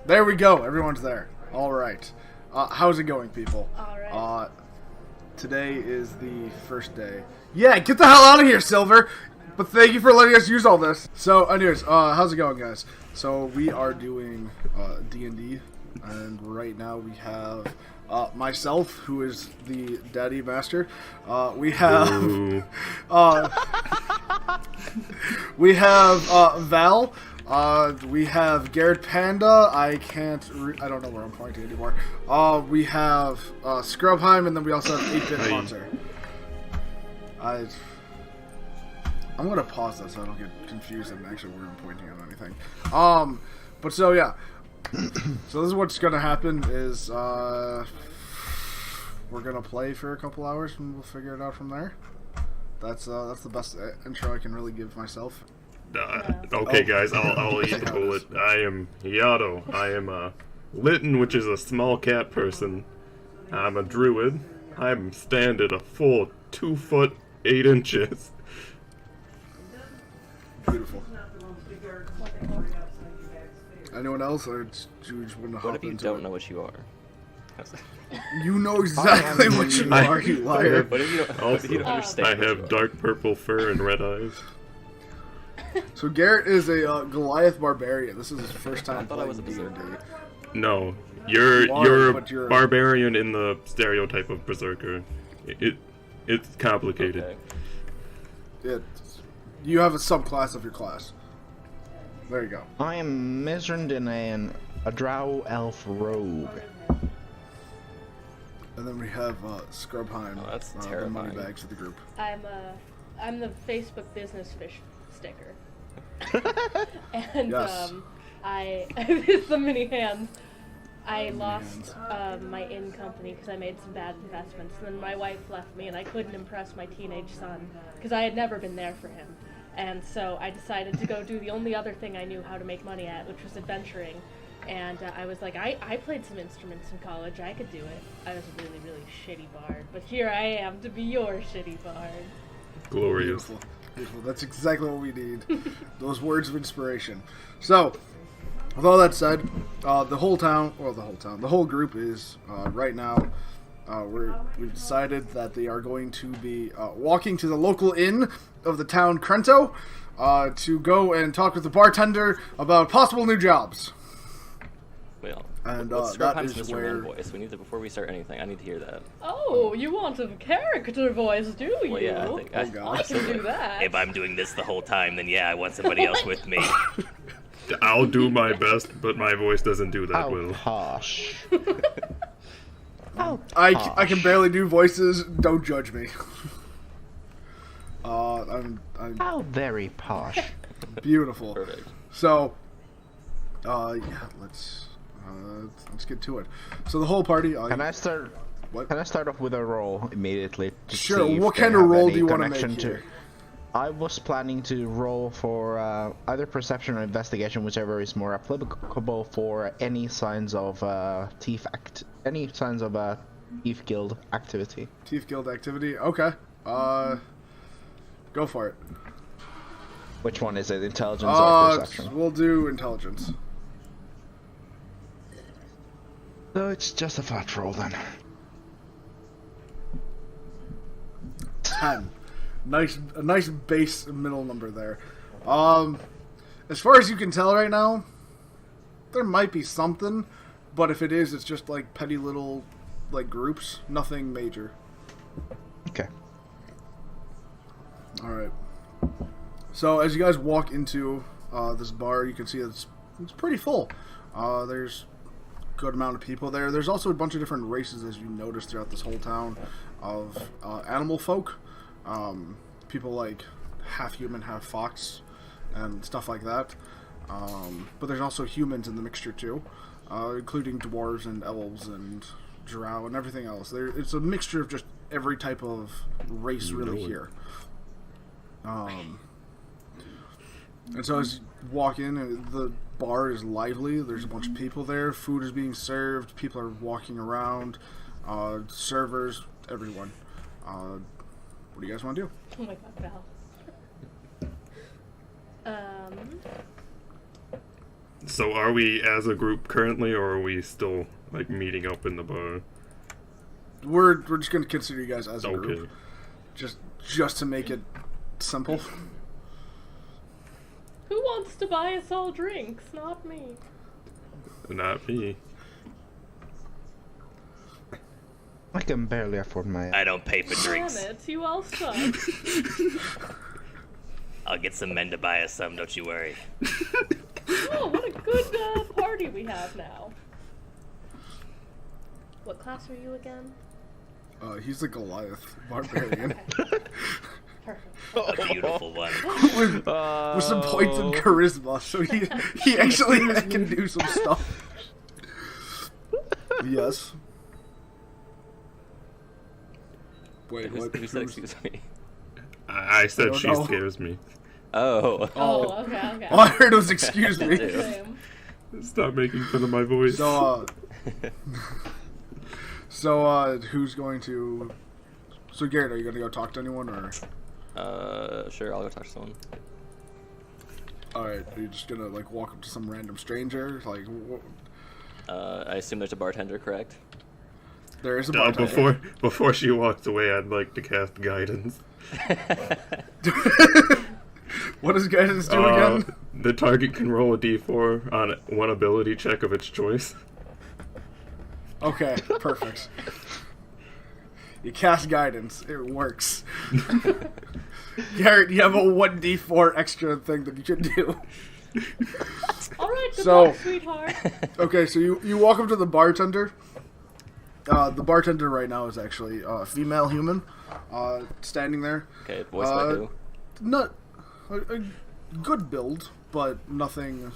There we go. Everyone's there. All right. How's it going, people? All right. Today is the first day. Yeah, get the hell out of here, Silver. But thank you for letting us use all this. So, anyways, how's it going, guys? So we are doing DND, and right now we have myself, who is the daddy master. We have we have Val. We have Garrett Panda. I don't know where I'm pointing anymore. We have Scrubheim, and then we also have 8-Bit Monster. I'm gonna pause that so I don't get confused and actually where I'm pointing at anything. But so yeah. So this is what's gonna happen is we're gonna play for a couple hours and we'll figure it out from there. That's the best intro I can really give myself. Okay, guys, I'll eat it. I am Yato. I am a Litten, which is a small cat person. I'm a druid. I'm stand at a full 2 foot 8 inches. Beautiful. Anyone else? Or just want to hop What if you into don't it? know what you are? You know exactly what you are, you liar. What if you don't understand? I what you have are? dark purple fur and red eyes. So Garrett is a Goliath barbarian. This is his first time thought I playing was a D&D. berserker. No, You are, you're but you're- barbarian in the stereotype of berserker. It's complicated. Okay. You have a subclass of your class. There you go. I am Mizrand in a drow elf rogue. And then we have Scrubheim, Oh, that's the terrifying. moneybags of the group. I'm the Facebook business fish sticker. And Yes. it's the mini hands. I lost my in company because I made some bad investments, and then my wife left me, and I couldn't impress my teenage son because I had never been there for him. And so I decided to go do the only other thing I knew how to make money at, which was adventuring. And I was like, I played some instruments in college. I could do it. I was a really, really shitty bard, but here I am to be your shitty bard. Glorious. Beautiful. Beautiful. That's exactly what we need. Those words of inspiration. So, with all that said, the whole group is right now. We've decided that they are going to be walking to the local inn of the town Krento to go and talk with the bartender about possible new jobs. Well, And let's that Scrubheim's is Mr. where- Man voice. We need to, before we start anything, I need to hear that. Oh, you want a character voice, do you? Well, yeah, I think Oh, God. I can do that. If I'm doing this the whole time, then yeah, I want somebody else with me. I'll do my best, but my voice doesn't do that How well. harsh. How I harsh. can barely do voices. Don't judge me. I'm How very posh. beautiful. Perfect. So, yeah, let's get to it. So the whole party. Can I start? What? Can I start off with a roll immediately? To Sure, see if what they kind of have roll any do you wanna connection make here? I was planning to roll for either perception or investigation, whichever is more applicable for any signs of thief guild activity. Thief Guild activity. Okay. Go for it. Which one is it? Intelligence or perception? We'll do intelligence. So it's just a flat roll then. 10. A nice base middle number there. As far as you can tell right now, there might be something, but if it is, it's just like petty little like groups, nothing major. Okay. All right. So as you guys walk into this bar, you can see it's pretty full. There's a good amount of people there. There's also a bunch of different races, as you notice throughout this whole town, of animal folk. People like half human, half fox, and stuff like that. But there's also humans in the mixture too, including dwarves and elves and drow and everything else. It's a mixture of just every type of race really here. And so as you walk in, the bar is lively. There's a bunch of people there. Food is being served. People are walking around. Servers, everyone. What do you guys want to do? Oh my god, Val. So are we as a group currently, or are we still like meeting up in the bar? We're just gonna consider you guys as a Okay. group, just to make it simple. Who wants to buy us all drinks? Not me. Not me. I can barely afford my. I don't pay for drinks. Damn it, you all suck. I'll get some men to buy us some, don't you worry. Oh, what a good party we have now. What class are you again? He's the Goliath barbarian Perfect. A beautiful one. with some points in charisma, so he actually can do some stuff. Yes. Wait, what? Who said excuse me? I said don't she know. scares me. Oh. Oh, okay. All I heard was excuse me. Same. Stop making fun of my voice. So, who's going to... So, Garrett, are you going to go talk to anyone, or... Sure, I'll go talk to someone. Alright, are you just going to, like, walk up to some random stranger? Like, I assume there's a bartender, correct? there is a bartender. Before she walks away, I'd like to cast guidance. What does guidance do again? The target can roll a d4 on one ability check of its choice. Okay, perfect. You cast guidance. It works. Garrett, you have a 1d4 extra thing that you can do. Alright, good So- luck, sweetheart. Okay, so you walk up to the bartender. The bartender right now is actually a female human, standing there. Okay, voiced by who? Not a good build, but nothing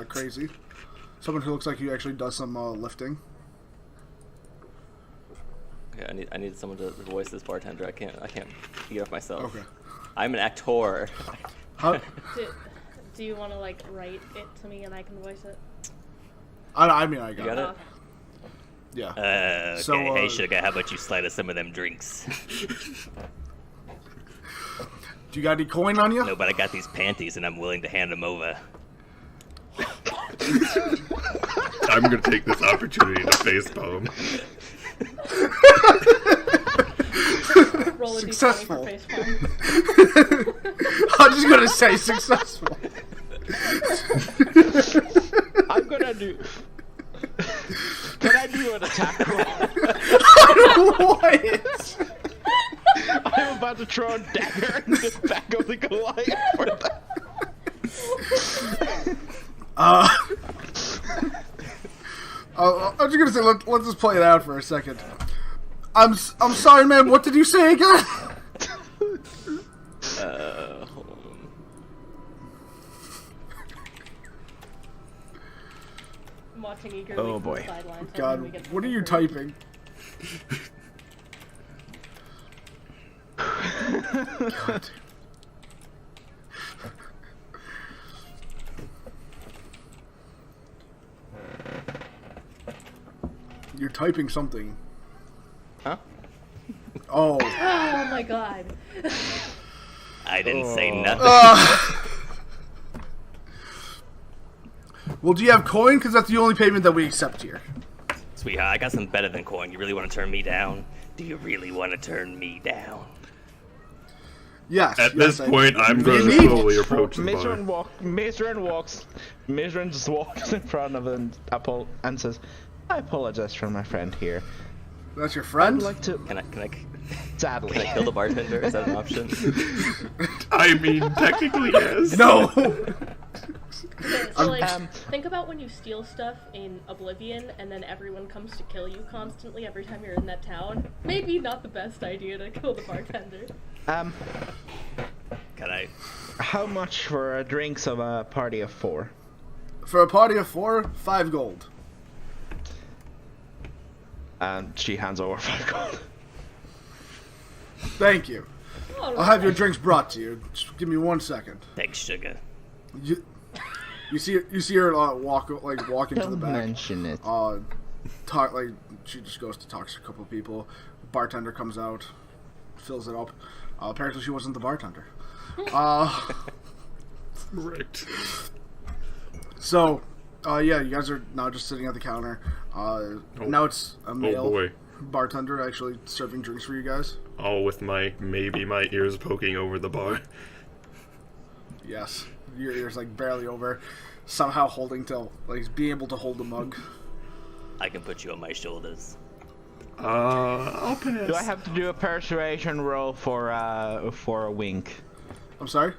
crazy. Someone who looks like he actually does some lifting. Okay, I need someone to voice this bartender. I can't figure out myself. Okay. I'm an actor. How, Do you want to, like, write it to me and I can voice it? I mean, I got, You got it. it? Yeah. Okay, So, hey Sugar, how about you slide us some of them drinks? Do you got any coin on you? No, but I got these panties and I'm willing to hand them over. I'm gonna take this opportunity to facepalm. Roll a Successful. d20 for facepalm. I'm just gonna say successful. I'm gonna do. Can I do an attack roll? What? I'm about to throw a dagger in the back of the Goliath for that. I'm just gonna say let's just play it out for a second. I'm sorry, man. What did you say again? Hold on. I'm watching eagerly Oh, from boy. the sidelines. God, hoping we get what are you something. typing? God. You're typing something. Huh? Oh. Oh my god. I didn't say nothing. Well, do you have coin? Because that's the only payment that we accept here. Sweetheart, I got something better than coin. You really want to turn me down? Do you really want to turn me down? Yes. At yes, this point, I'm going to Maybe. slowly approach the Majoran bar. Majoran just walks in front of him and says, "I apologize for my friend here. That's your friend? I'd like to." Can I Sadly, kill the bartender? Is that an option? I mean, technically, yes. No. So, like, think about when you steal stuff in Oblivion and then everyone comes to kill you constantly every time you're in that town. Maybe not the best idea to kill the bartender. Can I? How much for drinks of a party of 4? For a party of 4, 5 gold. And she hands over 5 gold. Thank you. I'll have your drinks brought to you. Just give me 1 second. Thanks, Sugar. You see her walk into the Don't back. mention it. Talk like she just goes to talk to a couple of people. Bartender comes out, fills it up. Apparently she wasn't the bartender. Right. So, yeah, you guys are now just sitting at the counter. Now it's a male boy. bartender actually serving drinks for you guys. All with my ears poking over the bar. Yes, your ears like barely over, somehow holding to like being able to hold a mug. I can put you on my shoulders. I'll pass. Do I have to do a persuasion roll for a wink? I'm sorry?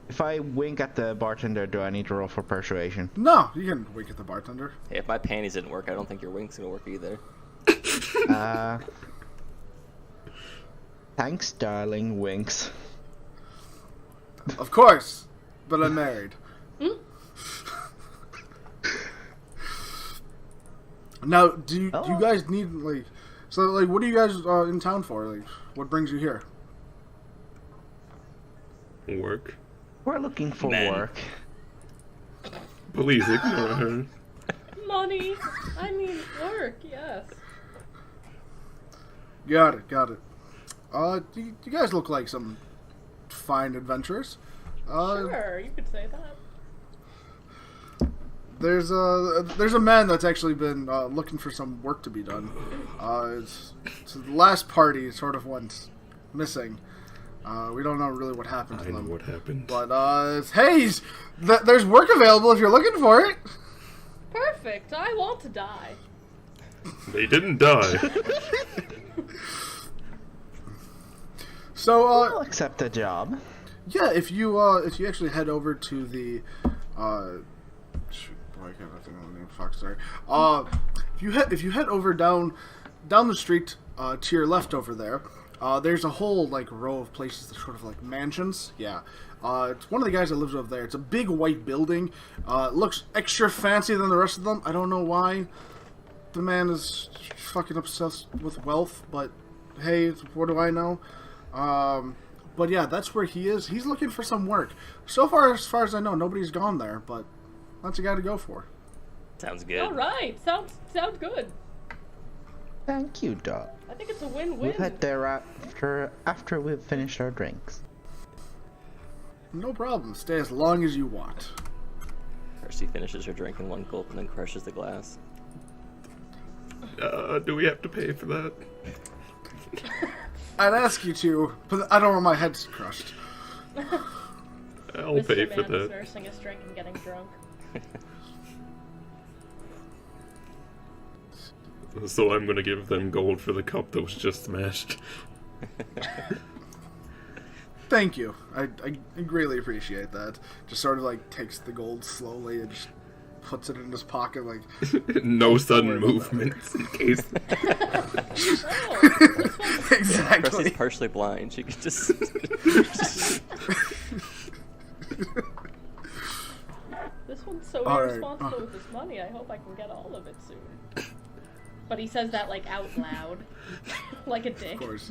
If I wink at the bartender, do I need to roll for persuasion? No, you can wink at the bartender. Hey, if my panties didn't work, I don't think your wink's gonna work either. Thanks, darling. Winks. Of course, but I'm married. Now, do you guys need like? So like, what are you guys in town for? Like, what brings you here? Work. We're looking for Men. work. Please ignore her. Money. I mean, work. Yes. Got it. You guys look like some fine adventurers. Sure, you could say that. There's a man that's actually been looking for some work to be done. So the last party sort of went missing. We don't know really what happened to I know them. what happened. But hey, there's work available if you're looking for it. Perfect. I want to die. They didn't die. So I'll accept the job. yeah, if you actually head over to the shoot, boy, I can't think of the name. Fuck, sorry. If you head over down the street to your left over there, there's a whole like row of places that sort of like mansions. Yeah. It's one of the guys that lives over there. It's a big white building. It looks extra fancy than the rest of them. I don't know why. The man is fucking obsessed with wealth, but hey, what do I know? But yeah, that's where he is. He's looking for some work. So far, as I know, nobody's gone there, but that's a guy to go for. Sounds good. All right. Sounds good. Thank you, Doc. I think it's a win-win. We'll head there after we've finished our drinks. No problem. Stay as long as you want. Percy finishes her drink in one gulp and then crushes the glass. Do we have to pay for that? I'd ask you to, but I don't want my head's crushed. I'll Mr. pay Man for is that. nursing his drink and getting drunk. So I'm gonna give them gold for the cup that was just smashed. Thank you. I greatly appreciate that. Just sort of like takes the gold slowly and just puts it in his pocket like No sudden worry about movements in case. Oh, exactly. Percy's partially blind. She could just. this one's so All right. irresponsible with his money. I hope I can get all of it soon. But he says that like out loud, like a dick. Of course.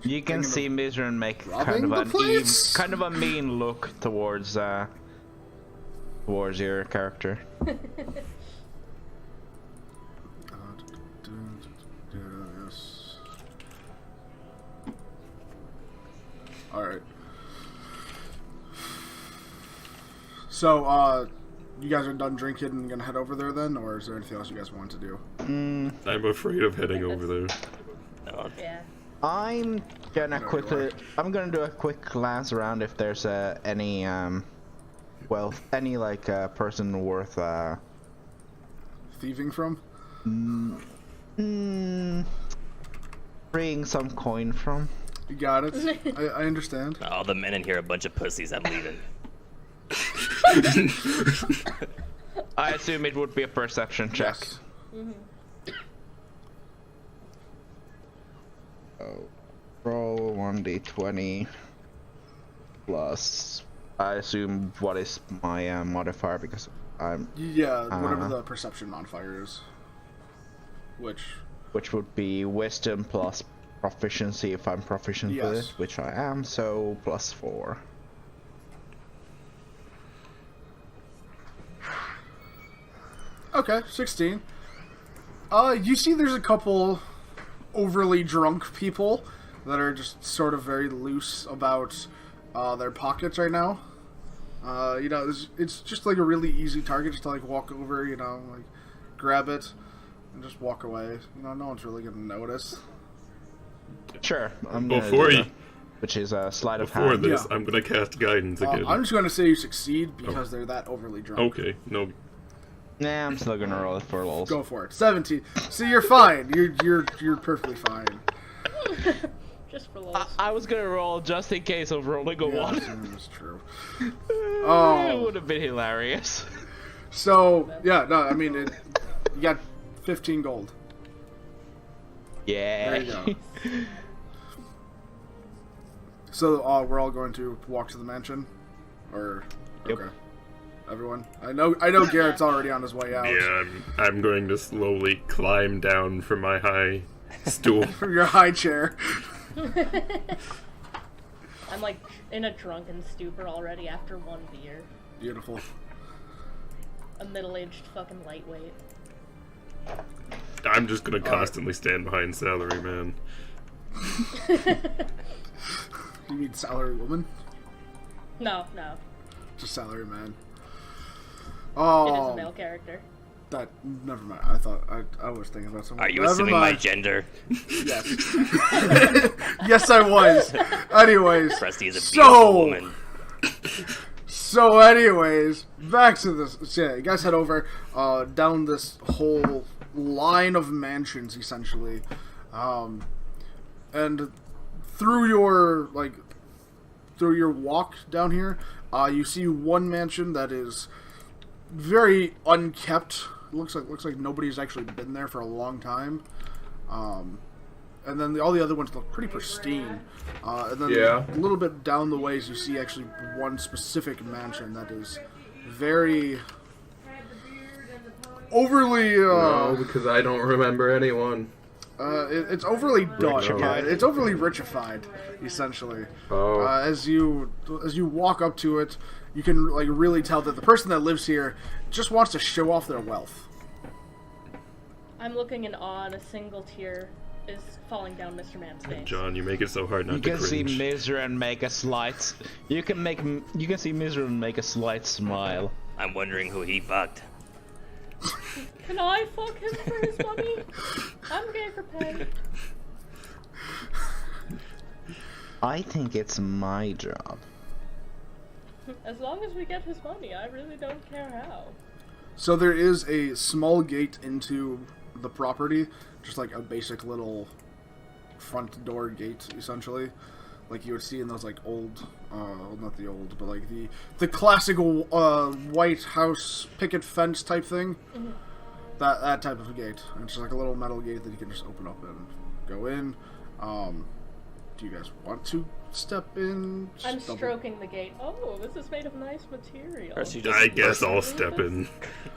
You can see Mizran make robbing the place? kind of a mean look towards your character. Yes. All right. So, you guys are done drinking and gonna head over there then, or is there anything else you guys want to do? I'm afraid of heading over there. Yeah. I'm gonna No, quickly. you I'm gonna do a quick glance around if there's any person worth Thieving from? freeing some coin from. You got it. I understand. All the men in here are a bunch of pussies. I'm leaving. I assume it would be a perception check. Yes. Oh, roll 1d20 plus. I assume what is my modifier because I'm. Yeah, whatever the perception modifier is. Which would be wisdom plus proficiency if I'm proficient with Yes. it, which I am, so plus 4. Okay, 16. You see there's a couple overly drunk people that are just sort of very loose about their pockets right now. You know, it's just like a really easy target just to like walk over, you know, like grab it and just walk away. You know, no one's really gonna notice. Sure. I'm Before gonna do you, that, which is a sleight of before hand. this, Yeah. I'm gonna cast guidance again. I'm just gonna say you succeed because they're that overly drunk. Okay, no. Nah, I'm still gonna roll it for lols. Go for it. 17. See, you're fine. You're perfectly fine. Just for lols. I was gonna roll just in case of rolling a Yeah, one. that's true. It Oh, would have been hilarious. so yeah, no, I mean, you got 15 gold. Yeah. There you go. So we're all going to walk to the mansion, or Yep. okay, everyone. I know Garrett's already on his way out. Yeah, I'm going to slowly climb down from my high stool. From your high chair. I'm like in a drunken stupor already after one beer. Beautiful. A middle-aged fucking lightweight. I'm just gonna constantly stand behind Salary Man. You mean salary woman? No. Just salary man. It is Oh, a male character. that. Never mind. I thought I was thinking about something. Are you Never assuming my mind. gender? Yes. Yes, I was. Anyways. Krusty is a So- beautiful woman. So, anyways, back to this. So, yeah, you guys head over down this whole line of mansions, essentially, and through your walk down here, you see one mansion that is very unkept. Looks like nobody's actually been there for a long time. And then all the other ones look pretty pristine. And then Yeah. a little bit down the ways, you see actually one specific mansion that is very overly. No, because I don't remember anyone. It's overly done. Richified? Yeah, it's overly richified, essentially. Oh. As you walk up to it, you can like really tell that the person that lives here just wants to show off their wealth. I'm looking in awe, and a single tear is falling down Mr. Man's face. John, you make it so hard not You to can see cringe. Mizra and make a slight. You can see Mizra and make a slight smile. I'm wondering who he fucked. Can I fuck him for his money? I'm gay for pay. I think it's my job. As long as we get his money, I really don't care how. So there is a small gate into the property, just like a basic little front door gate, essentially, like you would see in those like old, not the old, but like the classic White House picket fence type thing. Mm-hmm. That type of a gate. And it's just like a little metal gate that you can just open up and go in. Do you guys want to step in? I'm Just double- stroking the gate. Oh, this is made of nice material. Krusty just, I guess I'll step in.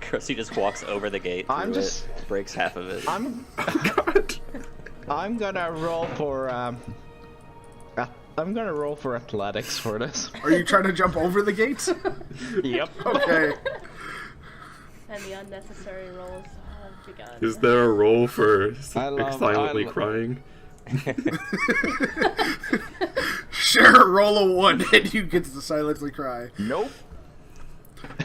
Krusty just walks over the gate. I'm through just- it, breaks half of it. God. I'm gonna roll for I'm gonna roll for athletics for this. Are you trying to jump over the gate? Yep. Okay. And the unnecessary rolls have begun. Is there a roll for silently I crying? Sure, roll a 1 and you get to silently cry. Nope.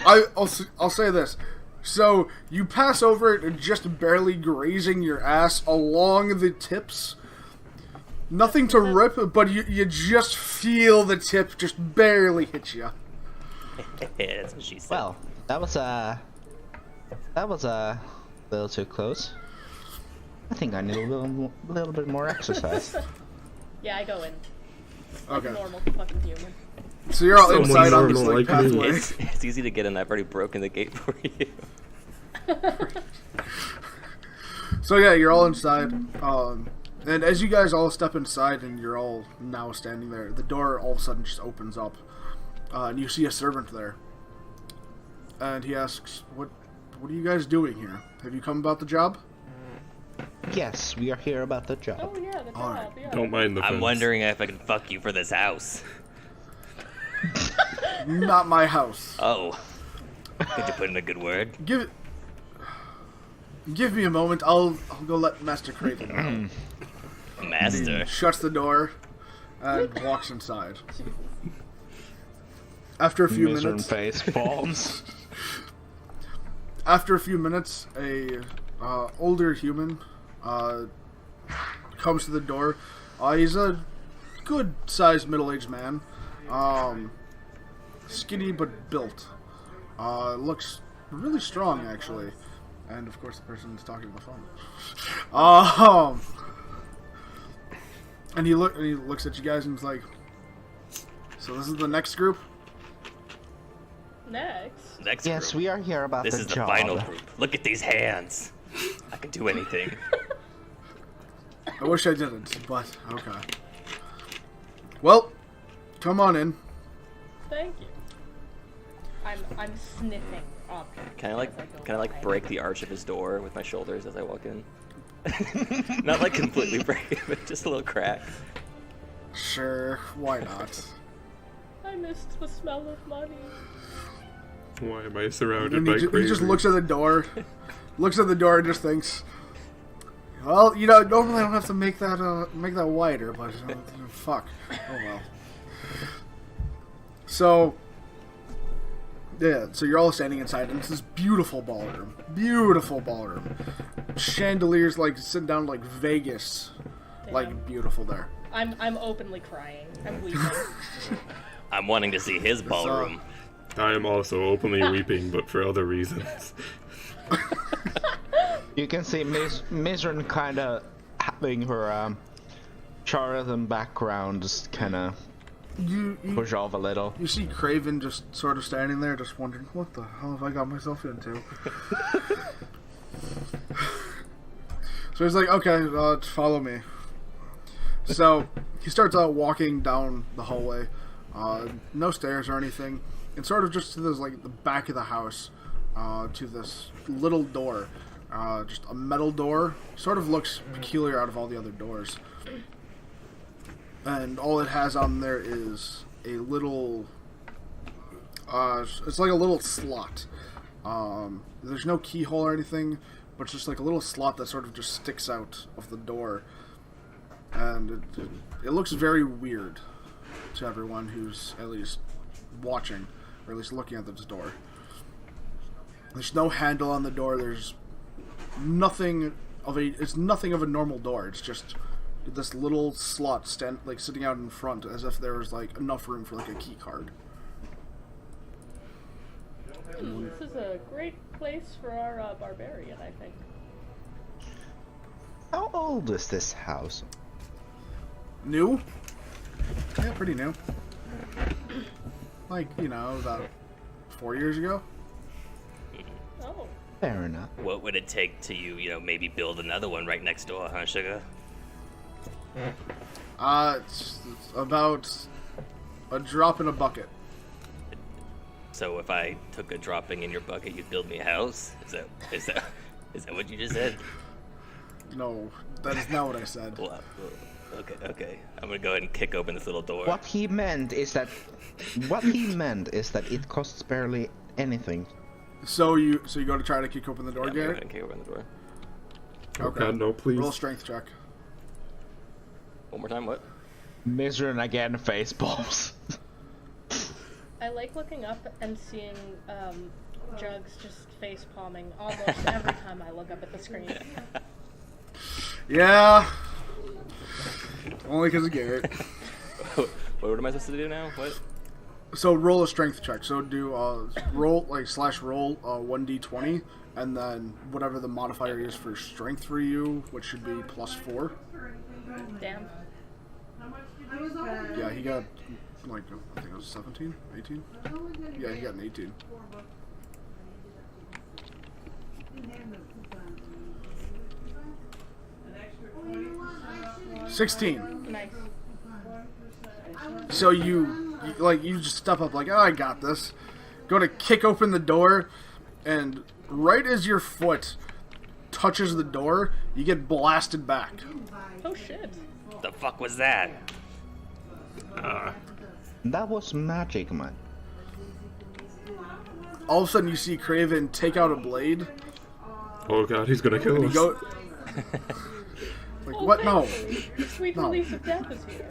I'll say this. So, you pass over it and just barely grazing your ass along the tips. Nothing to rip, but you just feel the tip just barely hit you. Yeah, that's what she said. Well, that was a little too close. I think I need a little bit more exercise. Yeah, I go in. Like a Okay. normal fucking human. So you're all Someone inside on this normal like like me. pathway. it's easy to get in. I've already broken the gate for you. So yeah, you're all inside. And as you guys all step inside and you're all now standing there, the door all of a sudden just opens up. And you see a servant there. And he asks, What are you guys doing here? Have you come about the job? Yes, we are here about the job. Oh yeah, the Alright. job, yeah. Don't mind the fence. I'm wondering if I can fuck you for this house. Not my house. Oh. Could you put in a good word? Give me a moment. I'll go let Master Craven know. Master. Shuts the door and walks inside. After a few Mizran minutes, face palms. after a few minutes, a older human comes to the door. He's a good-sized middle-aged man, skinny but built. Looks really strong, actually. And of course, the person's talking on the phone. And he looks at you guys and he's like, "So this is the next group?" Next. Yes, group. we are here about This the is the job. final group. Look at these hands. I can do anything. I wish I didn't, but okay. Well, come on in. Thank you. I'm sniffing objects. Can I as go can I by. break the arch of his door with my shoulders as I walk in? Not like completely break it, but just a little crack. Sure, why not? I missed the smell of money. Why am I surrounded And by he crazy? just looks at the door, and just thinks, "Well, normally I don't have to make that wider, but fuck, oh well." So, yeah, so you're all standing inside, and it's this beautiful ballroom, chandeliers like sitting down like Vegas, Damn. like beautiful there. I'm openly crying. I'm weeping. I'm wanting to see his ballroom. I am also openly weeping, but for other reasons. You can see Mizran kind of having her Charlatan background just kind of You push off a little. you see Craven just sort of standing there, just wondering, what the hell have I got myself into? So he's like, "Okay, follow me." So he starts out walking down the hallway, no stairs or anything, and sort of just to this like the back of the house, to this little door, just a metal door. Sort of looks peculiar out of all the other doors, and all it has on there is a little. It's like a little slot. There's no keyhole or anything, but it's just like a little slot that sort of just sticks out of the door. And it looks very weird to everyone who's at least watching, or at least looking at this door. There's no handle on the door. There's nothing of a. It's nothing of a normal door. It's just this little slot sitting out in front, as if there was like enough room for like a key card. This is a great place for our barbarian, I think. How old is this house? New? Yeah, pretty new. Like, about 4 years ago. Oh. Fair enough. What would it take to maybe build another one right next door, huh, Sugar? It's about a drop in a bucket. So if I took a dropping in your bucket, you'd build me a house? Is that what you just said? No, that is not what I said. Well, okay. I'm gonna go ahead and kick open this little door. What he meant is that it costs barely anything. So you go to try to kick open the door, Yeah, I'm gonna go ahead Garrett? and kick open the door. Oh God, no, please. Roll a strength check. One more time, what? Mizran again face palms. I like looking up and seeing Jugs just face palming almost every time I look up at the screen. Yeah. Only because of Garrett. What am I supposed to do now? What? So roll a strength check. So do roll /roll 1d20, and then whatever the modifier is for strength for you, which should be +4. Damn. Yeah, he got I think it was 17, 18. Yeah, he got an 18. Nice. So you just step up like, "Oh, I got this." Go to kick open the door, and right as your foot touches the door, you get blasted back. Oh shit. The fuck was that? That was magic, man. All of a sudden, you see Craven take out a blade, Oh God, he's gonna kill and us. you go. Like, what? No. The sweet No. release of death is here.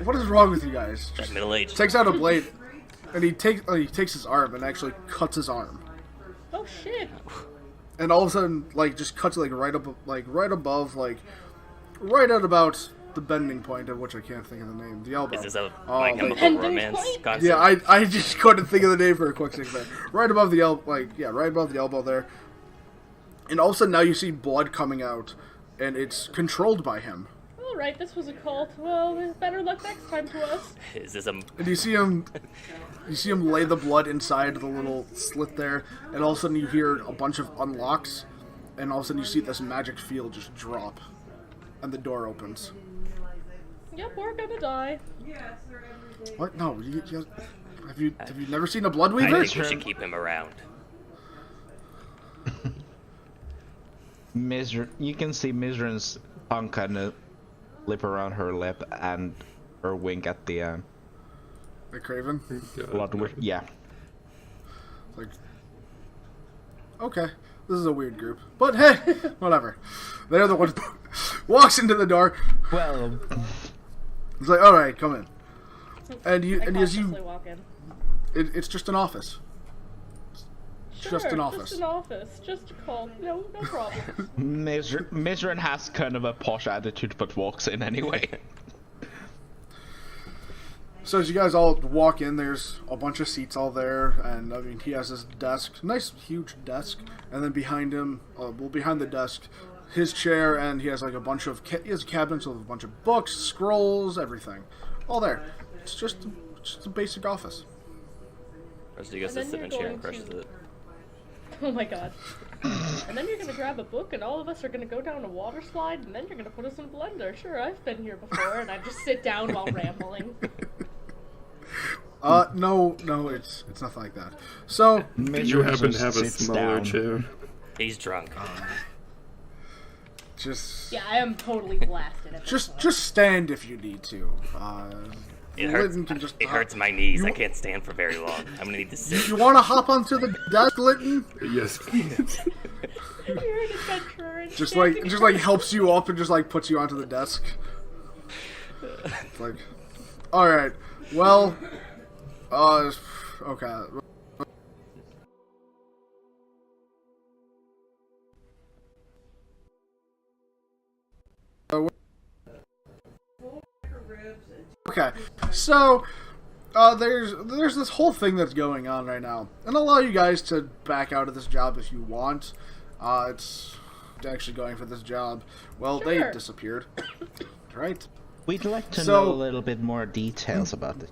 What is wrong with you guys? That middle age. Takes out a blade, and he takes his arm and actually cuts his arm. Oh shit! And all of a sudden, like, just cuts it, like, right above, like, right at about the bending point, of which I can't think of the name. The elbow. Is this a My Chemical Bending Romance point? concept? Yeah, I just couldn't think of the name for a quick second there. Right above the elbow, like, yeah, right above the elbow there. And all of a sudden now you see blood coming out, and it's controlled by him. Alright, this was a cult. Well, better luck next time to us. Is this a... And you see him lay the blood inside the little slit there, and all of a sudden you hear a bunch of unlocks, and all of a sudden you see this magic field just drop, and the door opens. Yep, we're gonna die. What? No, have you never seen a blood I weaver? think we should keep him around. You can see Mizran's tongue kind of lip around her lip and her wink at the The Craven? blood. Yeah. Like, okay, this is a weird group, but hey, whatever. They're the ones walks into the door. Well, He's like, all right, come in. And as you, walk in. it's just an office. Sure, Just an office. Just an office. Just a call. No problem. Mizran has kind of a posh attitude, but walks in anyway. So as you guys all walk in, there's a bunch of seats all there, and I mean he has his desk, nice huge desk, and then behind him, behind the desk, his chair, and he has like a bunch of he has cabinets with a bunch of books, scrolls, everything, all there. It's just a basic office. Or you guys And just then sit in a you're chair and going crushes to- it. Oh my god. And then you're gonna grab a book, and all of us are gonna go down a water slide, and then you're gonna put us in a blender. Sure, I've been here before, and I just sit down while rambling. No, it's nothing like that. So You happen to have a sits smaller down. chair. He's drunk. just Yeah, I am totally blasted at this point. just stand if you need to. It hurts. Lytton can just It hurts my knees. I you- can't stand for very long. I'm gonna need to sit. You want to hop onto the desk, Lytton? Yes, please. You're an adventurer. And Just standing like helps you up and just like puts you onto the desk. It's like, all right, well, okay. Okay, so there's this whole thing that's going on right now, and I'll allow you guys to back out of this job if you want. It's actually going for this job. Well, they Sure. disappeared, right? We'd like to So- know a little bit more details about this.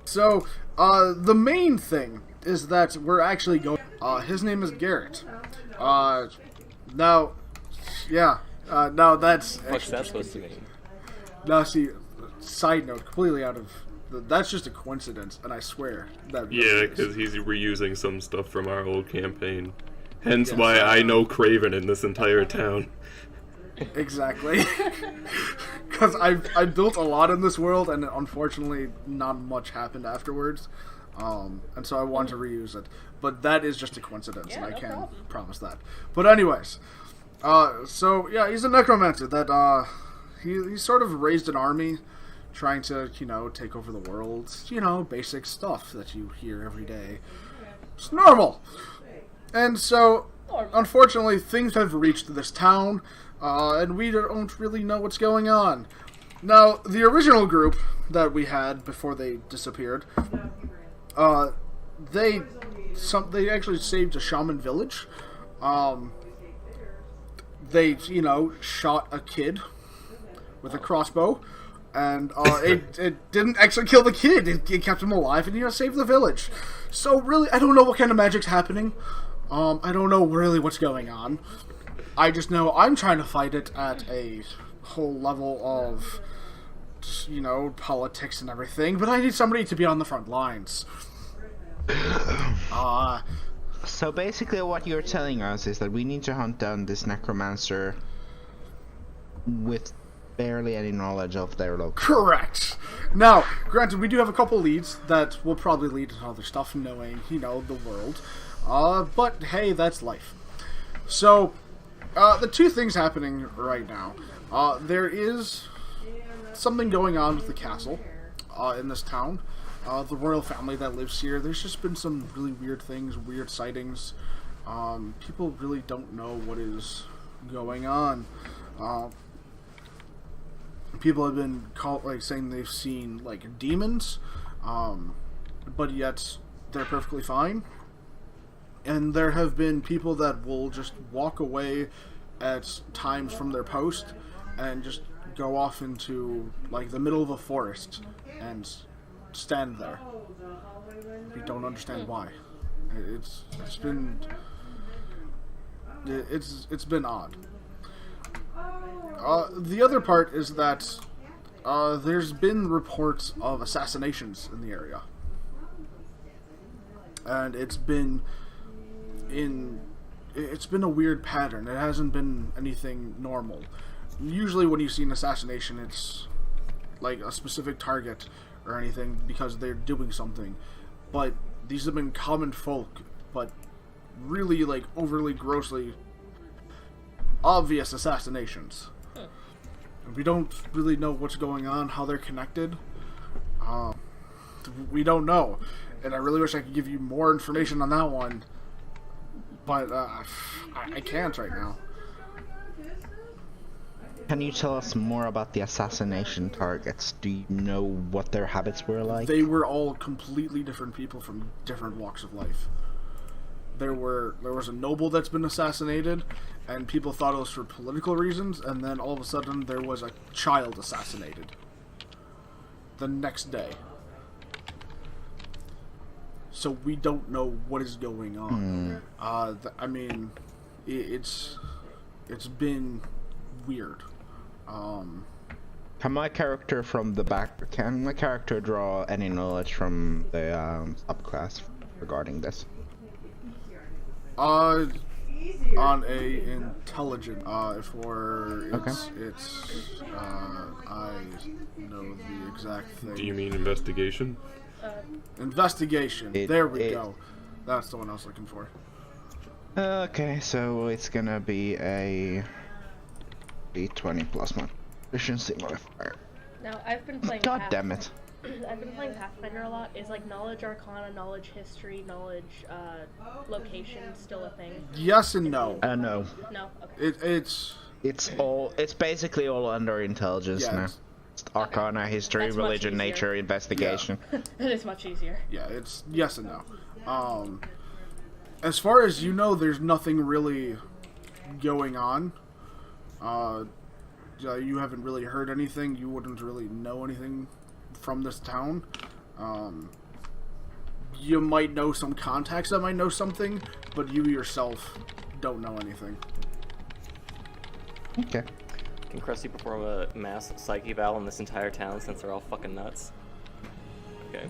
So, the main thing is that we're actually going. His name is Garrett. Now, yeah. Now that's What's that actually supposed to mean? Now, see, side note, completely out of. That's just a coincidence, and I swear that. Yeah, really is. because he's reusing some stuff from our old campaign. Hence Yes. why I know Craven in this entire town. Exactly. Because I built a lot in this world, and unfortunately, not much happened afterwards. And so I wanted to reuse it. But that is just a coincidence, Yeah, and I no can problem. promise that. But anyways, so yeah, he's a necromancer that he sort of raised an army, trying to take over the world. Basic stuff that you hear every day. It's normal. And so, unfortunately, things have reached this town, and we don't really know what's going on. Now, the original group that we had before they disappeared, they actually saved a shaman village. They, shot a kid with a crossbow, and it didn't actually kill the kid. It kept him alive and saved the village. So really, I don't know what kind of magic's happening. I don't know really what's going on. I just know I'm trying to fight it at a whole level of, just, politics and everything. But I need somebody to be on the front lines. So basically what you're telling us is that we need to hunt down this necromancer with barely any knowledge of their location. Correct. Now, granted, we do have a couple leads that will probably lead to other stuff, knowing, the world. But hey, that's life. So, the two things happening right now. There is something going on with the castle in this town. The royal family that lives here. There's just been some really weird things, weird sightings. People really don't know what is going on. People have been saying they've seen like demons, but yet they're perfectly fine. And there have been people that will just walk away at times from their post and just go off into like the middle of a forest and stand there. We don't understand why. It's been odd. The other part is that there's been reports of assassinations in the area, and it's been a weird pattern. It hasn't been anything normal. Usually when you see an assassination, it's like a specific target or anything because they're doing something. But these have been common folk, but really like overly grossly obvious assassinations. We don't really know what's going on, how they're connected. We don't know. And I really wish I could give you more information on that one. But I can't right now. Can you tell us more about the assassination targets? Do you know what their habits were like? They were all completely different people from different walks of life. There was a noble that's been assassinated, and people thought it was for political reasons, and then all of a sudden there was a child assassinated the next day. So we don't know what is going on. I mean, it's been weird. Can my character draw any knowledge from the subclass regarding this? On a intelligent, I know the exact thing. Do you mean investigation? Investigation. There we go. That's the one I was looking for. Okay, so it's gonna be a D20 plus my efficiency modifier. Now, I've been playing God damn it. I've been playing Pathfinder a lot. Is like knowledge arcana, knowledge history, knowledge location still a thing? Yes and no. No. No? Okay. It's basically all under intelligence now. It's arcana, history, That's much religion, easier. nature, investigation. That is much easier. Yeah, it's yes and no. As far as you know, there's nothing really going on. You haven't really heard anything. You wouldn't really know anything from this town. You might know some contacts that might know something, but you yourself don't know anything. Okay. Can Krusty perform a mass psych eval in this entire town since they're all fucking nuts? Okay.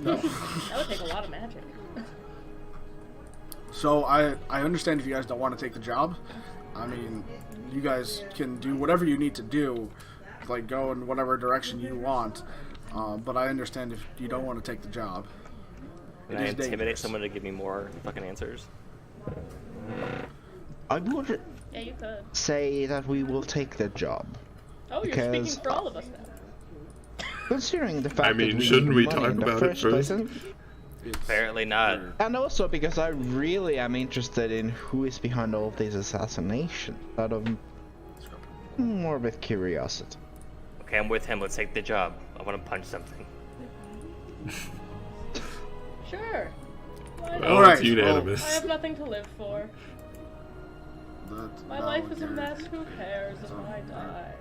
No. That would take a lot of magic. So I understand if you guys don't want to take the job. I mean, you guys can do whatever you need to do, like go in whatever direction you want. But I understand if you don't want to take the job. Can I intimidate someone to give me more fucking answers? I would Yeah, you could. say that we will take the job. Oh, you're Because- speaking for all of us now. Considering the fact I mean, that we shouldn't need we money talk in the about it first first? place, Apparently not. and also because I really am interested in who is behind all of these assassinations, out of morbid curiosity. Okay, I'm with him. Let's take the job. I want to punch something. Sure. Why Well, not? Alright, it's unanimous. I have nothing to live for. That's My not life what is a you're- mess. Who cares if I die?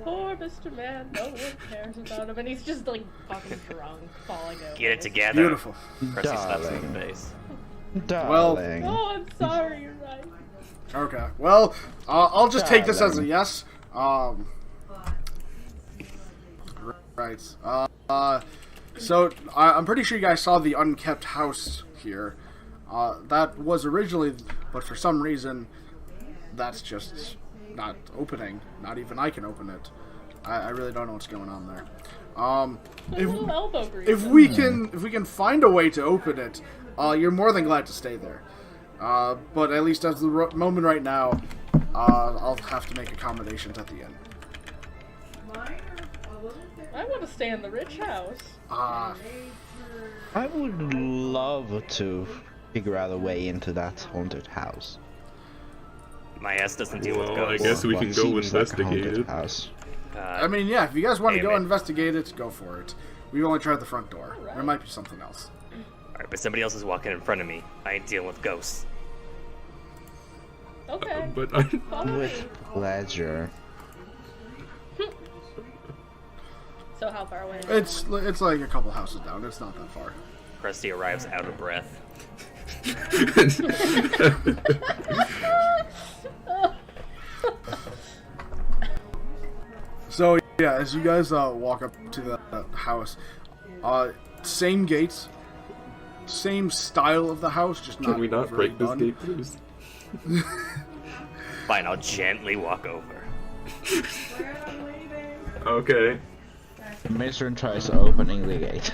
Poor Mr. Man, no one cares about him, and he's just like fucking drunk, falling over. Get it together. Beautiful. Krusty slaps him in the Darling. face. Darling. Oh, I'm sorry, you're right. Okay. Well, I'll just take this as a yes. Right. So I'm pretty sure you guys saw the unkept house here. That was originally, but for some reason, that's just not opening. Not even I can open it. I really don't know what's going on there. A little elbow grease. If we can find a way to open it, you're more than glad to stay there. But at least as the moment right now, I'll have to make accommodations at the end. I want to stay in the rich house. Ah, I would love to figure out a way into that haunted house. My ass doesn't deal with Well, I ghosts. guess we What can go seems like a investigate haunted it. house. I mean, yeah, if you guys want to Hey, go man. investigate it, go for it. We only tried the front door. Alright. There might be something else. Alright, but somebody else is walking in front of me. I ain't dealing with ghosts. Okay. But I, Follow me. With pleasure. So how far away? It's like a couple houses down. It's not that far. Krusty arrives out of breath. So yeah, as you guys walk up to the house, same gates, same style of the house, just not can we not overly break this done. gate, please? Fine, I'll gently walk over. Okay. Mason tries opening the gate.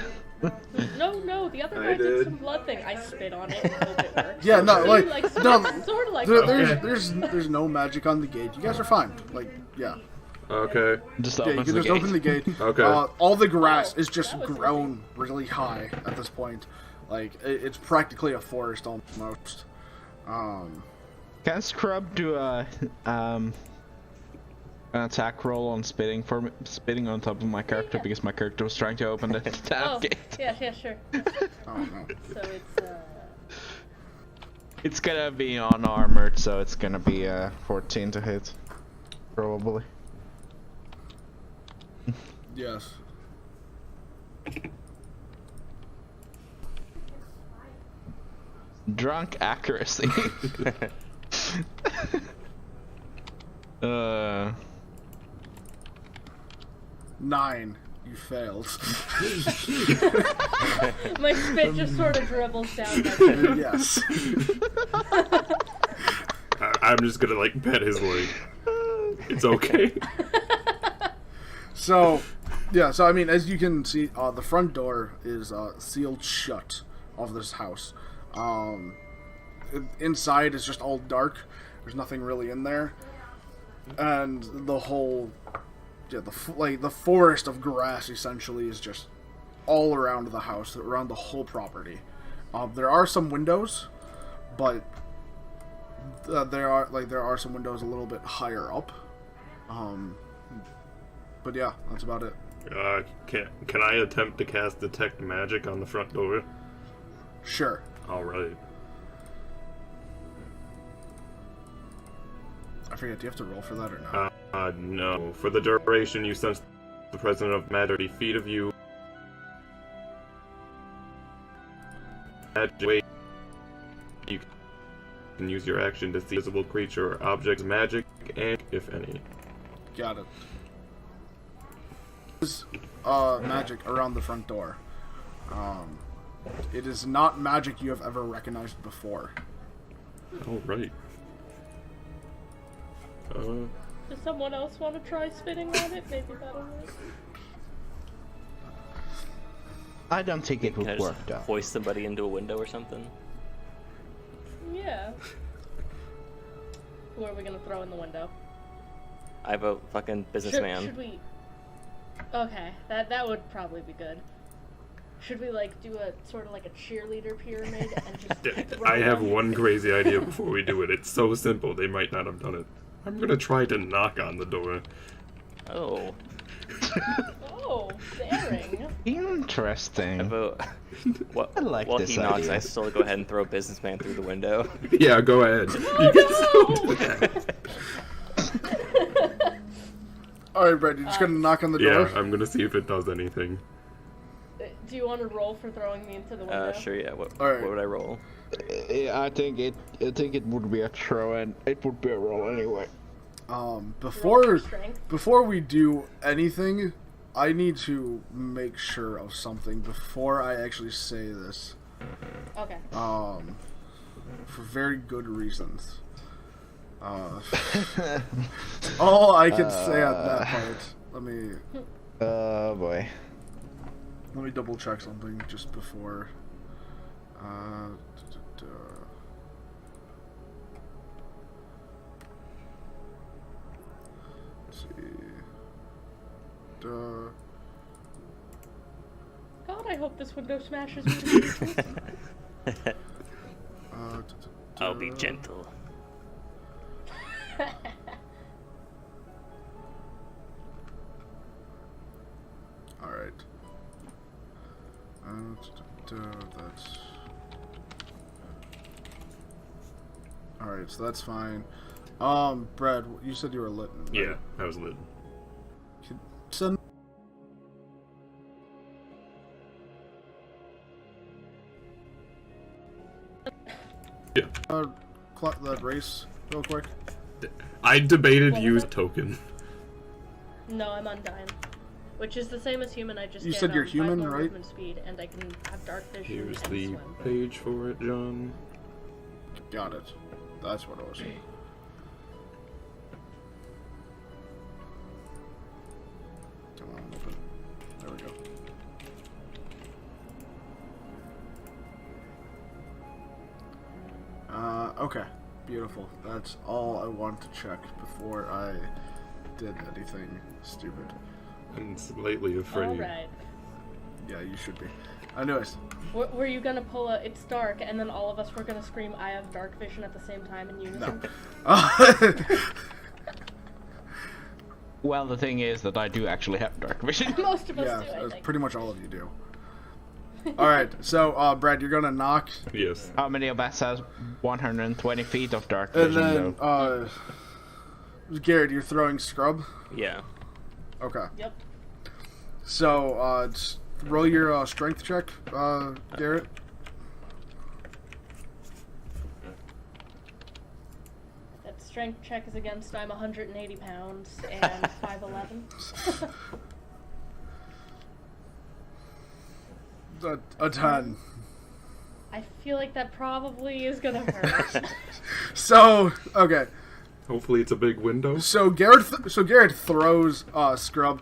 No, the other I guy did did. some blood thing. I spit on it and hope it works. Yeah, no, like no, sort of like there's no magic on the gate. You guys are fine. Like, yeah. Okay. Just Yeah, you opens can the just gate. open the gate. Okay. All the grass is just that was grown really high at this point. Like, it's practically a forest almost. Can Scrub do a an attack roll on spitting on top of my character Yeah. because my character was trying to open the damn Oh, gate. yeah, sure. Oh no. So it's It's gonna be unarmored, so it's gonna be 14 to hit, probably. Yes. Drunk accuracy. uh. 9. You failed. my spit just sort of dribbles down my chin. Yes. I'm just gonna like pet his leg. It's okay. So, yeah. So I mean, as you can see, the front door is sealed shut of this house. Inside is just all dark. There's nothing really in there, and the whole, yeah, the forest of grass essentially is just all around the house, around the whole property. There are some windows, but there are some windows a little bit higher up. But yeah, that's about it. Can I attempt to cast detect magic on the front door? Sure. All right. I forget. Do you have to roll for that or not? No. For the duration, you sense the presence of matter 30 feet of you. Wait. You can use your action to see visible creature or object's magic, and if any. Got it. There's magic around the front door. It is not magic you have ever recognized before. All right. Does someone else want to try spitting on it? Maybe that'll work. I don't think it Can I would just work though. hoist somebody into a window or something? Yeah. Who are we gonna throw in the window? I have a fucking businessman. Should we? Okay, that would probably be good. Should we like do a sort of like a cheerleader pyramid and just? I have run? one crazy idea before we do it. It's so simple, they might not have done it. I'm gonna try to knock on the door. Oh. Oh, daring. Interesting. What, I like while this he knocks, idea. I still go ahead and throw a businessman through the window. Yeah, go ahead. You can still do that. Alright, Brett, you're just gonna knock on the door? Yeah, I'm gonna see if it does anything. Do you want to roll for throwing me into the window? Sure, yeah. What Alright. would I roll? I think it would be a throw, and it would be a roll anyway. Roll Before for strength. before we do anything, I need to make sure of something before I actually say this. Okay. For very good reasons. All I can say on that part. Let me Oh boy. double check something just before. Let's see. God, I hope this window smashes me to pieces. I'll be gentle. Alright. That's... Alright, so that's fine. Brad, you said you were lit. Right? Yeah, I was lit. Send... Yeah. That race, real quick. I debated What was use it? token. No, I'm Undyne. Which is the same as human, I just You get said you're 5 human, more right? movement speed, and I can have dark vision Here's and the swim. page for it, John. Got it. That's what it was. Come on, open. There we go. Okay. Beautiful. That's all I wanted to check before I did anything stupid. I'm slightly afraid. Alright. Yeah, you should be. Anyways. Were you gonna pull a "it's dark" and then all of us were gonna scream "I have dark vision" at the same time in unison? No. Well, the thing is that I do actually have dark vision. Most of us Yeah, do, I think. pretty much all of you do. Alright, so, Brad, you're gonna knock. Yes. How many of us has 120 feet of dark And vision, then, Garrett, you're throwing scrub? Yeah. Okay. Yep. So, just roll your strength check, Garrett. That strength check is against I'm 180 pounds and 5'11". A 10. I feel like that probably is gonna hurt. So, okay. Hopefully it's a big window. So Garrett throws scrub,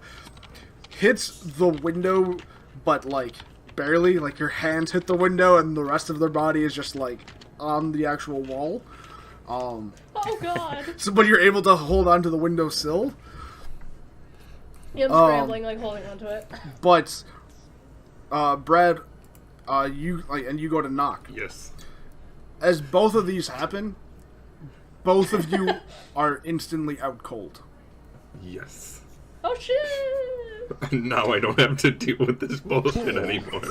hits the window, but like barely. Like your hands hit the window, and the rest of their body is just like on the actual wall. Oh god! So, but you're able to hold onto the windowsill. Yeah, I'm scrambling, like holding onto it. But, Brad, you go to knock. Yes. As both of these happen, both of you are instantly out cold. Yes. Oh shit! Now I don't have to deal with this bullshit anymore.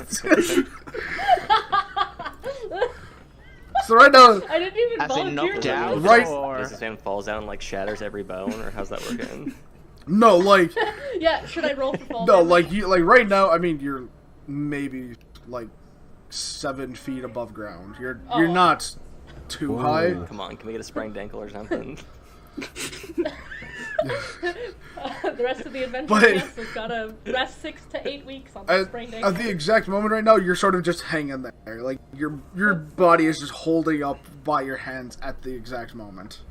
So right now, I didn't even As in volunteer knocked for out, this. Right- or... Does this man falls down and like shatters every bone, or how's that working? no, like, Yeah, should I roll for fall no, damage? like right now. I mean, you're maybe like 7 feet above ground. You're Oh. not too high. Come on, can we get a sprained ankle or something? The rest of the adventure But- yes, has got to rest 6 to 8 weeks on the sprained ankle. At the exact moment right now, you're sort of just hanging there. Like your body is just holding up by your hands at the exact moment.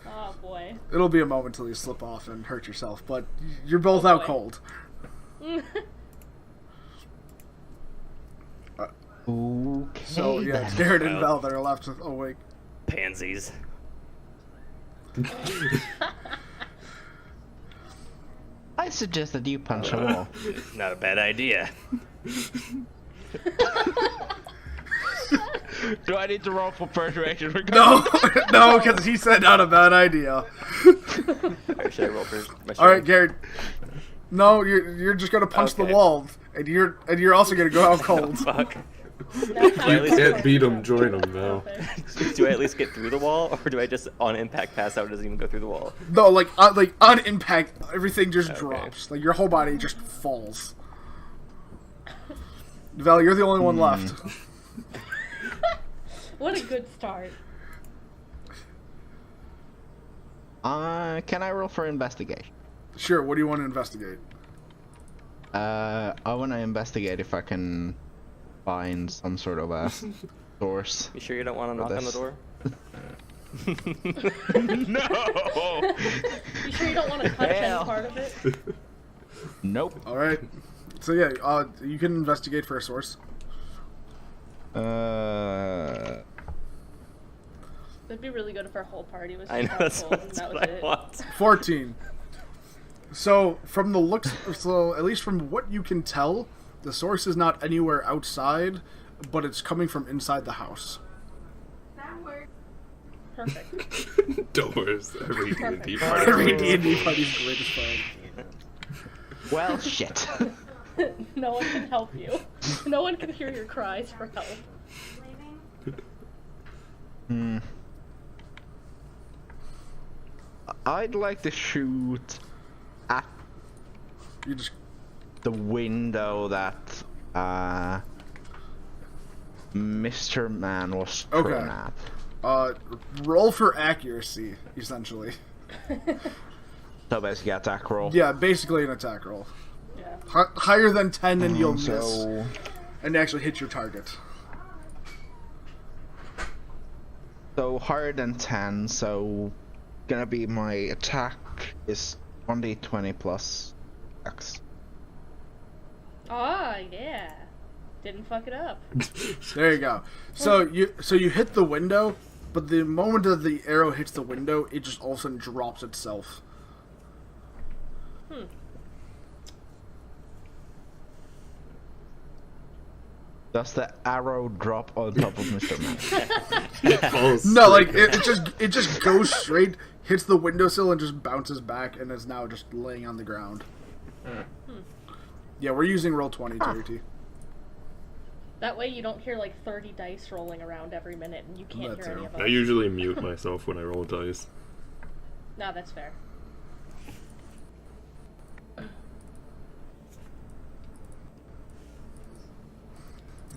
Oh boy. It'll be a moment till you slip off and hurt yourself, but you're both out boy. cold. Okay, So yeah, then. Garrett and Well. Val that are left awake. Pansies. I suggest that you punch a wall. Not a bad idea. Do I need to roll for persuasion? No, no, because he said not a bad idea. Or should I roll for my All right, strength? Garrett. No, you're just gonna punch the Okay. wall, and you're also gonna go out cold. Fuck. Now I at least Can't beat 'em, join 'em, Val. Do I at least get through the wall, or do I just on impact pass out and doesn't even go through the wall? No, like on impact, everything just Okay. drops. Like your whole body just falls. Val, you're the only one left. What a good start. Can I roll for investigation? Sure. What do you want to investigate? I want to investigate if I can find some sort of a source. You sure you don't want to knock on the this. door? No! You sure you don't want to touch any Hell. part of it? Nope. All right. So yeah, you can investigate for a source. It'd be really good if our whole party was I know, just that's out cold what, and that's that was what I it. want. 14. So from the looks, so at least from what you can tell, the source is not anywhere outside, but it's coming from inside the house. Perfect. Doors. Every D&D Perfect. party. Every D&D party's greatest friend. Well, shit. No one can help you. No one can hear your cries for help. I'd like to shoot at You just the window that Mr. Man was thrown Okay. at. roll for accuracy, essentially. So basically attack roll. Yeah, basically an attack roll. Yeah. Higher than 10 and you'll miss, So and actually hit your target. higher than 10, so gonna be my attack is 1d20 plus X. Ah, yeah. Didn't fuck it up. There you go. So you hit the window, but the moment that the arrow hits the window, it just all of a sudden drops itself. Does the arrow drop on top of Mr. Man? It falls No, like straight it just goes straight, hits the windowsill, and just bounces back, and is now just laying on the ground. Yeah, we're using roll 20, Charity. That way you don't hear like 30 dice rolling around every minute and you can't That hear any too. of them. I usually mute myself when I roll dice. No, that's fair.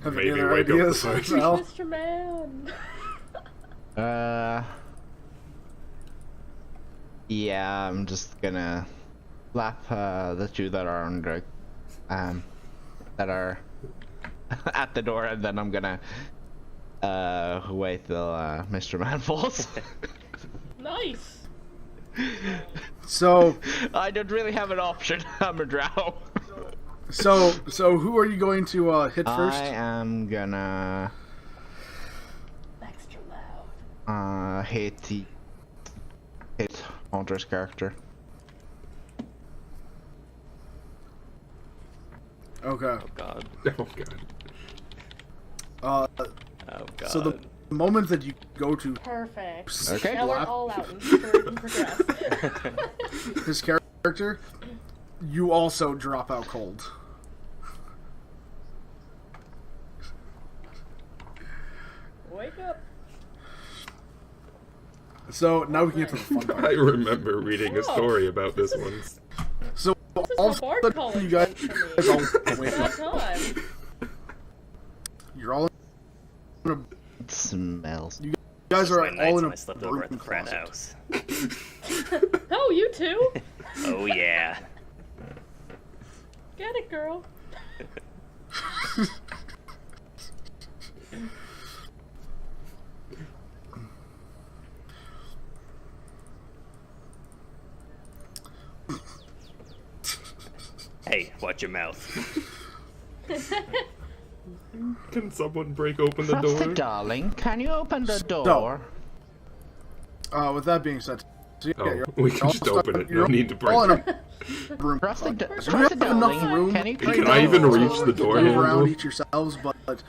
Have Maybe any other wake up the ideas? party. Sal? Mr. Man! Yeah, I'm just gonna slap the two that are on the that are at the door, and then I'm gonna wait till Mr. Man falls. Nice! So I don't really have an option. I'm a drow. so who are you going to hit first? I am gonna Extra loud. hit Hunter's character. Okay. Oh god. Oh god. Oh god. So the moment that you go to Perfect. Okay. Now we're Slap all out and sure we can progress. his character, you also drop out cold. Wake up. So now we can get to the fun part. I remember reading a story about this once. So This is all what of Bard a sudden College you guys did for me. all wake That up. time. You're all in a, It smells. you guys are My nights all in when a I slept over at the broom frat closet. house. Oh, you too? Oh yeah. Get it, girl. Hey, watch your mouth. Can someone break open the Frosty door? darling, can you open the door? With that being said, so yeah, Oh, you're we can all just stuck- open it. you're No need to break all in it. a broom Frosty, closet. Frosty We have enough darling, room. can you Can break I the even door? reach the door Move around handle? each yourselves, but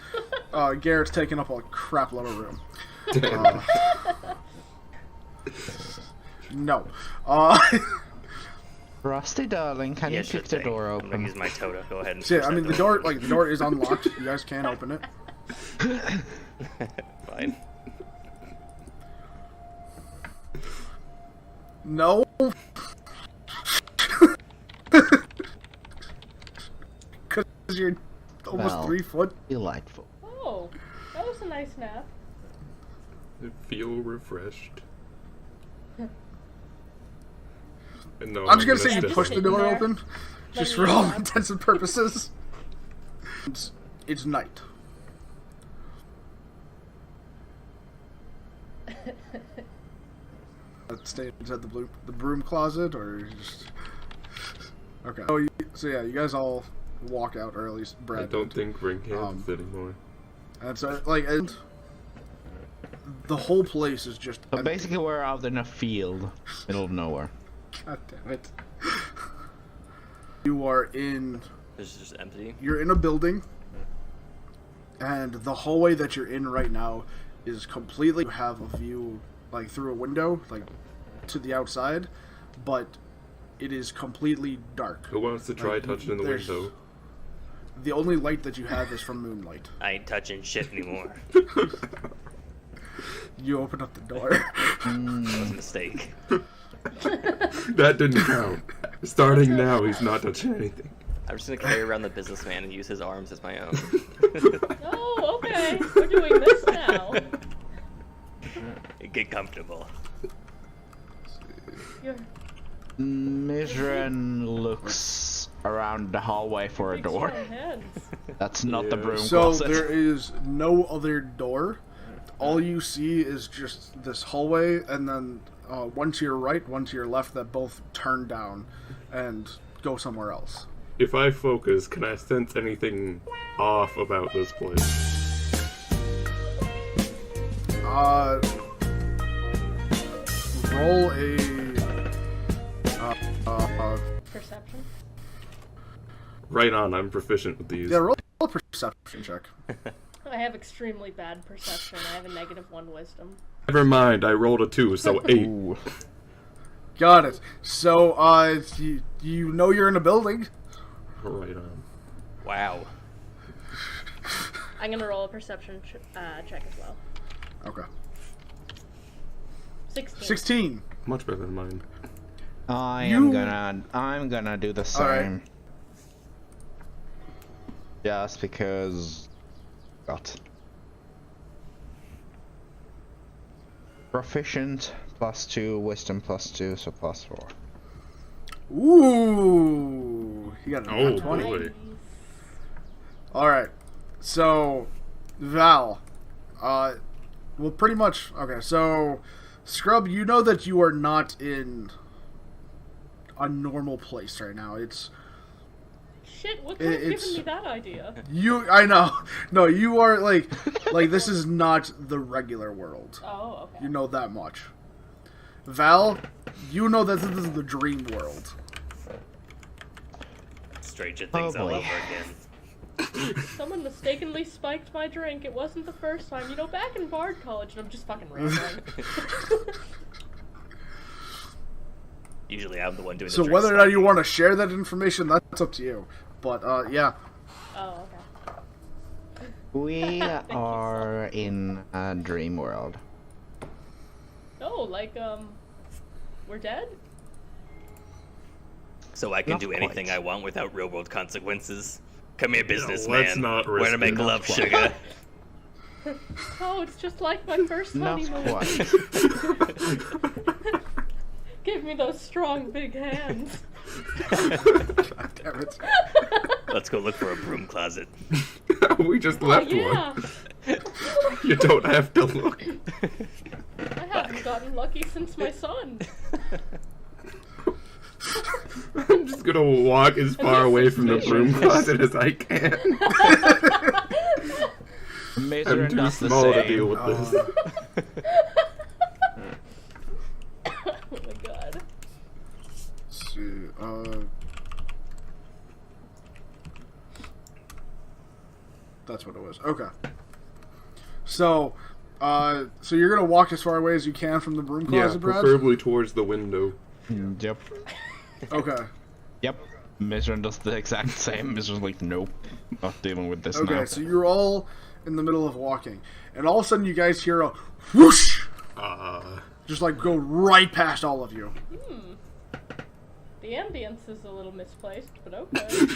Garrett's taking up a crap load of room. Damn. No. Frosty darling, can Yeah, you sure kick the thing. door I'm gonna open? use my Tota. Go ahead and So yeah, push I mean that the door is unlocked. You guys can't open it. Fine. No. Because you're almost Well. 3 foot. Delightful. Oh, that was a nice nap. I feel refreshed. And no, I'm just gonna say you step push on the it. door there. open, just Then for you all nap. intents and purposes. It's night. Stay inside the broom closet, or just okay. So yeah, you guys all walk out, or at least Brad. I don't did. think ring hands anymore. And so and the whole place is just. So basically we're out in a field, middle of nowhere. God damn it. you are in. This is just empty. You're in a building, and the hallway that you're in right now is completely. You have a view like through a window, like to the outside, but it is completely dark. Who wants to try touching the window? The only light that you have is from moonlight. I ain't touching shit anymore. You open up the door. That was a mistake. That didn't count. Starting now, he's not touching anything. I'm just gonna carry around the businessman and use his arms as my own. Oh, okay. We're doing this now. Get comfortable. You're Mizran looks around the hallway for a big door. strong hands. That's not the Yeah. broom So closet. there is no other door. All you see is just this hallway, and then one to your right, one to your left, that both turn down and go somewhere else. If I focus, can I sense anything off about this place? Roll a Perception. Right on, I'm proficient with these. yeah, roll a perception check. I have extremely bad perception. I have a -1 wisdom. Never mind, I rolled a 2, so 8. Ooh. Got it. So you know you're in a building. Right on. Wow. I'm gonna roll a perception check as well. Okay. 16. 16. Much better than mine. I'm gonna do the same. Alright. Just because got proficient +2, wisdom +2, so +4. Ooh, he got a Oh, nat 20. boy. All right. So, Val, well, pretty much. Okay, so Scrub, you know that you are not in a normal place right now. It's Shit, what could have given It's- me that idea? you. I know. No, you are like this is not the regular world. Oh, okay. You know that much. Val, you know that this is the dream world. Stranger things all boy. over again. Someone mistakenly spiked my drink. It wasn't the first time. You know, back in Bard College, and I'm just fucking rambling. Usually I'm the one doing the So drink whether or not you spiking. want to share that information, that's up to you. But yeah. Oh, okay. We are in a dream world. No, like, we're dead? So I can Not do anything quite. I want without real world consequences. Come here, let's businessman. not Where risk to make it. love, Not sugar? Oh, it's just like my first Not honeymoon. quite. Give me those strong, big hands. God damn it. Let's go look for a broom closet. We just Oh, left yeah. one. You don't have to look. I haven't gotten lucky since my son. I'm just gonna walk as far away from the is broom me. closet as I can. I'm Mizran too does the small to deal same. with this. Oh my god. Let's see, that's what it was. Okay. So, so you're gonna walk as far away as you can from the broom Yeah, closet, Brad? preferably towards the window. Yep. Okay. Yep. Mizran does the exact same. Mizran's like, nope, not dealing with this Okay, now. so you're all in the middle of walking, and all of a sudden you guys hear a whoosh, just like go right past all of you. The ambience is a little misplaced, but okay.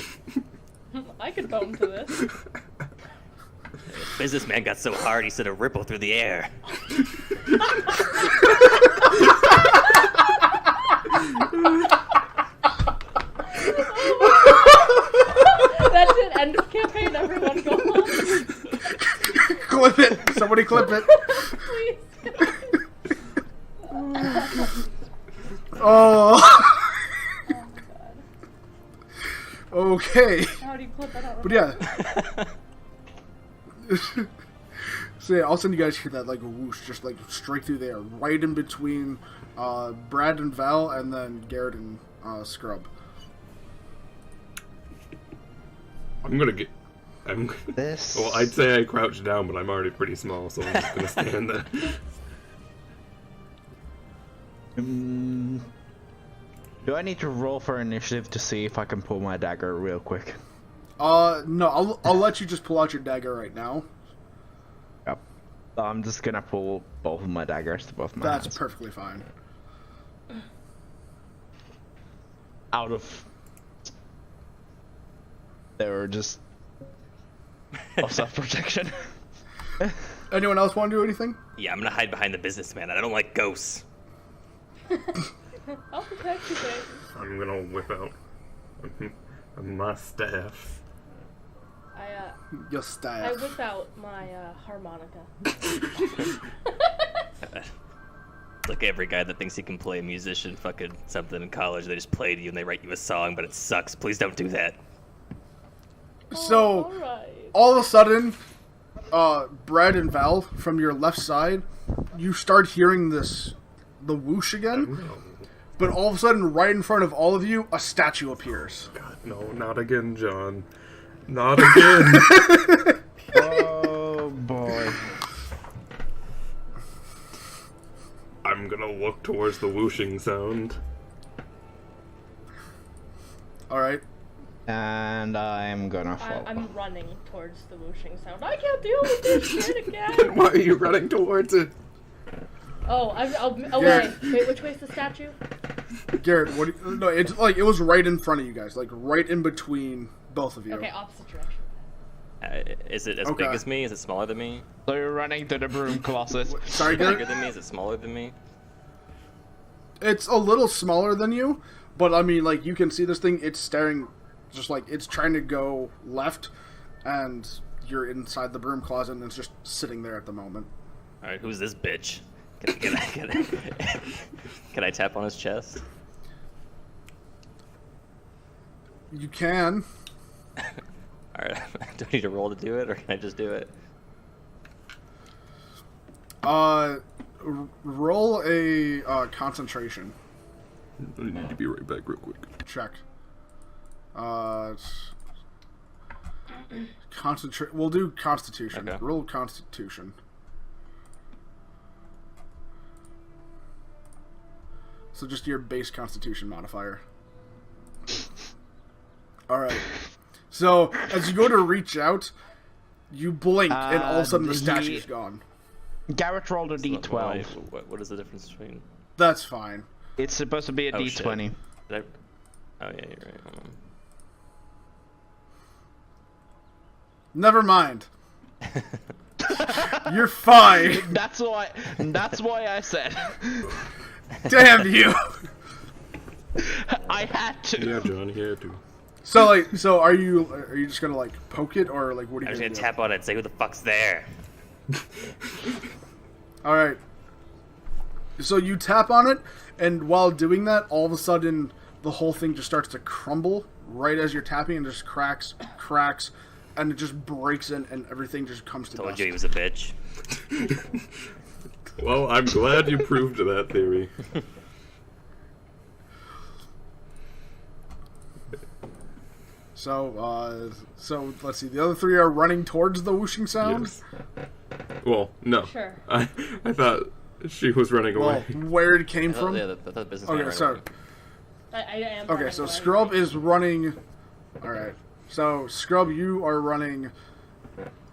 I could bone to this. Businessman got so hard he sent a ripple through the air. That's it. End of campaign. Everyone go home. Clip it! Somebody clip it! Please. Oh. Okay. How do you clip that out? But yeah. So yeah, all of a sudden you guys hear that like a whoosh, just like straight through there, right in between Brad and Val, and then Garrett and Scrub. I'm gonna get. This. Well, I'd say I crouch down, but I'm already pretty small, so I'm just gonna stand there. Do I need to roll for initiative to see if I can pull my dagger real quick? No, I'll let you just pull out your dagger right now. Yep. I'm just gonna pull both of my daggers to both my That's hands. perfectly fine. Out of... They were just... of self-protection. Anyone else want to do anything? Yeah, I'm gonna hide behind the businessman. I don't like ghosts. I'll protect you, baby. I'm gonna whip out my staff. Your I staff. whip out my harmonica. Like every guy that thinks he can play a musician fucking something in college, they just play to you and they write you a song, but it sucks. Please don't do that. So, Alright. all of a sudden, Brad and Val, from your left side, you start hearing the whoosh again, but all of a sudden, right in front of all of you, a statue appears. God, no, not again, John. Not again. Oh boy. I'm gonna look towards the whooshing sound. Alright. And I'm gonna follow. I'm running towards the whooshing sound. I can't deal with this shit again! Why are you running towards it? Oh, wait, which way's the statue? Garrett, no, it's like, it was right in front of you guys, like, right in between both of you. Okay, opposite direction. Is it as Okay. big as me? Is it smaller than me? So you're running to the broom closet. Sorry, Bigger Garrett? than me? Is it smaller than me? It's a little smaller than you, but I mean, like, you can see this thing, it's staring, just like, it's trying to go left, and you're inside the broom closet, and it's just sitting there at the moment. Alright, who's this bitch? Can I tap on his chest? You can. Alright, do I need to roll to do it, or can I just do it? Roll a, concentration I need to be right back real quick. check. Concentrate. We'll do Constitution. Okay. Roll Constitution. So just your base Constitution modifier. Alright. So, as you go to reach out, you blink, and all of a sudden the statue's gone. Garrett rolled a d12. What is the difference between... That's fine. It's supposed to be a Oh, d20. shit. Did I... Oh yeah, you're right. Hold on. Never mind. You're fine. That's why I said. Damn you. I had to. Yeah, John, he had to. So are you just gonna like poke it, or like what are I'm you just gonna gonna do? tap on it and say, who the fuck's there? All right. So you tap on it, and while doing that, all of a sudden the whole thing just starts to crumble right as you're tapping, and just cracks, and it just breaks in, and everything just comes to Told dust. you he was a bitch. Well, I'm glad you proved that theory. So let's see. The other three are running towards the whooshing sound. Yes. Well, no. Sure. I thought she was running Well, away. where it came from. Yeah, the business. Okay, so I am. okay, running so away. Scrub is running. All right. So Scrub, you are running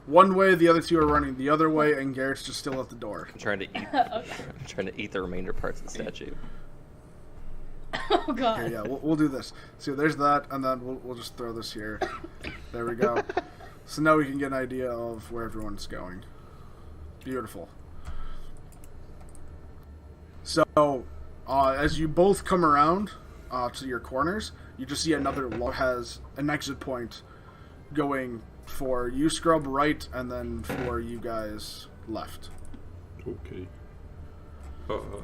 one way. The other two are running the other way, and Garrett's just still at the door. I'm trying to eat. Okay. I'm trying to eat the remainder parts of the statue. Oh god. Okay, yeah, we'll do this. So there's that, and then we'll just throw this here. There we go. So now we can get an idea of where everyone's going. Beautiful. So, as you both come around to your corners, you just see another has an exit point going for you, Scrub, right, and then for you guys left. Okay.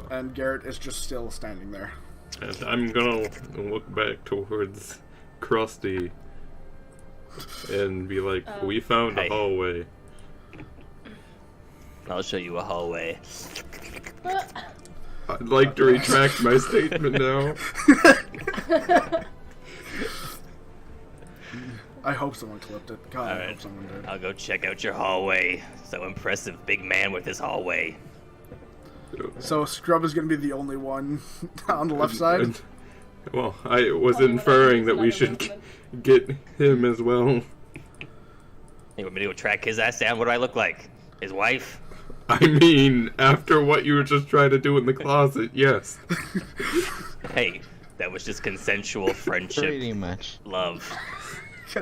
And Garrett is just still standing there. And I'm gonna look back towards Krusty and be like, we found a Hey. hallway. I'll show you a hallway. I'd like to retract my statement now. I hope someone clipped it. God, I hope Alright, someone did. I'll go check out your hallway. So impressive, big man with his hallway. So Scrub is going to be the only one on the left side? Well, I was Only when I inferring use that we another should movement. get him as well. You want me to go track his ass down? What do I look like? His wife? I mean, after what you were just trying to do in the closet, yes. Hey, that was just consensual friendship. Pretty much. Love.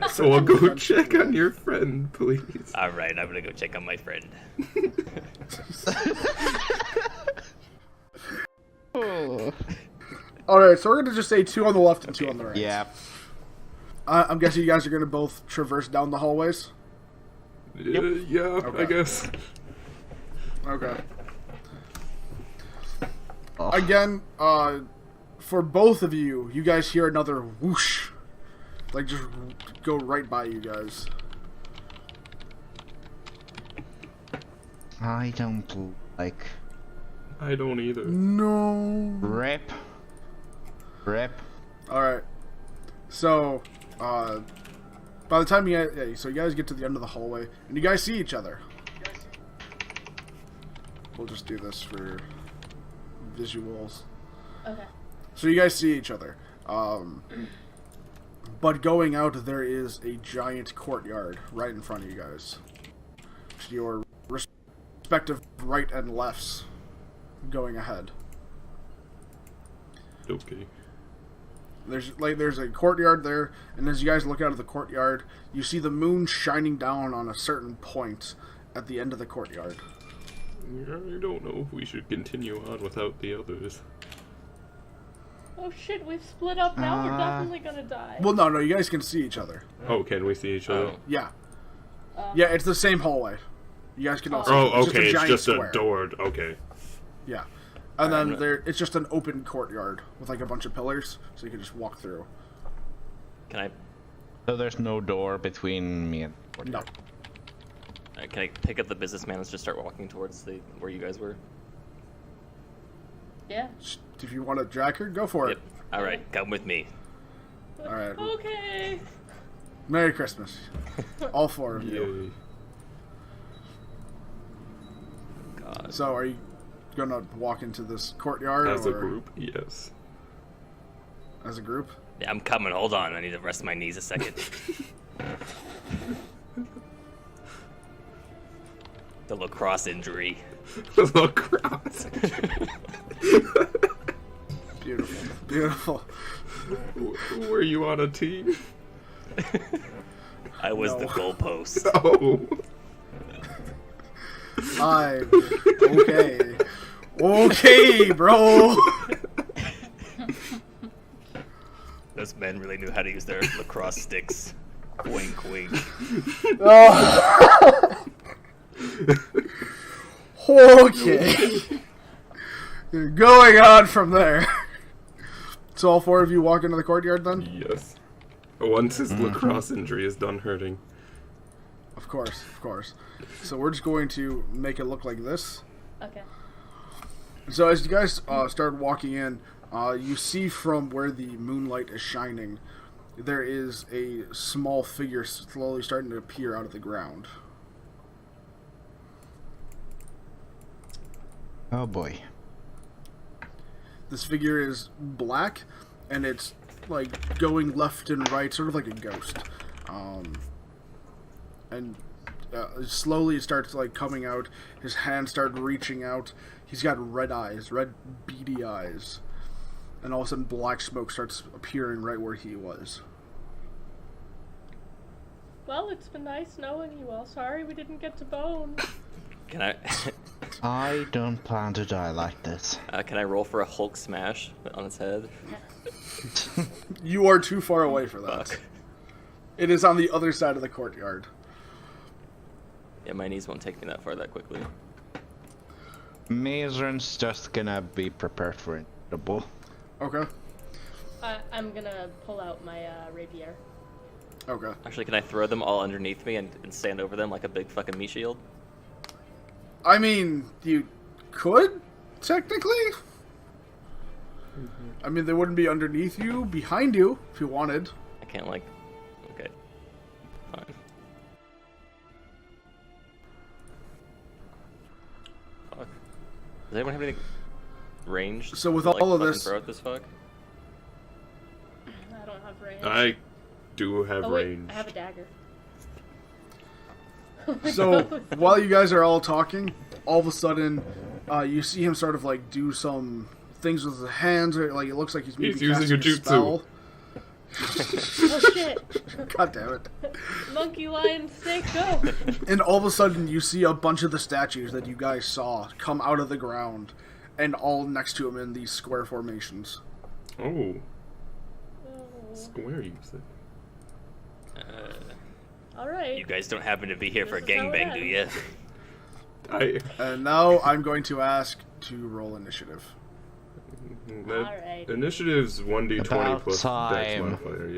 So I'll go check on your friend, please. Alright, I'm gonna go check on my friend. Oh. Alright, so we're going to just say 2 on the left and 2 on the right. Yeah. I'm guessing you guys are going to both traverse down the hallways? Yeah, Okay. I guess. Okay. Oh. Again, for both of you, you guys hear another whoosh. Like, just go right by you guys. I don't like I don't either. No. rip. Rip. Alright. So, by the time you guys, so you guys get to the end of the hallway, and you guys see each other. We'll just do this for visuals. Okay. So you guys see each other. But going out, there is a giant courtyard right in front of you guys. To your respective right and lefts going ahead. Okay. There's a courtyard there, and as you guys look out of the courtyard, you see the moon shining down on a certain point at the end of the courtyard. I don't know if we should continue on without the others. Oh shit, we've split up now. We're definitely gonna die. Well, no, you guys can see each other. Oh, can we see each other? Oh. Yeah. Yeah, it's the same hallway. You guys can all see. Oh, It's okay, it's giant just square. a door. Okay. Yeah. And then it's just an open courtyard with like a bunch of pillars, so you can just walk through. Can I So there's no door between me and. No. can I pick up the businessman and just start walking towards where you guys were? Yeah. If you want to drag her, go for Yep. it. Alright, come with me. Alright. Okay. Merry Christmas. All 4 of you. Yay. God. So are you gonna walk into this courtyard As a or group, yes. as a group? Yeah, I'm coming. Hold on. I need to rest my knees a second. The lacrosse injury. Lacrosse. Beautiful. Beautiful. Were you on a team? I was the No. goalpost. Oh. Okay. Okay, bro. Those men really knew how to use their lacrosse sticks. Wink, wink. Okay. Going on from there. So all 4 of you walk into the courtyard then? Yes. Once his lacrosse injury is done hurting. Of course, of course. So we're just going to make it look like this. Okay. So as you guys start walking in, you see from where the moonlight is shining, there is a small figure slowly starting to appear out of the ground. Oh boy. This figure is black, and it's like going left and right, sort of like a ghost. And slowly it starts like coming out. His hands start reaching out. He's got red eyes, red beady eyes. And all of a sudden black smoke starts appearing right where he was. Well, it's been nice knowing you all. Sorry we didn't get to bone. Can I I don't plan to die like this. can I roll for a Hulk smash on its head? You are too far away for that. Fuck. It is on the other side of the courtyard. Yeah, my knees won't take me that far that quickly. Mazren's just gonna be prepared for it. Double. Okay. I'm gonna pull out my rapier. Okay. Actually, can I throw them all underneath me and stand over them like a big fucking meat shield? I mean, you could, technically. I mean, they wouldn't be underneath you, behind you, if you wanted. I can't like. Okay. fine. Fuck. Does anyone have any range? So with to, like, all of fucking this- throw at this fuck? I don't have range. I do have oh wait, range. I have a dagger. So while you guys are all talking, all of a sudden, you see him sort of like do some things with his hands, or like it looks like he's maybe He's using casting a jutsu. spell. Oh shit! God damn it! Monkey, lion, snake, go! And all of a sudden, you see a bunch of the statues that you guys saw come out of the ground, and all next to him in these square formations. Oh, Oh. square you said. All right. You guys don't happen to be here for a This is how it gangbang, do you? ends. And now I'm going to ask to roll initiative. Alright. Initiative's 1d20 About plus dex time. modifier,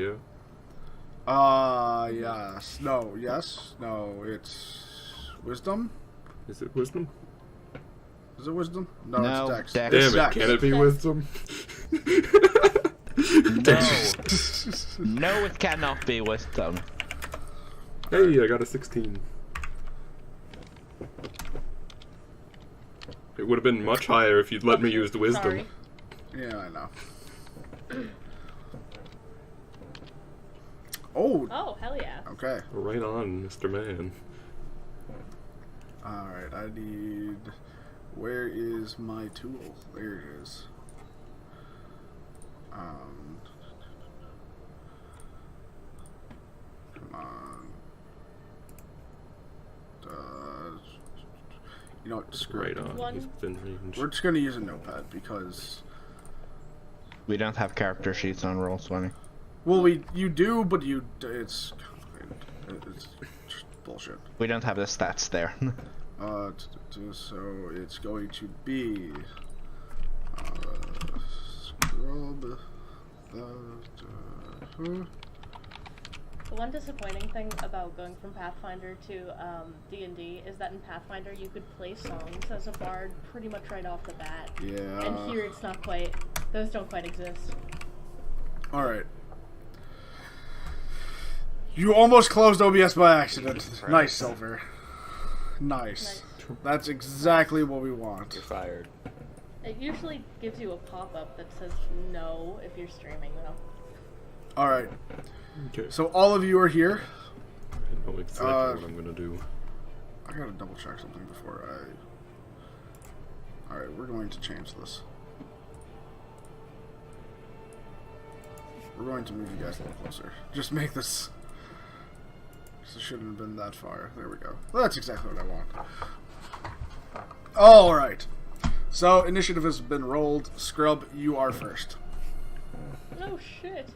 yeah? Yes. No, yes. No, it's wisdom? Is it wisdom? Is it wisdom? No, No, it's dex. dex. It's Damn it, dex. can it be wisdom? No. No, it cannot be wisdom. Hey, I got a 16. It would have been much higher if you'd let me use the wisdom. Sorry. Yeah, I know. Oh, Oh, hell yeah. okay. Right on, Mr. Man. Alright, I need... Where is my tool? There it is. Come on. You know what, screw Right it. on, One. he's within range. We're just gonna use a notepad because... We don't have character sheets on Roll20. Well, you do, but it's complicated. It's just bullshit. We don't have the stats there. So it's going to be scrub that. The one disappointing thing about going from Pathfinder to D&D is that in Pathfinder you could play songs as a bard pretty much right off the bat. Yeah. And here it's not quite. Those don't quite exist. All right. You almost closed OBS by accident. Nice, Silver. Nice. That's exactly what we want. You're fired. It usually gives you a pop-up that says no if you're streaming, though. All right. Okay, So all of you are here. I know exactly what I'm gonna do. I gotta double check something before I... Alright, we're going to change this. We're going to move you guys a little closer. Just make this... This shouldn't have been that far. There we go. Well, that's exactly what I want. Alright. So, initiative has been rolled. Scrub, you are first. Oh shit.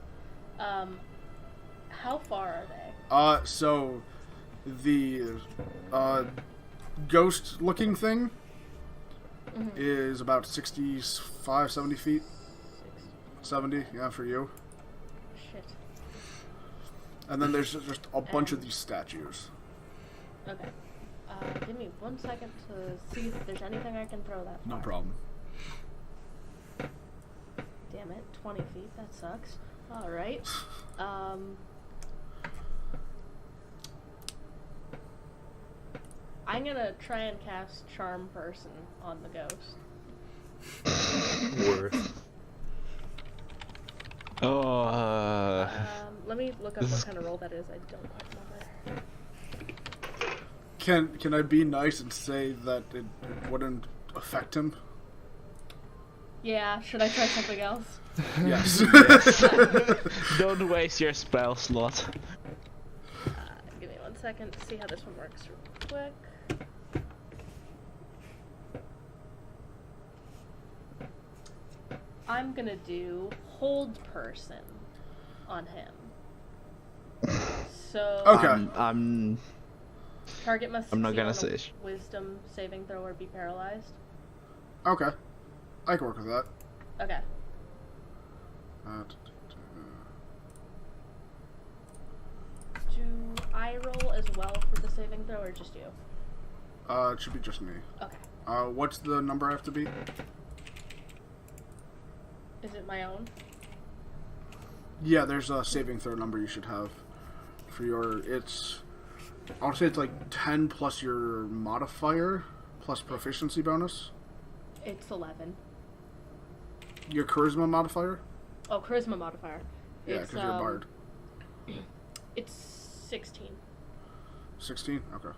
How far are they? So... The, ghost-looking thing is about 65, 70 feet. 70, yeah, for you. Shit. And then there's just a bunch of these statues. Okay. Give me 1 second to see if there's anything I can throw that far. No problem. Damn it, 20 feet, that sucks. Alright. I'm gonna try and cast Charm Person on the ghost. Worth. Oh, Let me look up what kind of roll that is. I don't quite remember. Can I be nice and say that it wouldn't affect him? Yeah, should I try something else? Yes. don't waste your spell slot. Give me 1 second to see how this one works real quick. I'm gonna do Hold Person on him. So Okay. target must I'm not succeed gonna on a say sh- Wisdom saving throw or be paralyzed. Okay. I can work with that. Okay. Do I roll as well for the saving throw or just you? It should be just me. Okay. What's the number I have to beat? Is it my own? Yeah, there's a saving throw number you should have. for your, I'll say it's like 10 plus your modifier plus proficiency bonus. It's 11. Your charisma modifier? Oh, charisma modifier. Yeah, because you're a bard. It's 16. 16? Okay.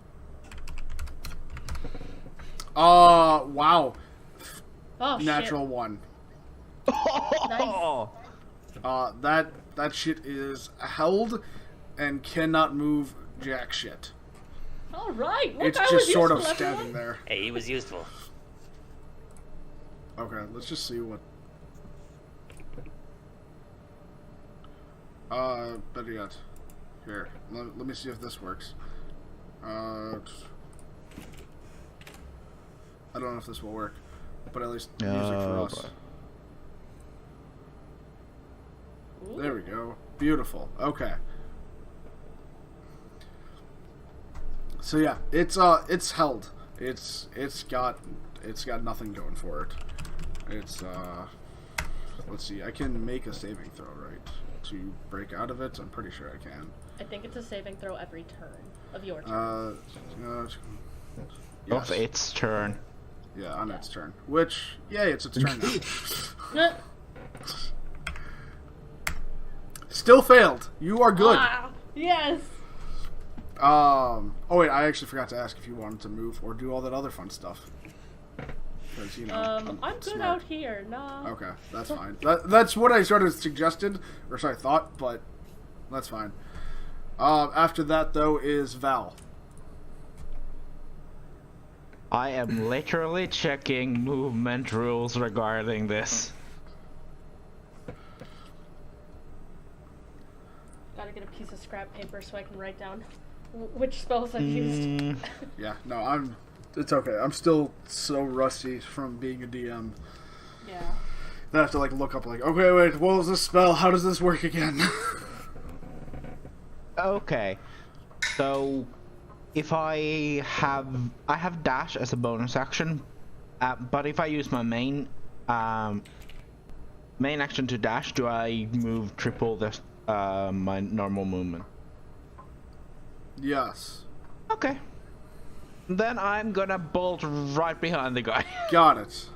Wow. Oh, Natural shit. 1. Nice. That shit is held and cannot move jack shit. All right. Look, It's I was just sort of useful, standing everyone. there. Hey, he was useful. Okay, let's just see what. Better yet. Here, let me see if this works. I don't know if this will work, but at least music for us. Ooh. There we go. Beautiful. Okay. So yeah, it's held. It's got nothing going for it. It's let's see. I can make a saving throw, right? To break out of it. I'm pretty sure I can. I think it's a saving throw every turn of your turn. Yes. Of its turn. Yeah, on its turn. Which, yay, it's its turn now. Still failed. You are good. Ah, yes. Oh wait, I actually forgot to ask if you wanted to move or do all that other fun stuff. Because, you know, I'm good smart. out here. Nah. Okay, that's fine. That's what I sort of suggested, or sorry, thought, but that's fine. After that, though, is Val. I am literally checking movement rules regarding this. Gotta get a piece of scrap paper so I can write down which spells I've used. Yeah, no, it's okay. I'm still so rusty from being a DM. Yeah. I have to, like, look up, like, okay, wait, what was this spell? How does this work again? Okay, so if I have dash as a bonus action, but if I use my main action to dash, do I move triple my normal movement? Yes. Okay. Then I'm gonna bolt right behind the guy. Got it.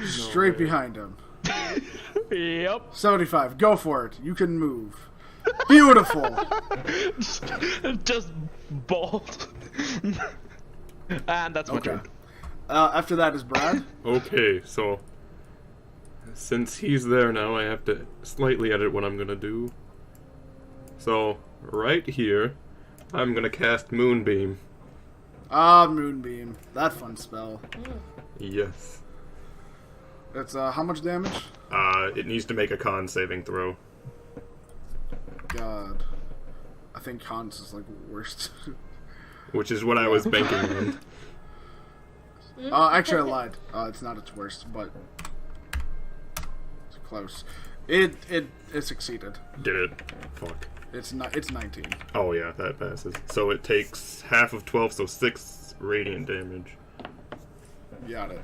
Straight behind him. Yep. 75. Go for it. You can move. Beautiful. Just bolt. And that's my Okay. turn. After that is Brad. Okay, so since he's there now, I have to slightly edit what I'm gonna do. So, right here, I'm gonna cast Moonbeam. Moonbeam. That fun spell. Yes. It's, how much damage? It needs to make a con saving throw. God. I think Hans is, like, worst. Which is what I was banking on. Actually, I lied. It's not its worst, but it's close. It succeeded. Did it? Fuck. It's 19. Oh yeah, that passes. So it takes half of 12, so 6 radiant damage. Got it.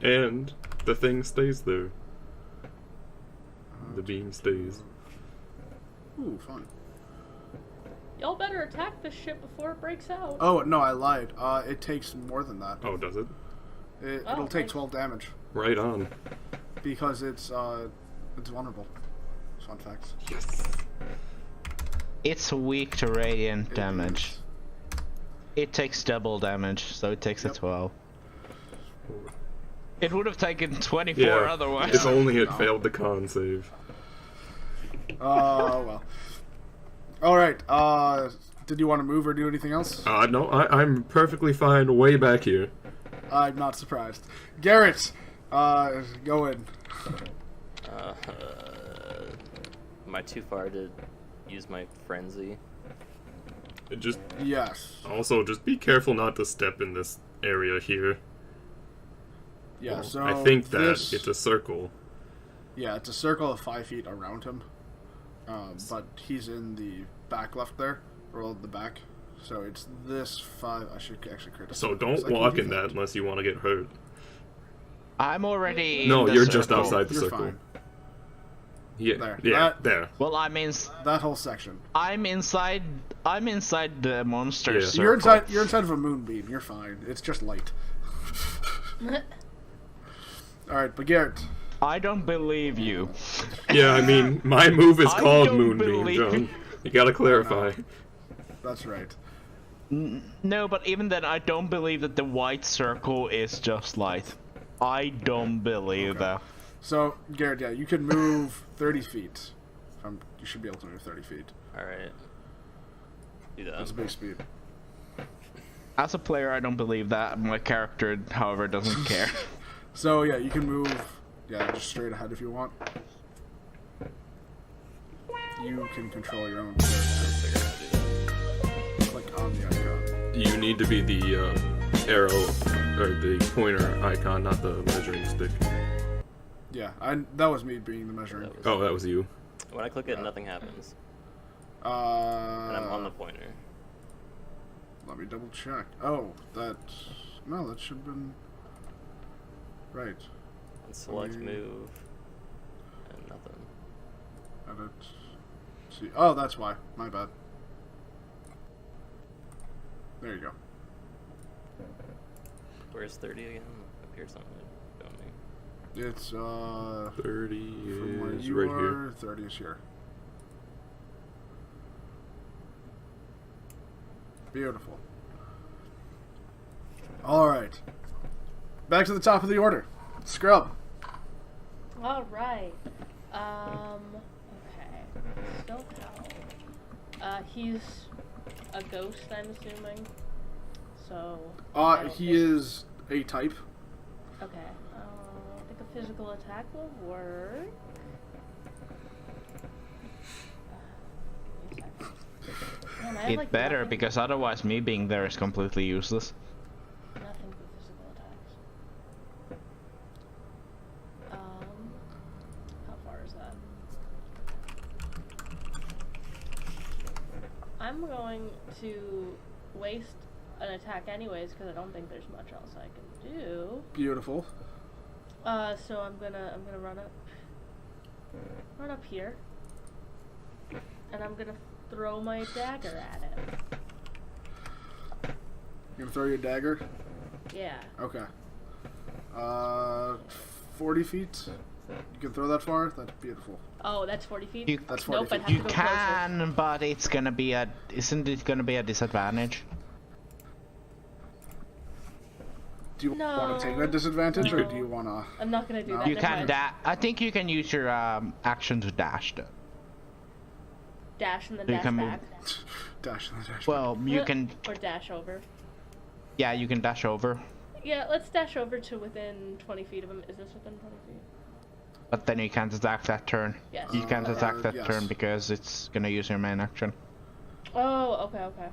And the thing stays there. The beam stays. Ooh, fun. Y'all better attack this shit before it breaks out. Oh, no, I lied. It takes more than that. Oh, does it? It'll take 12 damage. Right on. Because it's vulnerable. Fun fact. Yes. It's weak to radiant It damage. is. It takes double damage, so it takes a 12. It would have taken 24 Yeah. otherwise. If only it No. failed the con save. Oh, well. Alright, did you want to move or do anything else? No, I'm perfectly fine way back here. I'm not surprised. Garrett, go in. Am I too far to use my frenzy? It just Yes. also just be careful not to step in this area here. Yeah, so I think that this, it's a circle. Yeah, it's a circle of 5 feet around him. But he's in the back left there, or the back. So it's this 5. I should actually create a So circle, don't 'cause I can walk do in that unless you want to get hurt. I'm already No, in the you're just circle. outside the You're circle. fine. Yeah, There. there. Well, That whole section. I'm inside the monster Yeah. circle. You're inside of a moonbeam. You're fine. It's just light. All right, but Garrett. I don't believe you. Yeah, I mean, my move is I called don't Moonbeam, believe- John. You gotta clarify. That's right. No, but even then, I don't believe that the white circle is just light. I don't believe that. So, Garrett, yeah, you can move 30 feet. You should be able to move 30 feet. Alright. Do that. That's a big speed. As a player, I don't believe that. My character, however, doesn't care. So, yeah, you can move, just straight ahead if you want. You can control your own character. Click on the icon. You need to be the arrow, or the pointer icon, not the measuring stick. Yeah, that was me being the measuring. Oh, that was you. When I click it, nothing happens. And I'm on the pointer. Let me double check. Oh, that should have been right. And select Mm. move. And nothing. Edit. See. Oh, that's why. My bad. There you go. Where's 30 again? Up here something. Don't me. It's 30 from where is you right are, here. 30 is here. Beautiful. Alright. Back to the top of the order. Scrub. All right. Okay. Still hell. He's a ghost, I'm assuming. So. I don't He think- is a type. Okay. I think a physical attack will work. Man, I have, It like, better, nothing- because otherwise me being there is completely useless. Nothing for physical attacks. How far is that? I'm going to waste an attack anyways because I don't think there's much else I can do. Beautiful. So I'm gonna run up here, and I'm gonna throw my dagger at it. You're gonna throw your dagger? Yeah. Okay. 40 feet? You can throw that far? That's beautiful. Oh, that's 40 feet? You- That's 40 Nope, I'd feet. have You to go closer. can, but it's gonna be isn't it gonna be a disadvantage? Do you No. want to take that disadvantage, or No. do you want to... I'm not gonna do No. that. You never can mind. I think you can use your action to dash though. Dash and then You dash can move- back. Dash in the dash. Well, you can, Or dash over. yeah, you can dash over, Yeah, let's dash over to within 20 feet of him. Is this within 20 feet? but then you can't attack that turn. Yes. You can't attack that yes. turn because it's gonna use your main action. Oh, okay.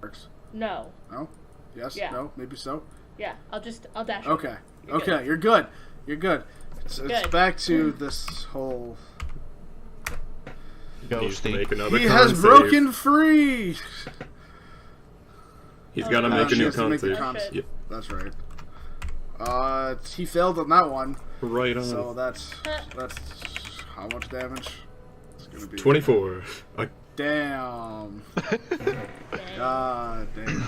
Works. No. No? Yes? Yeah. No? Maybe so? Yeah, I'll dash over. Okay. You're Okay, good. you're good. You're good. It's Good. back to this whole... Needs to Ghosty. make another He con has save. broken free! He's Oh, gotta yeah. make a She new has to con make the save. con- Yep. That's right. He failed on that one, Right on. so that's how much damage? It's gonna be 24. Damn. God damn.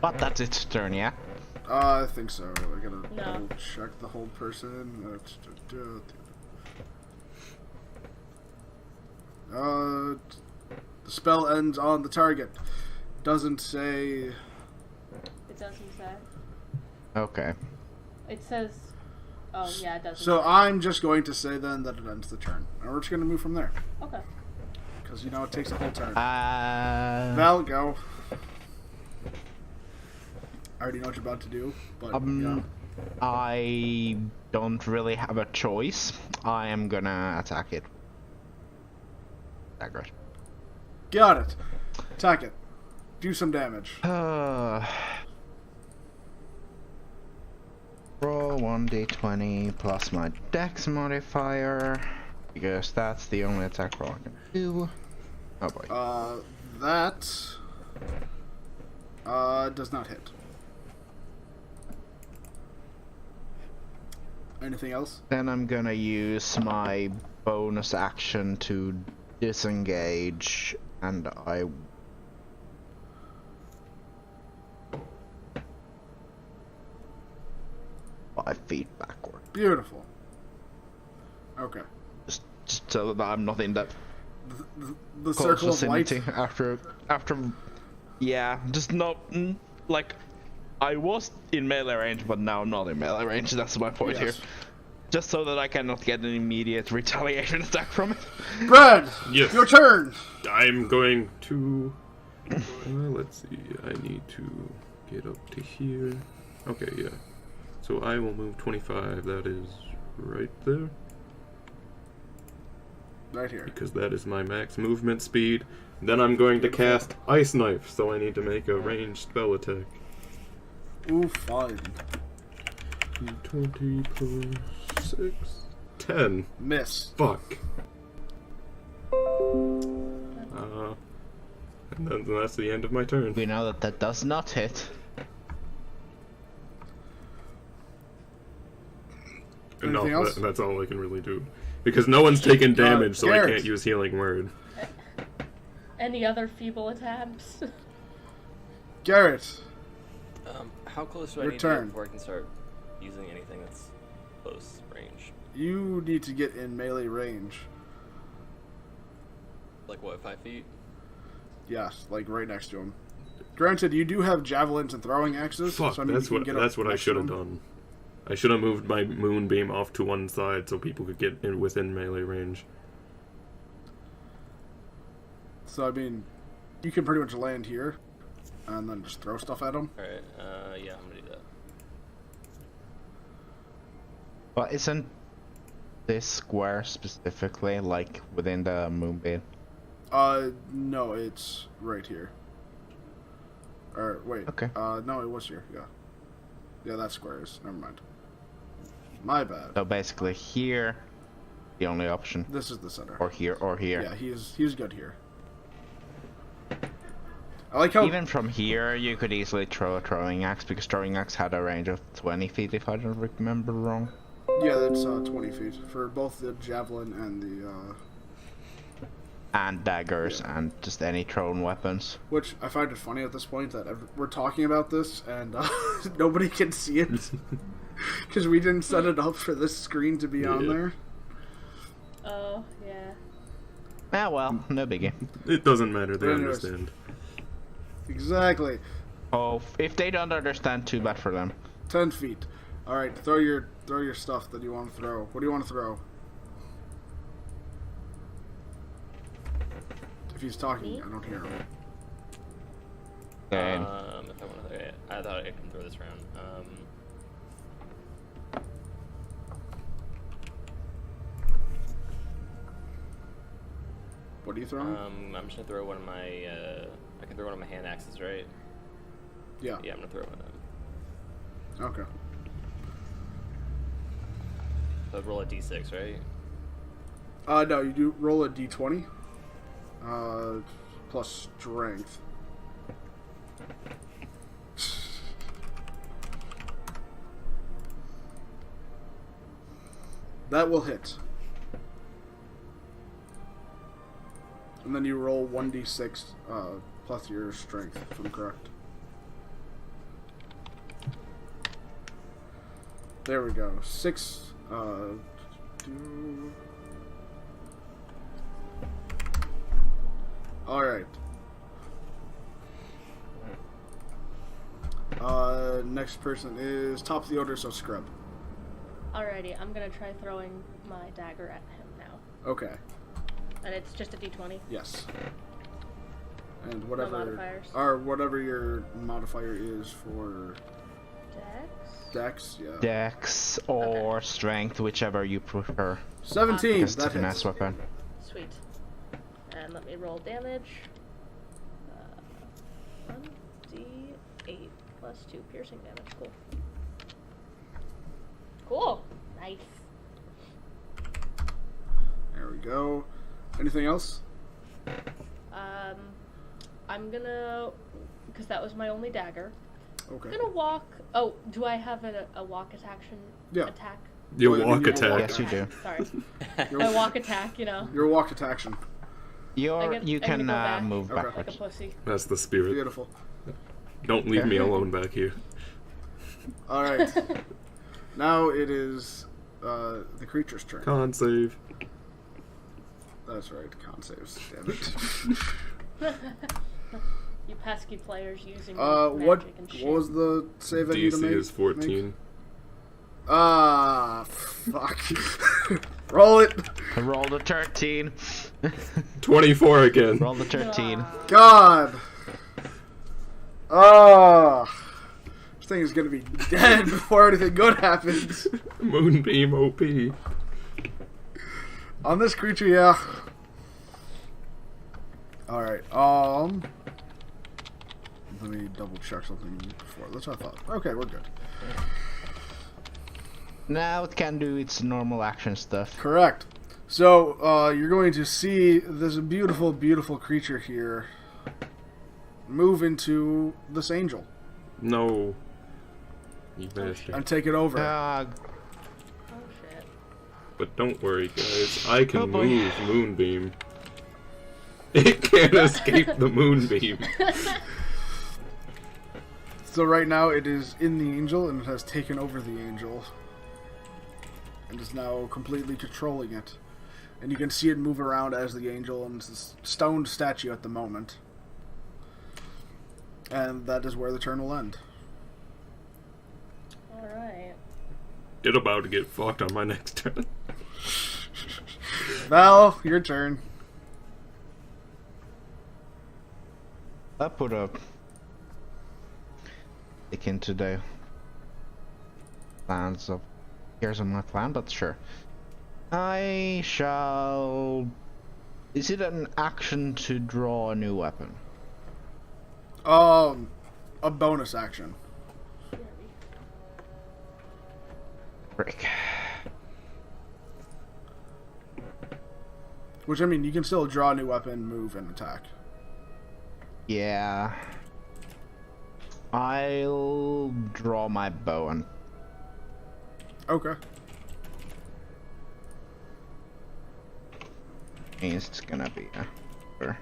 But that's its turn, yeah. I think so. I gotta No. double check the whole person. The spell ends on the target. Doesn't say. It doesn't say. Okay. It says. Oh, yeah, it doesn't. So say. I'm just going to say then that it ends the turn, and we're just gonna move from there Okay. because you know it takes a whole turn. Val, Val, go. I already know what you're about to do, but I don't really have a choice. I am gonna attack it. Dagger. got it. Attack it. Do some damage. Roll 1d20 plus my dex modifier, because that's the only attack roll I can do. Oh boy. That does not hit. Anything else? Then I'm gonna use my bonus action to disengage, and I 5 feet backward. Beautiful. Okay. Just so that I'm not in that The close circle of light. vicinity after. Yeah, just not like I was in melee range, but now not in melee range. That's my point here. Just so that I cannot get an immediate retaliation attack from it. Brad, Yes. your turn. I'm going to. Let's see. I need to get up to here. Okay, yeah. So I will move 25. That is right there. Right here. Because that is my max movement speed. Then I'm going to cast Ice Knife, so I need to make a ranged spell attack. Ooh, fine. 20 plus 6. 10. Miss. Fuck. And then that's the end of my turn. We know that that does not hit. No, Anything else? that's all I can really do. Because no one's taken damage, so I Garrett. can't use Healing Word. Any other feeble attacks? Garrett. How close do I Your need to turn. get before I can start using anything that's close range? You need to get in melee range. Like what, 5 feet? Yes, like right next to him. Granted, you do have javelins and throwing axes. Fuck, so I mean, that's you can what get up I next should to have him. done. I should have moved my moonbeam off to one side so people could get in within melee range. So I mean, you can pretty much land here, and then just throw stuff at them. Alright, yeah, I'm gonna do that. But isn't this square specifically like within the moonbeam? No, it's right here. Or wait. Okay. No, it was here. Yeah. Yeah, that square is. Never mind. My bad. So basically here, the only option, This is the center. or here, or here. Yeah, he's good here. I like how Even from here, you could easily throw a throwing axe, because throwing axe had a range of 20 feet, if I don't remember wrong. yeah, that's 20 feet for both the javelin and the And daggers, and just any thrown weapons. which I find it funny at this point that we're talking about this and nobody can see it because we didn't set it up for this screen to be on Yeah. there. Oh, yeah. Ah, well, no biggie. It doesn't matter, they Anyways. understand. Exactly. Oh, if they don't understand, too bad for them. 10 feet. All right, throw your stuff that you want to throw. What do you want to throw? If he's talking, I don't hear him. Okay. If I want to, I thought I can throw this round. What are you throwing? I'm just gonna throw one of my, I can throw one of my hand axes, right? Yeah. Yeah, I'm gonna throw one of them. Okay. So I'd roll a d6, right? No, you do roll a d20. Plus strength. That will hit. And then you roll 1d6 plus your strength, if I'm correct. There we go. 6, 2... Alright. Next person is top of the order, so Scrub. Alrighty, I'm gonna try throwing my dagger at him now. Okay. And it's just a d20. Yes. And whatever, modifiers. or whatever your modifier is for Dex? Dex, yeah. Dex or strength, whichever you prefer. 17. Because That it's a nice hits. weapon. Sweet. And let me roll damage. 1d8 plus 2 piercing damage. Cool. Cool. Nice. There we go. Anything else? I'm gonna, because that was my only dagger. Okay. I'm gonna walk. Oh, do I have a walk attack? Yeah. Attack. You Well, walk you attack. Yes, you do. Sorry. I walk attack, you know. Your walk action. You I gonna can go back. move Okay. Like a backwards. pussy. That's the spirit. Beautiful. Don't leave me alone back here. All right. Now it is the creature's turn. Con save. That's right. Con saves. Damn it. You pesky players using What magic and shit. what was the save I need to DC make? is 14. Ah, fuck. Roll it. Roll the 13. 24 again. Roll the 13. God. Ah. This thing is gonna be dead before anything good happens. Moonbeam OP. On this creature, yeah. Alright, let me double check something before. That's what I thought. Okay, we're good. Now it can do its normal action stuff. Correct. So, you're going to see this beautiful, beautiful creature here move into this angel No. You bastard. and take it over. Oh shit. But don't worry, guys. I can Oh, boy. move Moonbeam. It can't escape the Moonbeam. So right now it is in the angel and it has taken over the angel and is now completely controlling it. And you can see it move around as the angel, and it's this stone statue at the moment. And that is where the turn will end. Alright. It about to get fucked on my next turn. Val, your turn. I put a stick into the plans of here's on my plan, but sure. I shall. Is it an action to draw a new weapon? A bonus action. Frick. Which, I mean, you can still draw a new weapon, move, and attack. Yeah. I'll draw my bow and Okay. it's gonna be a.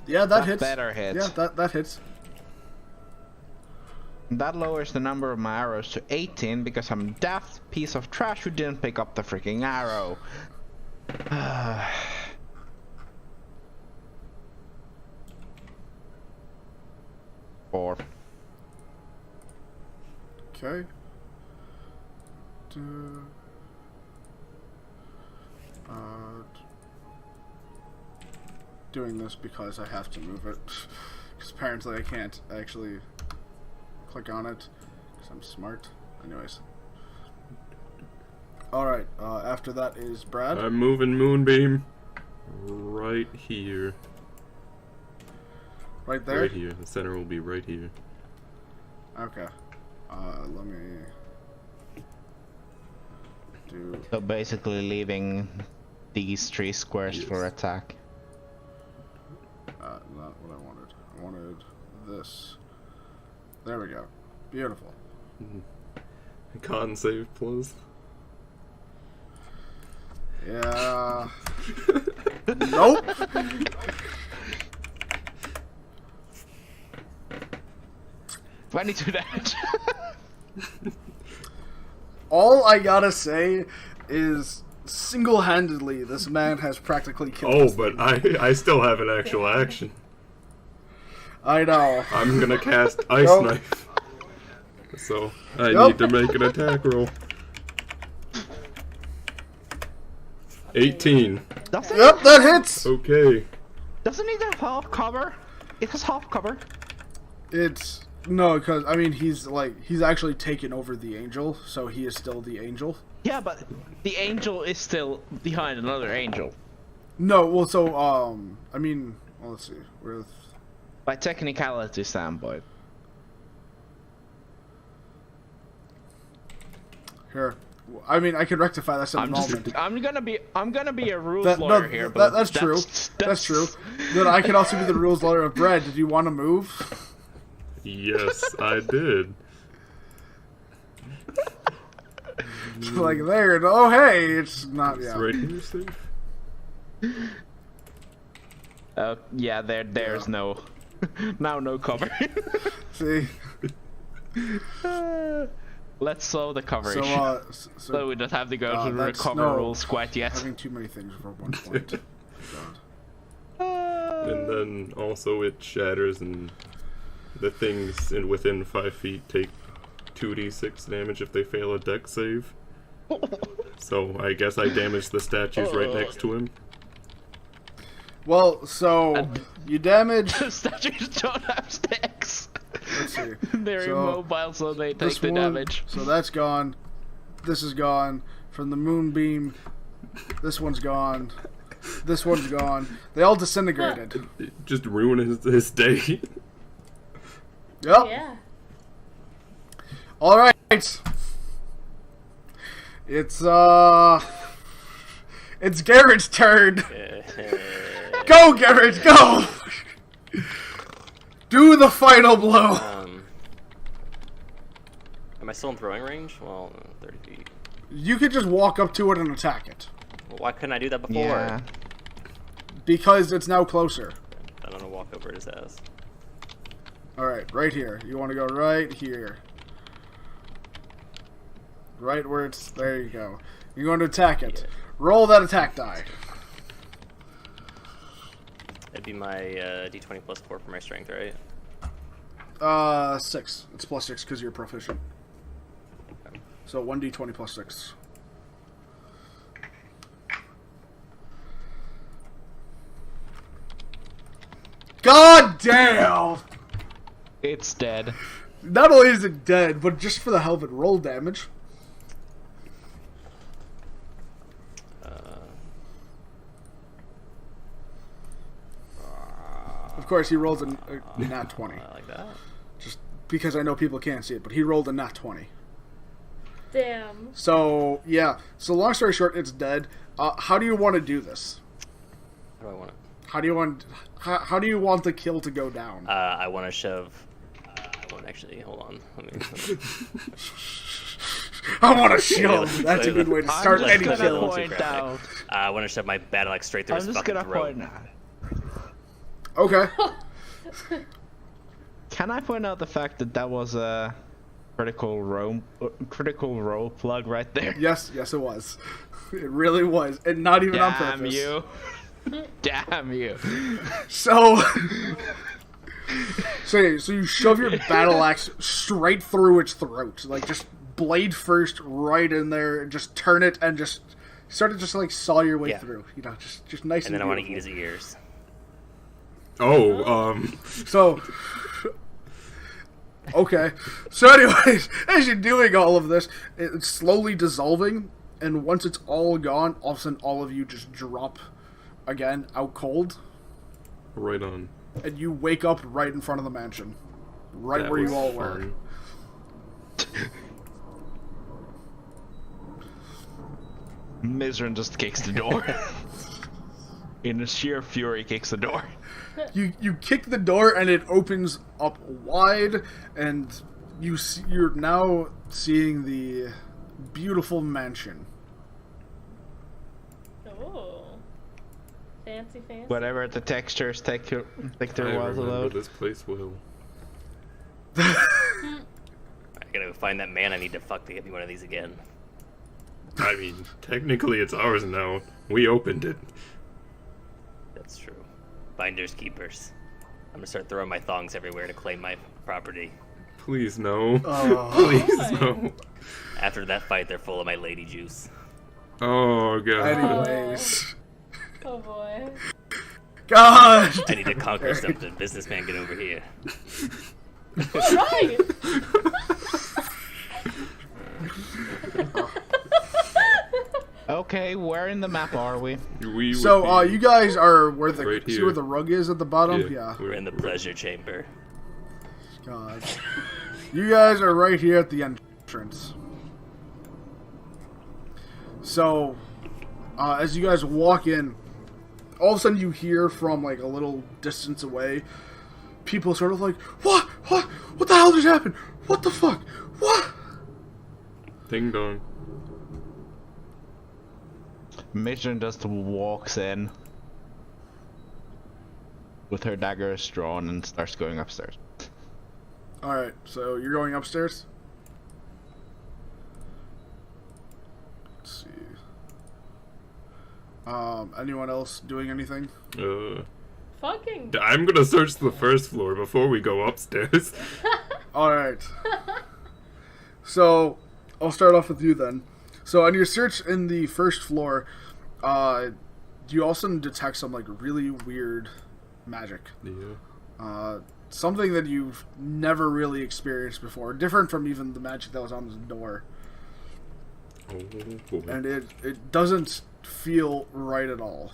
Yeah, that hits. better hit. Yeah, that hits. That lowers the number of my arrows to 18 because I'm a daft piece of trash who didn't pick up the freaking arrow. Four. Okay. Doing this because I have to move it. Because apparently I can't actually click on it. Because I'm smart. Anyways. Alright, after that is Brad. I'm moving Moonbeam right here. Right there? Right here. The center will be right here. Okay. Let me do. So basically leaving these 3 squares Yes. for attack. Not what I wanted. I wanted this. There we go. Beautiful. Con save, please. Yeah. Nope. $22 damage. All I gotta say is single-handedly this man has practically killed Oh, this but thing. I still have an actual action. I know. I'm gonna cast Ice Nope. Knife. So, I Nope. need to make an attack roll. 18. Doesn't Yep, that hits. Okay. Doesn't it have half cover? It has half cover. It's no, because I mean he's actually taken over the angel, so he is still the angel. Yeah, but the angel is still behind another angel. No, well, so I mean, well, let's see, with By technicality standpoint. here. I mean, I can rectify that some moment. I'm gonna be a rules That, lawyer no, here, that, but that's true. That's true. Then I can also be the rules lawyer of Brad. Did you want to move? Yes, I did. Like there. Oh hey, it's not. It's Yeah. right here, safe. Yeah, there's no now no cover. See. Let's slow the coverage. So we don't have to go to the recover rules quite yet. Having too many things for 1 point. And then also it shatters, and the things within 5 feet take 2d6 damage if they fail a dex save. So I guess I damaged the statues right next to him. Well, so you damage. Statues don't have sticks. Let's see. They're immobile, so they take the damage. So that's gone. This is gone. From the moonbeam, this one's gone. This one's gone. They all disintegrated. It just ruined his day. Yep. Yeah. All right. It's Garrett's turn. Go, Garrett, go! Do the final blow. Am I still in throwing range? Well, 30 feet. You could just walk up to it and attack it. Well, why couldn't I do that before? Yeah. Because it's now closer. I'm gonna walk over his ass. Alright, right here. You want to go right here. Right where it's... There you go. You're going to attack it. Yeah. Roll that attack die. It'd be my d20 plus 4 for my strength, right? 6. It's plus 6 because you're proficient. So 1d20 plus 6. God damn! It's dead. Not only is it dead, but just for the hell of it, roll damage. Of course, he rolls a nat 20. I like that. Just because I know people can't see it, but he rolled a nat 20. Damn. So, yeah. So, long story short, it's dead. How do you want to do this? How do I want it? How do you want the kill to go down? I want to shove. I want actually. Hold on. Let me. I want to shove. That's a good way to start any Let's kill. go too graphic. I want to shove my battle axe straight through I'm his just fucking gonna throat. point out. Okay. Can I point out the fact that that was a critical role plug right there? Yes, it was. It really was, and not even on Damn purpose. you! Damn you! So, so you shove your battle axe straight through its throat, like just blade first, right in there, and just turn it and just sort of just like saw your way through. You know, just nice. And then I want to eat beautiful. his ears. So, okay. So anyways, as you're doing all of this, it's slowly dissolving, and once it's all gone, all of a sudden all of you just drop again, out cold. Right on. And you wake up right in front of the mansion. Right That where was you all were. fun. Mizran just kicks the door. In sheer fury, kicks the door. You kick the door and it opens up wide, and you're now seeing the beautiful mansion. Oh. Fancy. Whatever the textures take their I while to remember load. this place well. I gotta go find that man I need to fuck to get me one of these again. I mean, technically it's ours now. We opened it. That's true. Finders keepers. I'm gonna start throwing my thongs everywhere to claim my property. Please no. Oh. Please no. After that fight, they're full of my lady juice. Oh god. Anyways. Oh boy. God! I need to conquer something. Businessman, get over here. Right. Okay, where in the map are we? We So, would be you guys are where the right see here. where the rug is at the bottom? Yeah. We're in the pleasure chamber. God. You guys are right here at the entrance. So, as you guys walk in, all of a sudden you hear from like a little distance away, people sort of like, what the hell just happened? What the fuck? What? Ding dong. Matron just walks in with her daggers drawn and starts going upstairs. Alright, so you're going upstairs? Let's see. Anyone else doing anything? Fucking. I'm gonna search the first floor before we go upstairs. Alright. So, I'll start off with you then. So, on your search in the first floor, you also detect some, like, really weird magic. Yeah. Something that you've never really experienced before. Different from even the magic that was on the door. Oh. And it doesn't feel right at all.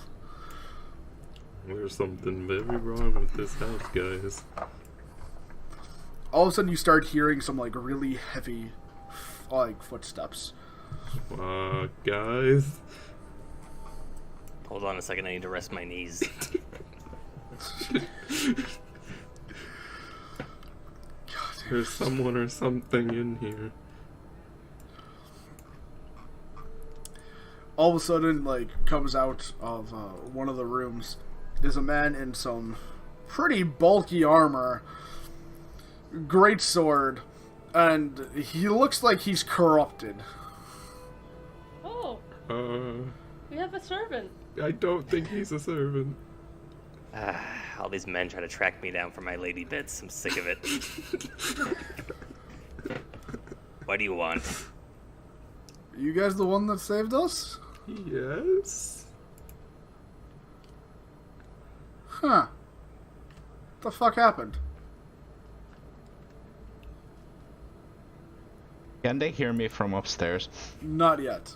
There's something very wrong with this house, guys. All of a sudden you start hearing some, like, really heavy, like, footsteps. Guys. Hold on a second, I need to rest my knees. There's someone or something in here. All of a sudden, like, comes out of one of the rooms is a man in some pretty bulky armor, great sword, and he looks like he's corrupted. Oh, we have a servant. I don't think he's a servant. All these men try to track me down for my lady bits. I'm sick of it. What do you want? You guys the one that saved us? Yes? Huh. What the fuck happened? Can they hear me from upstairs? Not yet.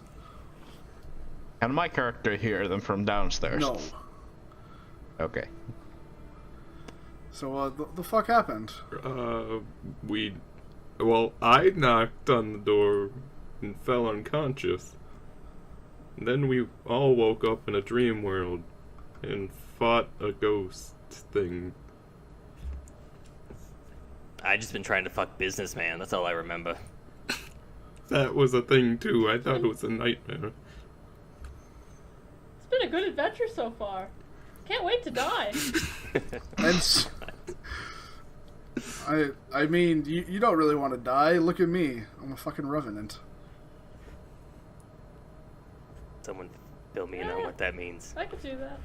Can my character hear them from downstairs? No. Okay. So, the fuck happened? Well, I knocked on the door and fell unconscious. And then we all woke up in a dream world and fought a ghost thing. I just been trying to fuck businessman. That's all I remember. That was a thing too. I thought it was a nightmare. It's been a good adventure so far. Can't wait to die. And I mean, you don't really want to die. Look at me. I'm a fucking revenant. Someone fill me in on what that means. I could do that.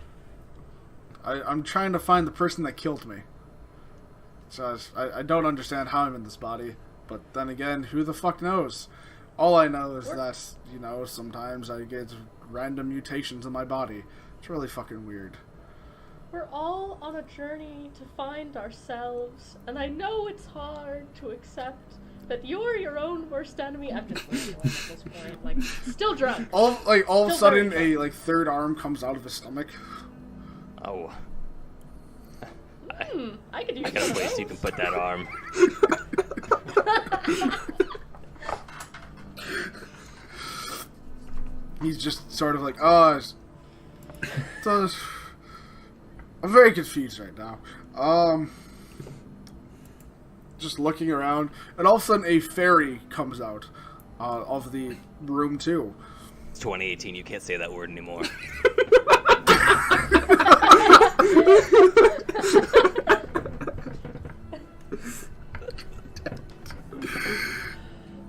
I'm trying to find the person that killed me. So I don't understand how I'm in this body. But then again, who the fuck knows? All I know is that, you know, sometimes I get random mutations in my body. It's really fucking weird. We're all on a journey to find ourselves, and I know it's hard to accept that you're your own worst enemy. I'm just rambling at this point, like, still drunk. All of a Still sudden, very a third arm comes out of his stomach. Oh. I could use I got one a of place those. you can put that arm. He's just sort of like, I'm very confused right now. Just looking around, and all of a sudden a fairy comes out of the room too. It's 2018, you can't say that word anymore.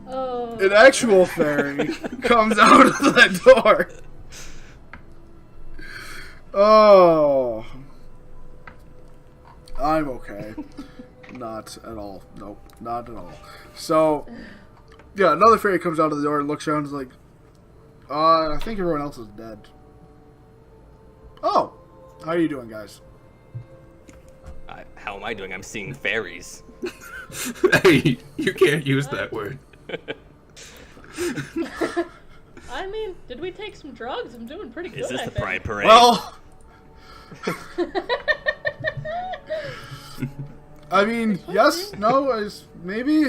Oh. An actual fairy comes out of that door. Oh. I'm okay. Not at all. Nope, not at all. So, yeah, another fairy comes out of the door and looks around and is like, I think everyone else is dead. Oh, how are you doing, guys? How am I doing? I'm seeing fairies. Hey, you can't use that word. I mean, did we take some drugs? I'm doing pretty good. Is this I the think. Pride Parade? Well, I mean, yes, no, maybe.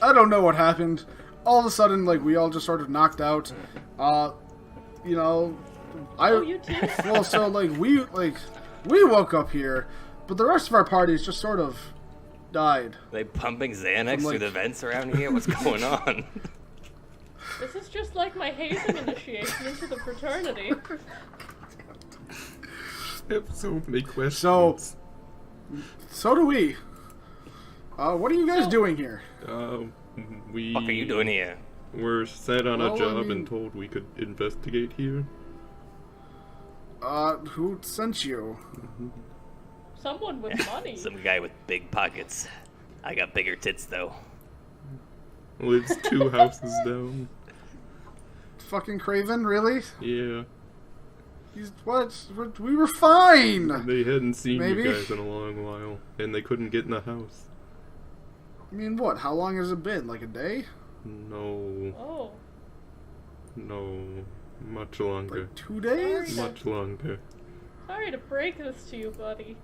I don't know what happened. All of a sudden, like, we all just sort of knocked out. You know, you too? well, so like we woke up here, but the rest of our parties just sort of died. Are they pumping Xanax From, like- through the vents around here? What's going on? This is just like my hazing initiation into the fraternity. I have so many questions. So do we. What are you guys doing here? We... What are you doing here? We're set on a Well, job I mean- and told we could investigate here. Who sent you? Someone with money. Some guy with big pockets. I got bigger tits though. Lives 2 houses down. Fucking Craven, really? Yeah. What? We were fine! They hadn't seen Maybe? you guys in a long while, and they couldn't get in the house. I mean, what? How long has it been? Like a day? No. Oh. No. Much longer. Like 2 days? Sorry. Much longer. Sorry to break this to you, buddy.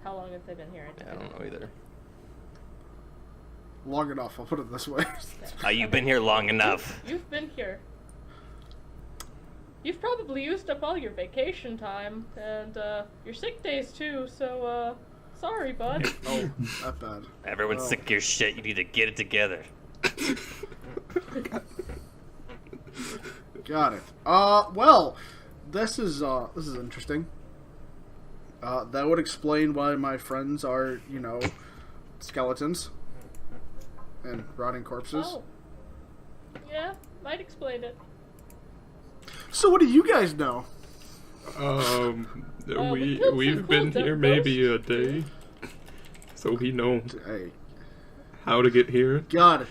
How long have they been here? I don't know either. Long enough, I'll put it this way. You've been here long enough. You've been here. You've probably used up all your vacation time, and, your sick days too, so, sorry, bud. Oh, that bad. Everyone's Oh. sick of your shit. You need to get it together. Got it. Well, this is interesting. That would explain why my friends are, skeletons. And rotting corpses. Oh. Yeah, might explain it. So what do you guys know? we killed we've some been cool here dead maybe a day, so we know Hey, how to get here. got it.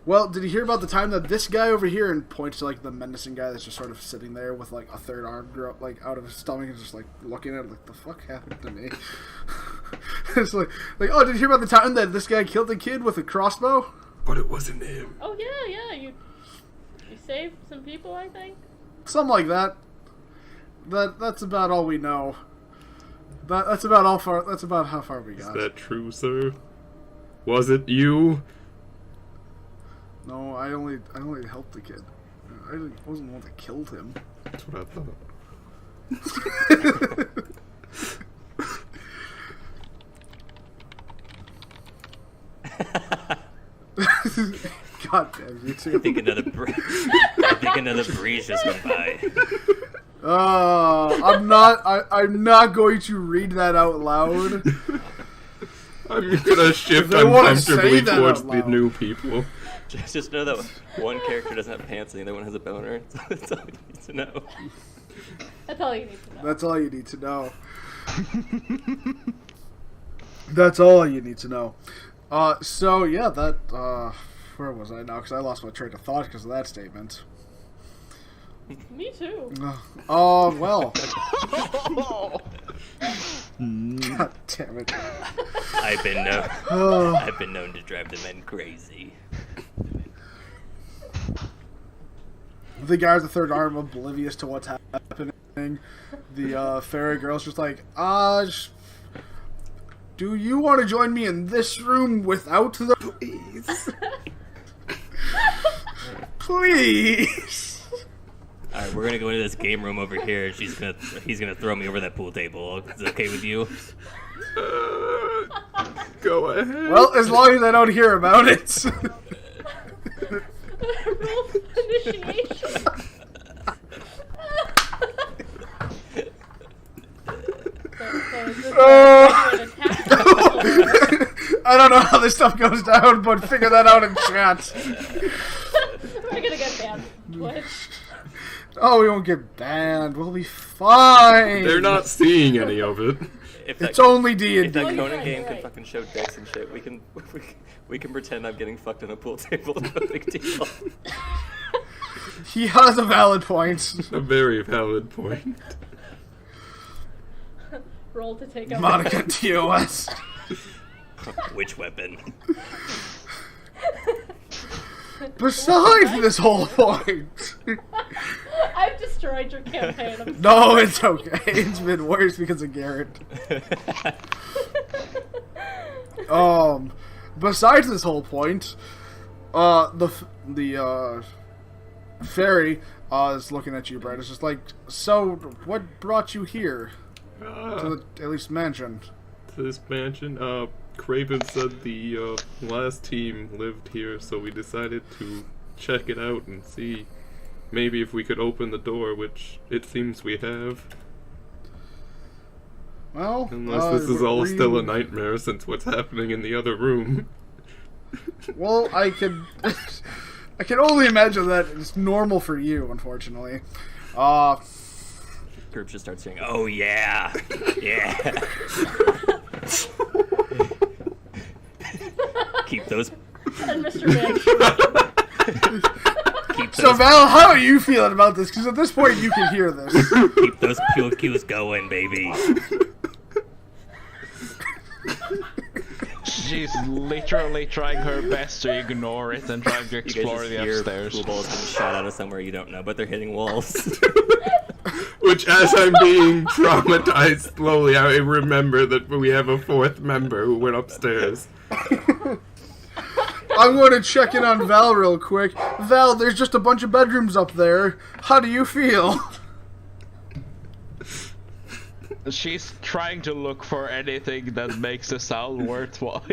Well, did you hear about the time that this guy over here, and points to, the menacing guy that's just sort of sitting there with, a third arm out of his stomach and just, looking at it, the fuck happened to me? It's oh, did you hear about the time that this guy killed a kid with a crossbow? But it wasn't him. Oh, yeah, you saved some people, I think? Something like that. That's about all we know. That's about how far we Is got. that true, sir? Was it you? No, I only helped the kid. I wasn't the one that killed him. That's what I thought. God damn you I too. think another breeze just went by. I'm not going to read that out loud. I'm gonna shift They wanna uncomfortably say that towards out the loud. new people. Just know that one character doesn't have pants and the other one has a boner. That's all you need to know. That's all you need to know. That's all you need to know. That's all you need to know. So yeah, where was I now? Because I lost my train of thought because of that statement. Me too. Well. God damn it. I've been known to drive the men crazy. The guy with the third arm, oblivious to what's happening. The fairy girl's just like, do you want to join me in this room without the... Please. Please. Alright, we're gonna go into this game room over here. He's gonna throw me over that pool table. Is it okay with you? Go ahead. Well, as long as I don't hear about it. Roll for initiation. I don't know how this stuff goes down, but figure that out in chat. We're gonna get banned from Twitch. Oh, we won't get banned. We'll be fine. They're not seeing any of it. It's only If D&D. that Oh, you're Conan right, game you're can right. fucking show dicks and shit, we can pretend I'm getting fucked on a pool table. No big deal. He has a valid point. A very valid point. Roll to take out. Monica TOS. Which weapon? Besides this whole point. I've destroyed your campaign. I'm No, it's okay. It's been worse because of Garrett. Besides this whole point, the fairy is looking at you, Brad. It's just like, so what brought you here to the at least mansion? To this mansion, Craven said the last team lived here, so we decided to check it out and see maybe if we could open the door, which it seems we have. Well, Unless this is all still a nightmare since what's happening in the other room. Well, I can only imagine that it's normal for you, unfortunately. Group just starts saying, "Oh yeah, yeah." Keep those. And Mr. Man. Keep So those. Val, how are you feeling about this? Because at this point you can hear this. Keep those cues going, baby. She's literally trying her best to ignore it and trying to You guys explore just the hear upstairs. pool balls getting shot out of somewhere you don't know, but they're hitting walls. Which, as I'm being traumatized slowly, I remember that we have a fourth member who went upstairs. I'm going to check in on Val real quick. Val, there's just a bunch of bedrooms up there. How do you feel? She's trying to look for anything that makes the sound worthwhile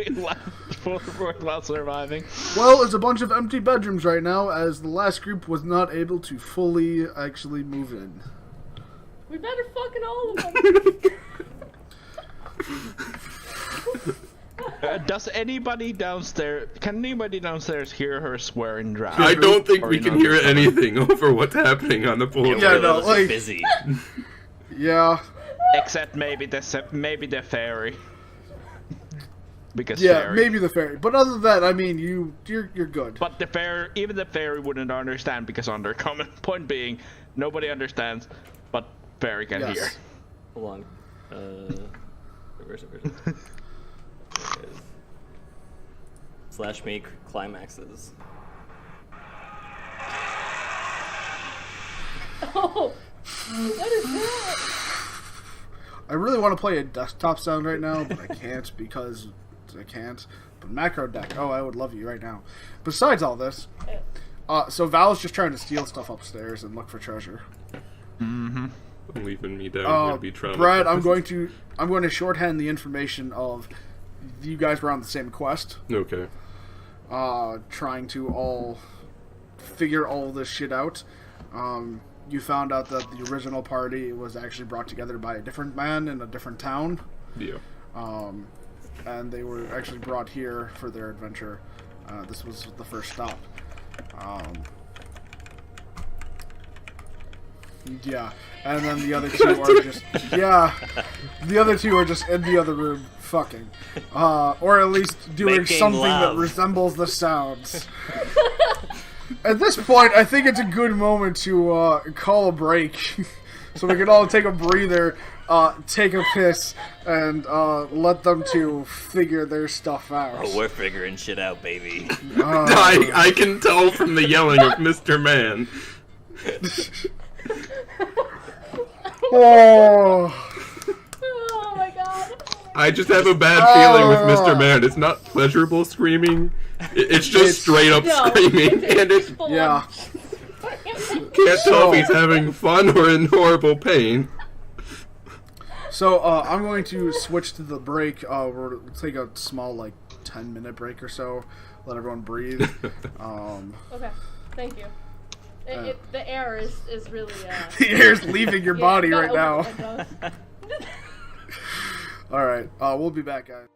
surviving. Well, it's a bunch of empty bedrooms right now, as the last group was not able to fully actually move in. We better fucking all of them. Does anybody downstairs? Can anybody downstairs hear her swearing drown? I don't think Or we you can know, hear anything over what's happening on the pool. Yeah, no, Those are like- busy. Yeah. Except maybe the fairy. Because Yeah, fairy. maybe the fairy. But other than that, I mean, you're good. But even the fairy wouldn't understand because on their common point being, nobody understands, but fairy can Yes. hear. Hold on. Where's it? There it is. Slash make climaxes. Oh, what is that? I really want to play a desktop sound right now, but I can't because I can't. But macro deck, oh, I would love you right now. Besides all this, so Val's just trying to steal stuff upstairs and look for treasure. Leaving me down here to be traumatized. Brad, I'm going to shorthand the information of you guys were on the same quest, Okay. trying to all figure all this shit out. You found out that the original party was actually brought together by a different man in a different town. Yeah. And they were actually brought here for their adventure. This was the first stop. Yeah, and then the other two are just the other two are just in the other room fucking, or at least doing Making something love. that resembles the sounds. At this point, I think it's a good moment to call a break, so we can all take a breather, take a piss, and let them two figure their stuff out. Oh, we're figuring shit out, baby. I can tell from the yelling of Mr. Man. Oh. Oh my god. I just have a bad feeling with Mr. Man. It's not pleasurable screaming. It's just straight up No, screaming, and it's full Yeah. can't tell if he's having fun or in horrible pain. So, I'm going to switch to the break. We'll take a small, 10-minute break or so. Let everyone breathe. Okay, thank you. The air is really. The air's leaving your body you right gotta now. open the windows. Alright, we'll be back, guys.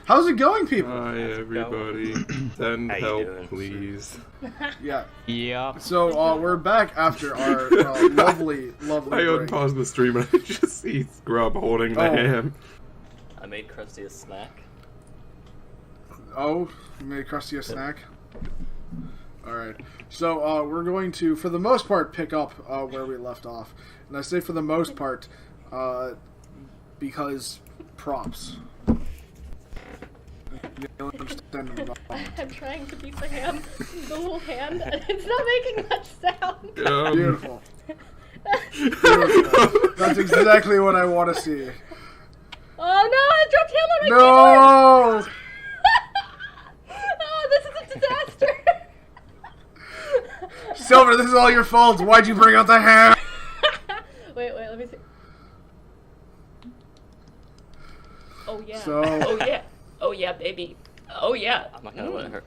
How's it going, people? Hi, everybody. Send How you help, doing? please. Yeah. Yeah. So, we're back after our lovely I break. unpaused the stream and I just see Scrub holding the Oh. ham. I made Krusty a snack. Oh, you made Krusty a snack? Alright. So, we're going to, for the most part, pick up where we left off. And I say for the most part, because props. You'll understand in a moment. I'm trying to beat the hand, the little hand, and it's not making much sound. Beautiful. Beautiful. That's exactly what I want to see. Oh no! I dropped hand on my No! keyboard! Oh, this is a disaster! Silver, this is all your fault. Why'd you bring out the ham? Wait, let me see. Oh yeah. So Oh yeah. Oh yeah, baby. Oh yeah. I'm not gonna let her.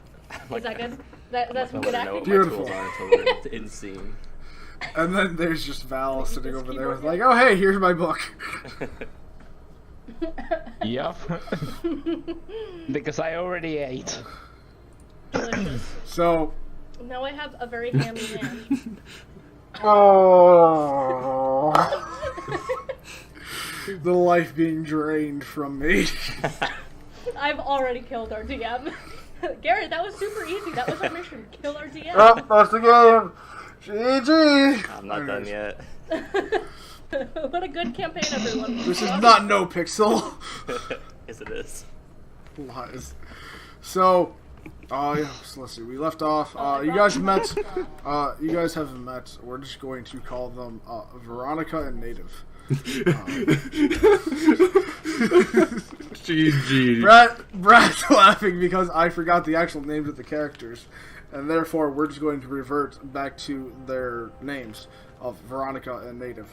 Is that good? That's some I'm good not gonna know acting. what my Beautiful. tools are until we're in scene. and then there's just Val sitting This over there with keyboard like, oh hey, here's my book. Yup. Because I already ate. Delicious. So Now I have a very hammy hand. oh, the life being drained from me. I've already killed our DM. Garrett, that was super easy. That was our mission. Kill our DM. Oh, that's the game. GG. I'm not done yet. What a good campaign, everyone. This is not No Pixel. Yes, it is. Lies. So, yeah, so let's see. We left off. You guys met. You guys have met. We're just going to call them Veronica and Native. GG. Brad's laughing because I forgot the actual names of the characters, and therefore we're just going to revert back to their names of Veronica and Native.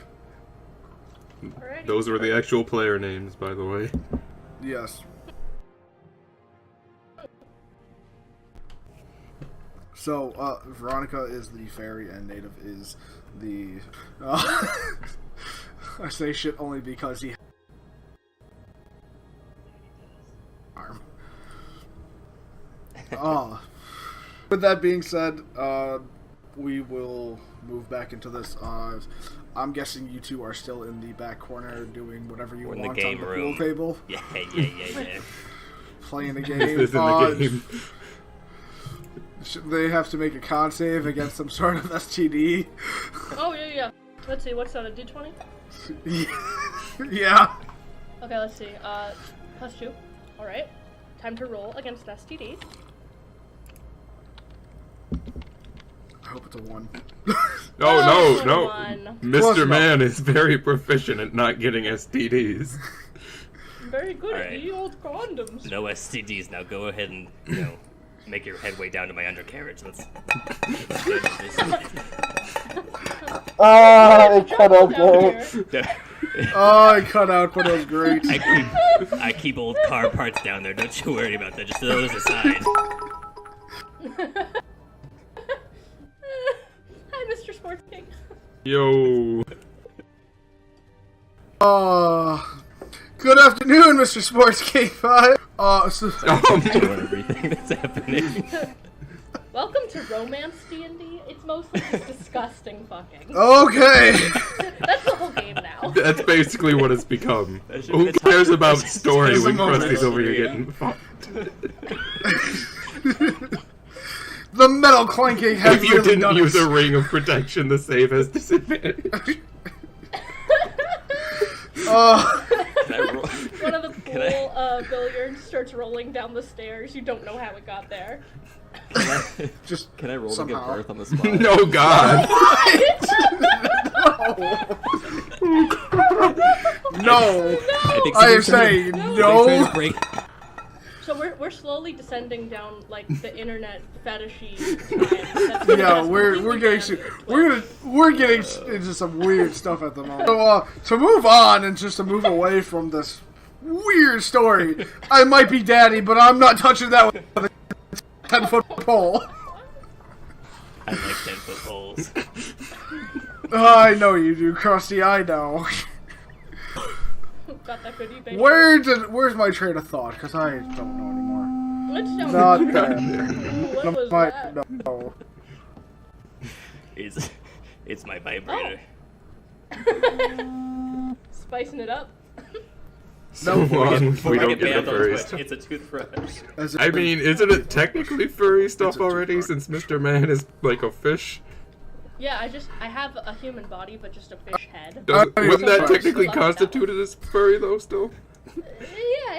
Alrighty. Those were the actual player names, by the way. Yes. So, Veronica is the fairy and Native is the... I say shit only because he... arm. With that being said, we will move back into this. I'm guessing you two are still in the back corner doing whatever you We're in want the game on the room. pool table. Yeah. Playing a game. This is in the game. Should they have to make a con save against some sort of STD? Oh, yeah. Let's see, what's that, a D20? Yeah. Okay, let's see. +2. Alright. Time to roll against STD. I hope it's a 1. Oh, no. One. Close Mr. enough. Man is very proficient at not getting STDs. Very good at Alright. the old condoms. No STDs. Now go ahead and make your headway down to my undercarriage. Let's Oh, it cut out Down great. here. Oh, it cut out, but it was great. I keep old car parts down there. Don't you worry about that. Just throw those aside. Hi, Mr. Sports King. Yo. Good afternoon, Mr. Sports King 5. So, Everything that's happening. Welcome to Romance D&D. It's mostly just disgusting fucking. okay. That's the whole game now. That's basically what it's become. That should Who be the cares top- about that's just- story there's a when moment. Krusty's over here Yeah. getting fucked? The metal clanking has If you really didn't done use it. a ring of protection, the save has disadvantage. Can I roll? One of the Can I- pool billiards starts rolling down the stairs. You don't know how it got there. Just Can I roll somehow. to give birth on the spot? No, God. No. I think I am someone's trying saying to- no. trying to break. So we're slowly descending down like the internet fetishy. time. Yeah, we're getting into some weird stuff at the moment. So to move on and just to move away from this weird story, I might be daddy, but I'm not touching that with a 10-foot pole. I like 10-foot poles. I know you do, Krusty. I know. Got that good eBay. Where's my train of thought? Because I don't know anymore. Let's jump. Not there. What was My, that? no. It's my vibrator. Spicing it up. So long, we don't Get get banned the on furry Twitch. stuff. It's a toothbrush. As I mean, isn't it technically furry stuff a already, toothbrush. since Mr. Man is like a fish? Yeah, I have a human body, but just a fish head. Wouldn't that Right. technically Love that. constitute it as furry, though, still? Yeah,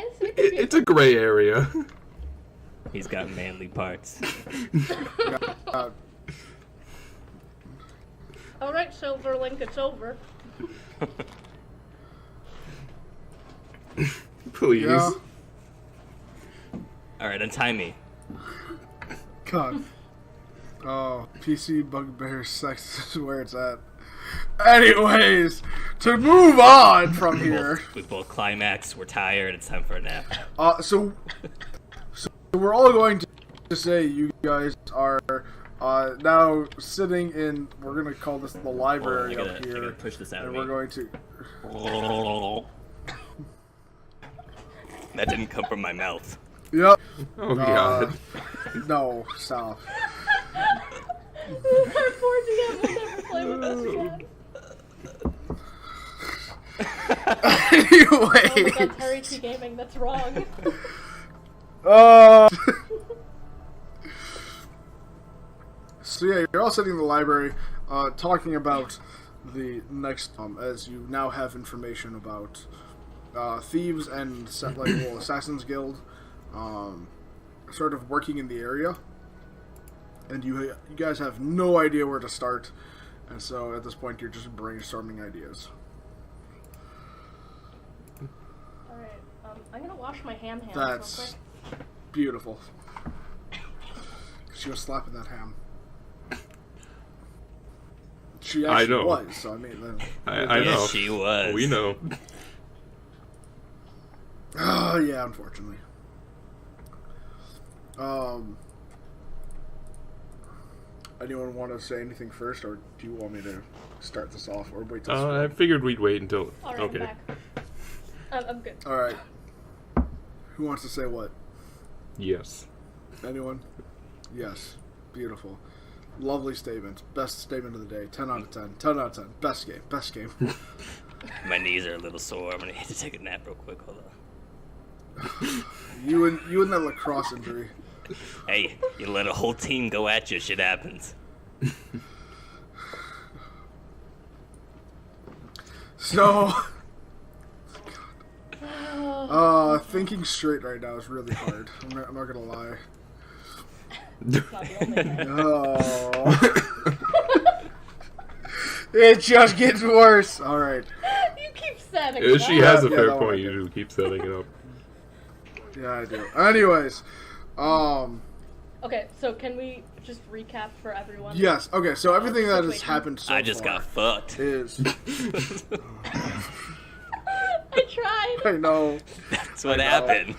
it's It's a gray area. He's got manly parts. Alright, Silverlink, it's over. Please. Yeah. Alright, untie me. God. Oh, PC bugbear sex is where it's at. Anyways, to move on from here. We both climax. We're tired. It's time for a nap. So we're all going to say you guys are now sitting in. We're gonna call this the library up I here, gotta push this out and of we're me. going to. That didn't come from my mouth. Yep. Oh god. No, stop. Our poor DM will never play with us again. Oh my Anyway. god, Terry T Gaming, that's wrong. So yeah, you're all sitting in the library, talking about the next, as you now have information about thieves and Assassins Guild, sort of working in the area, and you guys have no idea where to start, and so at this point you're just brainstorming ideas. Alright, I'm gonna wash my hands That's real quick. beautiful. She was slapping that ham. She actually was. So I mean, I know. Yes, she was. We know. Oh yeah, unfortunately. Anyone want to say anything first, or do you want me to start this off, or wait till? I figured we'd wait until. Alright, Okay. I'm back. I'm good. All right. Who wants to say what? Yes. Anyone? Yes. Beautiful. Lovely statement. Best statement of the day. 10 out of 10. 10 out of 10. Best game. Best game. My knees are a little sore. I'm gonna need to take a nap real quick. Hold on. You and that lacrosse injury. Hey, you let a whole team go at you. Shit happens. So, thinking straight right now is really hard. I'm not gonna lie. It's not the only thing. Oh. It just gets worse. All right. You keep setting it She up. has a Yeah, fair that one I point. You did. just keep setting it up. Yeah, I do. Anyways, Okay, so can we just recap for everyone? yes. Okay, so everything that has happened so I just far got fucked. is. I tried. I know. That's what happened.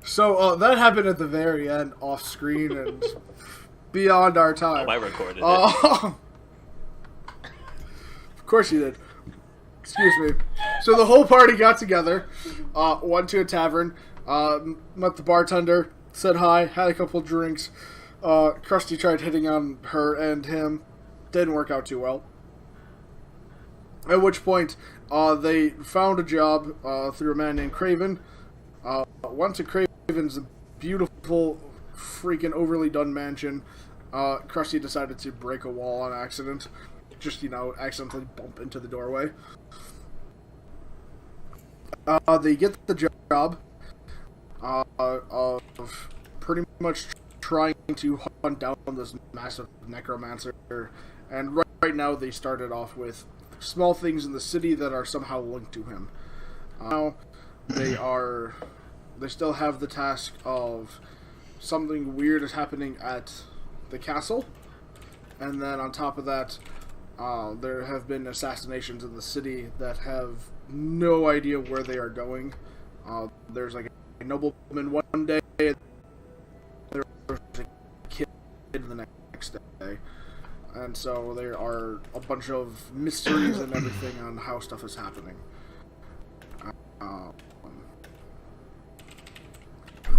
So that happened at the very end, off screen and beyond our time. Oh, I recorded it. Of course you did. Excuse me. So the whole party got together, went to a tavern, met the bartender, said hi, had a couple drinks. Krusty tried hitting on her and him. Didn't work out too well. At which point, they found a job through a man named Craven. Went to Craven's beautiful, freaking overly done mansion. Krusty decided to break a wall on accident. Just, accidentally bump into the doorway. They get the job of pretty much trying to hunt down this massive necromancer. And right now they started off with small things in the city that are somehow linked to him. Now they still have the task of something weird is happening at the castle. And then on top of that, there have been assassinations in the city that have no idea where they are going. There's like a nobleman one day, and there was a kid the next day. And so there are a bunch of mysteries and everything on how stuff is happening.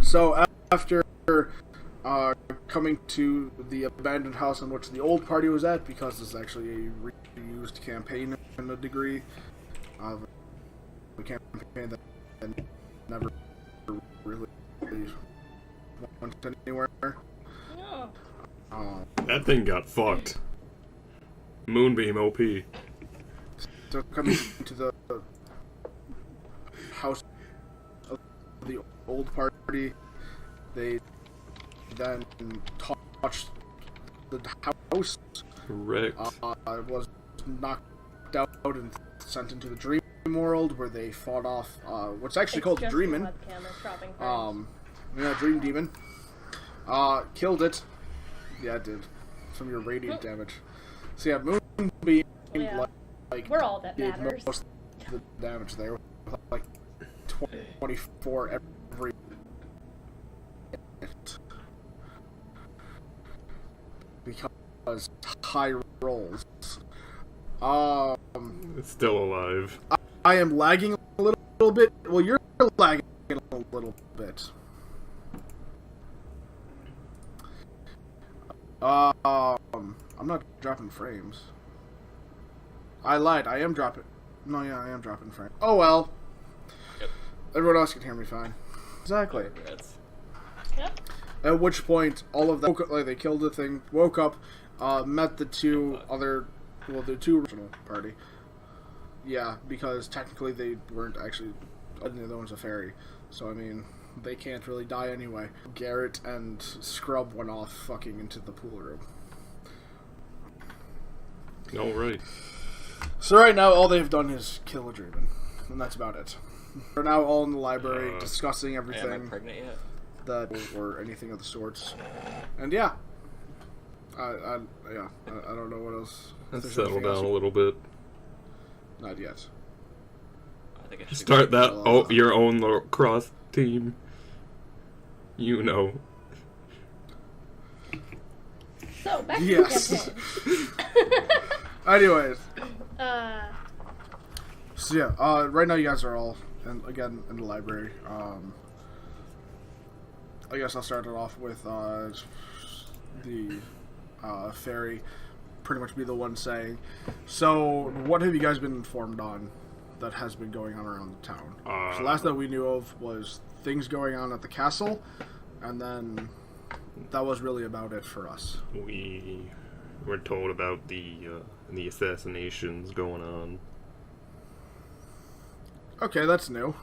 So after coming to the abandoned house in which the old party was at, because this is actually a reused campaign in a degree, a campaign that never really went anywhere. No. That thing got fucked. Moonbeam OP. So coming to the house of the old party, they then touched the house. Correct. Was knocked out and sent into the dream world, where they fought off what's actually called It's just Dreamin'. the webcam is dropping frames. Dream Demon. Killed it. Yeah, it did. From your radiant damage. So yeah, Moonbeam Yeah. We're all that did matters. most of the damage there with like 24 every hit. Because high rolls. It's still alive. I am lagging a little bit. Well, you're lagging a little bit. I'm not dropping frames. I lied. I am dropping. No, yeah, I am dropping frames. Oh well. Yep. Everyone else can hear me fine. Exactly. Regrets. Yep. At which point, all of them, like, they killed the thing, woke up, met the two other, well, the two original party. Yeah, because technically they weren't actually, the other one's a fairy. So, I mean, they can't really die anyway. Garrett and Scrub went off fucking into the pool room. Alright. So right now, all they've done is kill a Draven. And that's about it. They're now all in the library discussing everything. Am I pregnant yet? That or anything of the sorts, and yeah, I don't know what else. Let's There's settle anything down else. a little bit. Not yet. I think I should Start go. that your own little cross team. You know. So back to Yes. the campaign. Anyways, Uh, so yeah, right now you guys are all in the library. I guess I'll start it off with the fairy. Pretty much be the one saying. So, what have you guys been informed on that has been going on around the town? So the last that we knew of was things going on at the castle, and then that was really about it for us. We were told about the assassinations going on. Okay, that's new.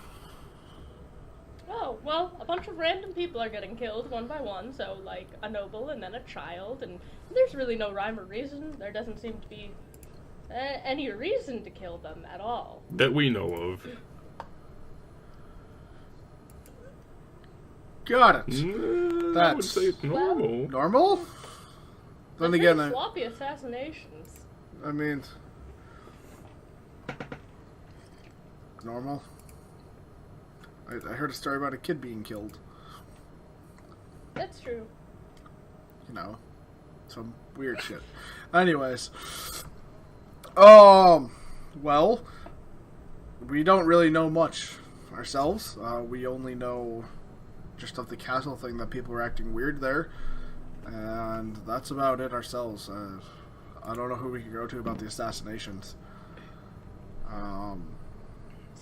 oh, well, a bunch of random people are getting killed one by one, so, like, a noble and then a child, and there's really no rhyme or reason. There doesn't seem to be any reason to kill them at all. That we know of. Got it. I would That's say it's normal. normal. Then They're again, pretty sloppy assassinations. I mean, normal. I heard a story about a kid being killed. That's true. You know, some weird shit. Anyways, well, we don't really know much ourselves. We only know just of the castle thing that people were acting weird there, and that's about it ourselves. I don't know who we can go to about the assassinations.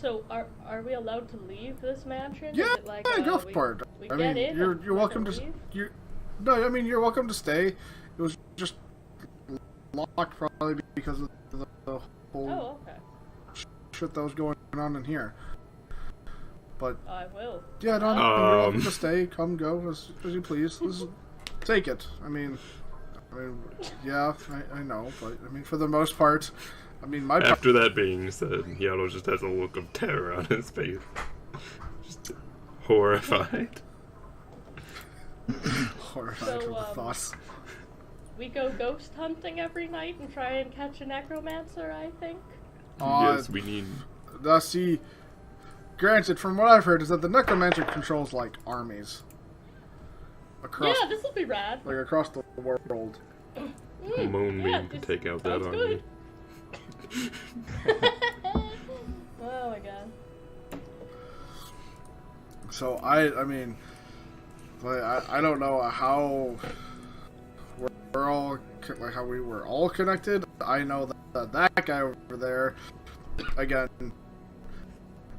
So, are we allowed to leave this mansion? Yeah, Is it like, go for it. we I get mean, in you're and welcome let to. them leave? You're welcome to stay. It was just locked probably because of the whole Oh, okay. shit that was going on in here. But I will. yeah, no, you're welcome to stay. Come, go as you please. Take it. I mean, yeah, I know, but I mean, for the most part, I mean, my After that being said, Yato just has a look of terror on his face. Just horrified. horrified So, with the thoughts. We go ghost hunting every night and try and catch a necromancer, I think. Yes, we need... See, granted, from what I've heard, is that the necromancer controls, like, armies. Across, Yeah, this will be rad. like, across the world. Moonbeam this to take out that sounds army. good. Oh my god. So, I mean, like, I don't know how we're all, like, how we were all connected. I know that guy over there, again,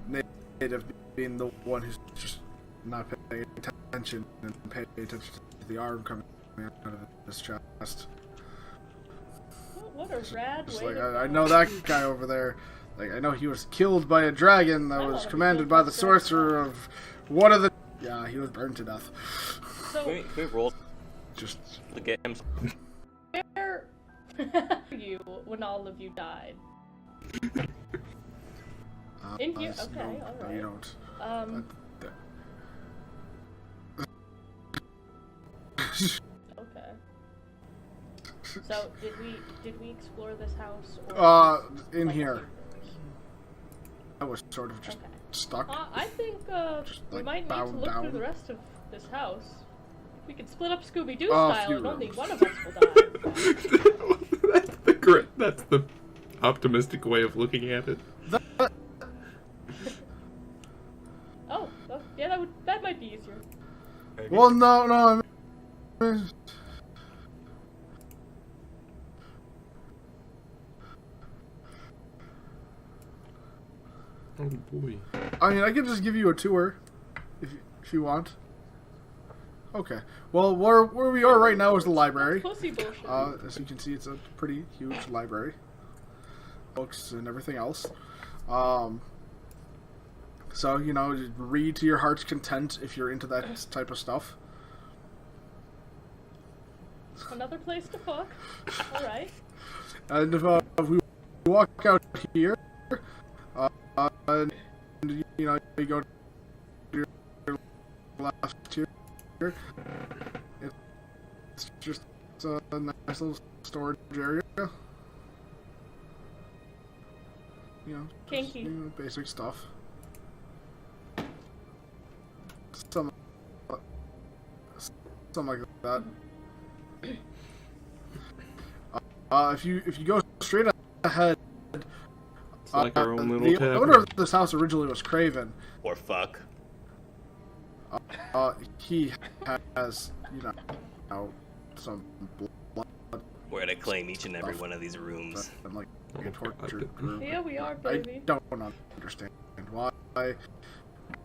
native being the one who's just not paying attention and paying attention to the arm coming out of his chest. What a rad Just way like, to I go. know that guy over there. Like, I know he was killed by a dragon that I was wanna be commanded killed by by the a dragon. sorcerer of one of the... Yeah, he was burned to death. So, Can we roll Just... the games? where were you when all of you died? In here? no, Okay, no, alright. you don't. Okay. So did we explore this house? Or In like, here. I was sort of just Okay. stuck. I think we like, might need to bowed look through down. the rest of this house. If we could split up Scooby-Doo A style, few and only rooms. one of us will die. That's the optimistic way of looking at it. Oh, yeah, that might be easier. Well, no, I mean, Oh boy. I can just give you a tour, if you want. Okay. Well, where we are right now is the library. Pussy bullshit. As you can see, it's a pretty huge library. Books and everything else. So, you read to your heart's content if you're into that type of stuff. Another place to fuck. All right. And if we walk out here, and you go to your left here, it's just a nice little storage area. Kinky. Basic stuff. Something like that. If you go straight ahead, It's like our own little the tavern. owner of this house originally was Craven. Or fuck. He has, some blood We're gonna claim each and every one of these rooms. and like Oh, a tortured God. group. Here we are, I baby. don't understand why,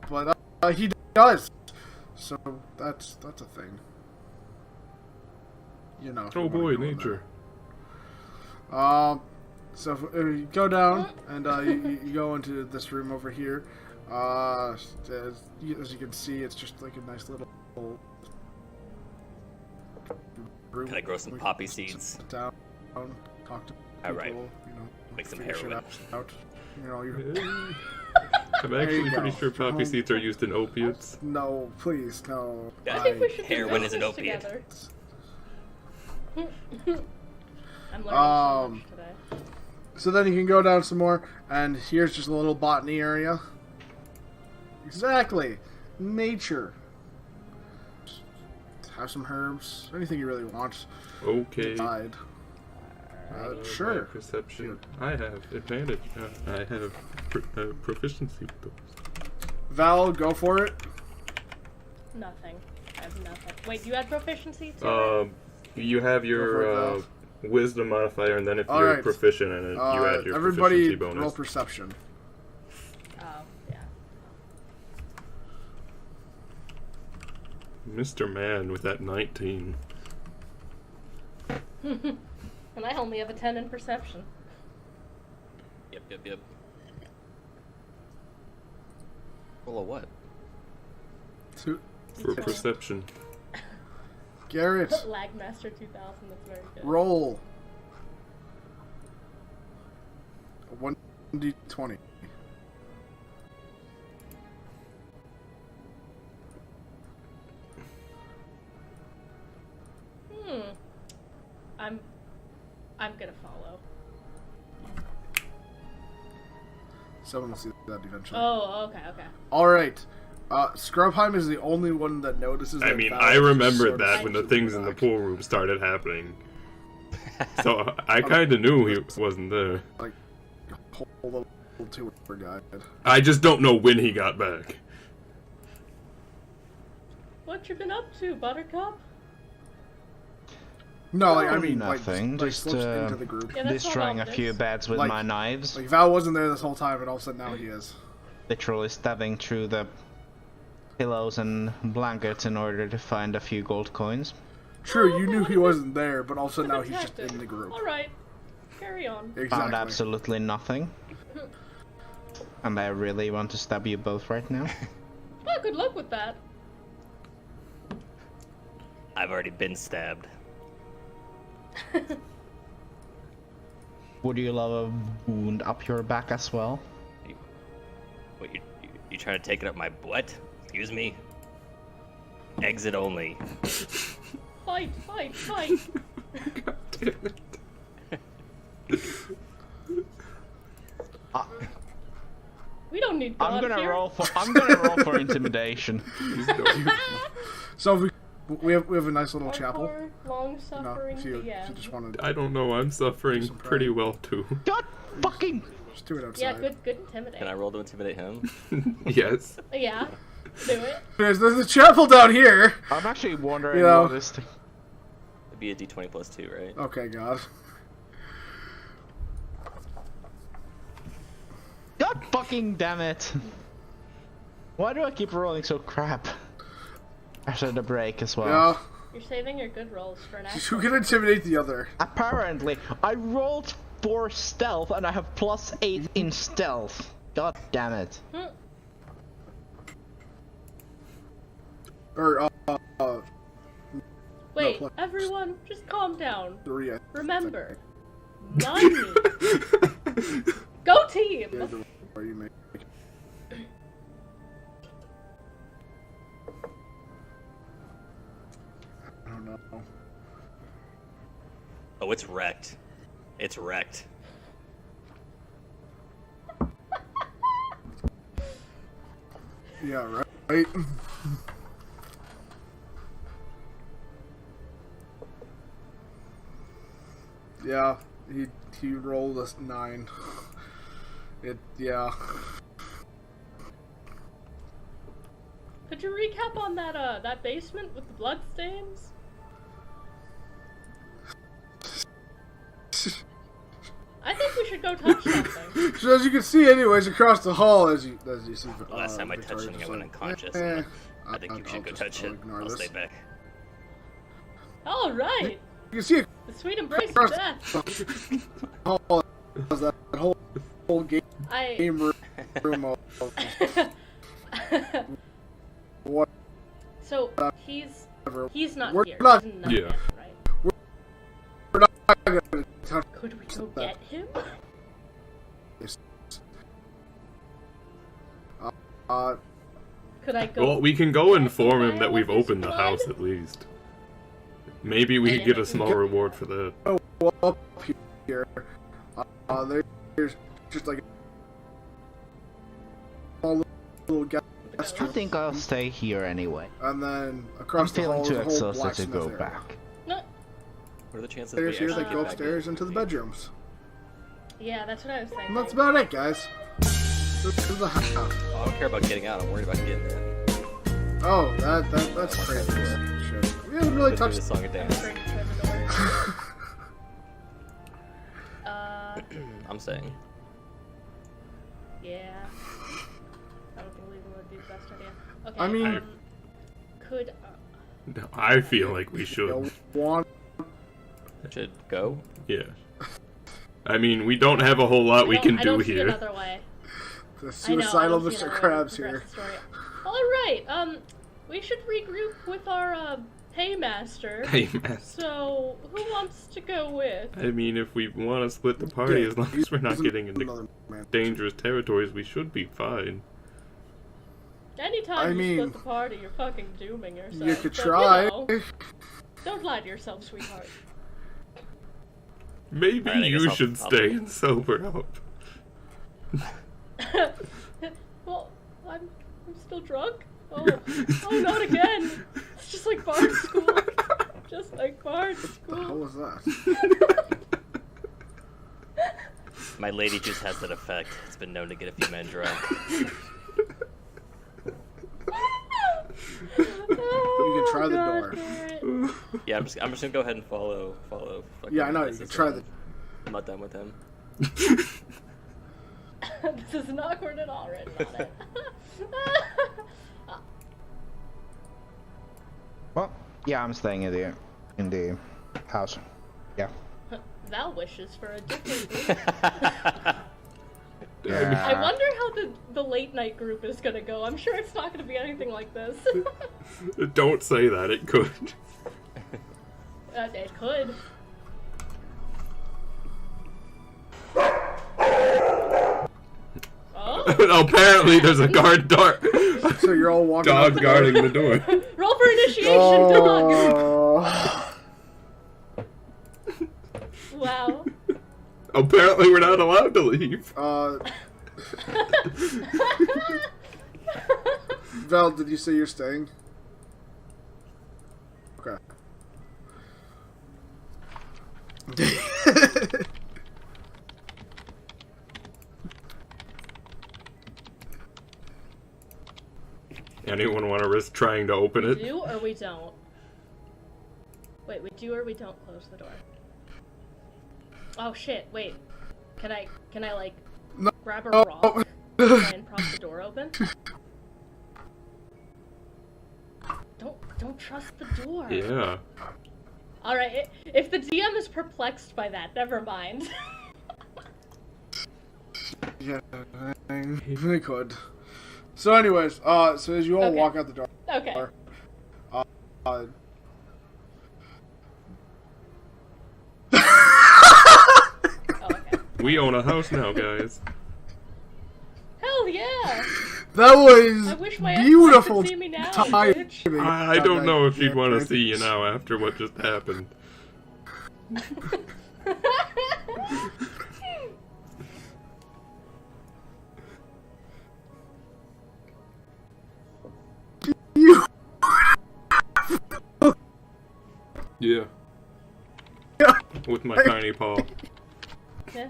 but he does. So that's a thing. If you Oh wanna boy, go in nature. there. So if you go down and you go into this room over here, as you can see, it's just like a nice little room. Can I grow some We poppy can seeds? sit down, talk to people. Alright. Make some figure shit heroin. out. You're I'm There actually you pretty go. sure poppy seeds are used in opiates. no, please, no. Yeah, I think we should Heroin do is an this opiate. together. I'm learning so Um, much today. So then you can go down some more, and here's just a little botany area. Exactly. Nature. Have some herbs. Anything you really want. Okay. Inside. My Sure. perception. I have advantage. I have proficiency with those. Val, go for it. Nothing. I have nothing. Wait, you had proficiency too? You have Go your for it, wisdom modifier, and then if All you're right. proficient in it, you add your everybody proficiency bonus. roll perception. Oh, yeah. Mr. Man with that 19. And I only have a 10 in perception. Yep. Roll a what? Two. For Okay. perception. Garrett, Lagmaster 2000, that's very good. roll. 1d20. I'm gonna follow. Someone will see that eventually. Oh, okay. Alright. Scrubheim is the only one that notices I that mean, Val I is remembered sort of that when the sitting things in the back. pool room started happening. So I kind of knew he wasn't there. Like, whole little tour guide. I just don't know when he got back. What you been up to, Buttercup? No, like, I Oh, mean, nothing, like just, slips into the group. Yeah, that's Destroying a all few this. beds with Like- my knives. Like, Val wasn't there this whole time, and all of a sudden now he is. Literally stabbing through the pillows and blankets in order to find a few gold coins. True, you knew he wasn't there, but all of a sudden now he's just in the group. Alright, carry on. Found Exactly. absolutely nothing. And I really want to stab you both right now. Oh, good luck with that. I've already been stabbed. Would you love a wound up your back as well? What, you trying to take it up my butt? Excuse me? Exit only. Fight. God damn it. We don't need God I'm gonna here. roll for intimidation. So we have a nice little Our chapel. poor, long-suffering if you DM. just want to I don't know, I'm suffering some pretty pride. well too. God fucking. just do it outside. Yeah, good intimidate. Can I roll to intimidate him? Yes. Yeah, do it. There's a chapel down here. I'm actually wondering You know. what this thing. It'd be a d20 plus 2, right? Okay, God. God fucking damn it! Why do I keep rolling so crap? After the break as well. Yeah. You're saving your good rolls for an Who actual. can intimidate the other? Apparently, I rolled for stealth and I have +8 in stealth. God damn it. Or Wait, plus- everyone, just calm down. 3. Remember, money. Go team. Or you make. I don't know. Oh, it's wrecked. It's wrecked. Yeah, right. Yeah, he rolled a 9. Yeah. Could you recap on that basement with the bloodstains? I think we should go touch something. So as you can see, anyways, across the hall, as you see. The last time I touched Victoria's something, I just went like, unconscious. eh, I think you should go touch it. ignore I'll this. stay back. All right, You can see the sweet embrace of across death. the hall is that whole game room of whatever. So he's not We're here. not- He's not Yeah. yet, right? We're not gonna touch Could we go get him? this. Could I go? Well, we can go get inform the him that vial we've of his opened the blood? house at least. Maybe we could get a small reward for that. Well, up here, there's just like a small little guest I room, think I'll stay here anyway. and then I'm across the feeling hall too is a whole exhausted to blacksmith go area. back. No. What are the chances Stairs we here actually that get go back upstairs in into the future? bedrooms. Yeah, that's what I was thinking. And that's about it, guys. This is the house. Oh, I don't care about getting out. I'm worried about getting in. Oh, that's crazy. Shit. We haven't really Let's do touched. this song and dance. Break through the door. I'm saying. Yeah. I don't think leaving would be the best idea. Okay. I mean- could I feel like we should. You want Should go. Yeah. I mean, we don't have a whole lot we can I do don't see here. another way. the I suicidal don't see Mr. another way Krabs to progress here? the story. All right. We should regroup with our paymaster. Hey, man. So, who wants to go with? I mean, if we want to split the party, Yeah, as long as we're not he's getting into another man. dangerous territories, we should be fine. Anytime I you mean, split the party, you're fucking dooming yourself. You could But, try. You know, don't lie to yourself, sweetheart. Maybe Alright, I guess you I'll- should I'll- stay and sober up. Well, I'm still drunk. Oh, not again. It's just like Bard school. Just like Bard What the hell school. was that? My lady juice has that effect. It's been known to get a few men drunk. You can try the door. Yeah, I'm just gonna go ahead and follow. fucking Yeah, I know. You this can is try fine. the. I'm not done with him. This is not awkward at all written on it. Well, yeah, I'm staying in the house. Yeah. Val wishes for a different group. Yeah. I wonder how the late night group is gonna go. I'm sure it's not gonna be anything like this. Don't say that, it could. It could. Oh, Apparently, there's a guard dog So you're all walking. out the door. guarding the door. roll for initiation, dog. Oh. Apparently we're not allowed to leave. Val, did you say you're staying? Okay. Anyone want to risk trying to open We it? do or we don't? Wait, we do or we don't close the door? Oh shit, wait. Can I like, No. grab a rock and prop the door open? Don't trust the door. Yeah. Alright, if the DM is perplexed by that, never mind. Yeah, they could. So anyways, so as you all Okay. walk out the door, Okay. uh, Oh, okay. We own a house now, guys. Hell yeah! that was I wish my ex beautiful could see me now, timing. bitch. I don't know if you'd want to see you now after what just happened. You- Yeah. With my tiny paw. Yeah.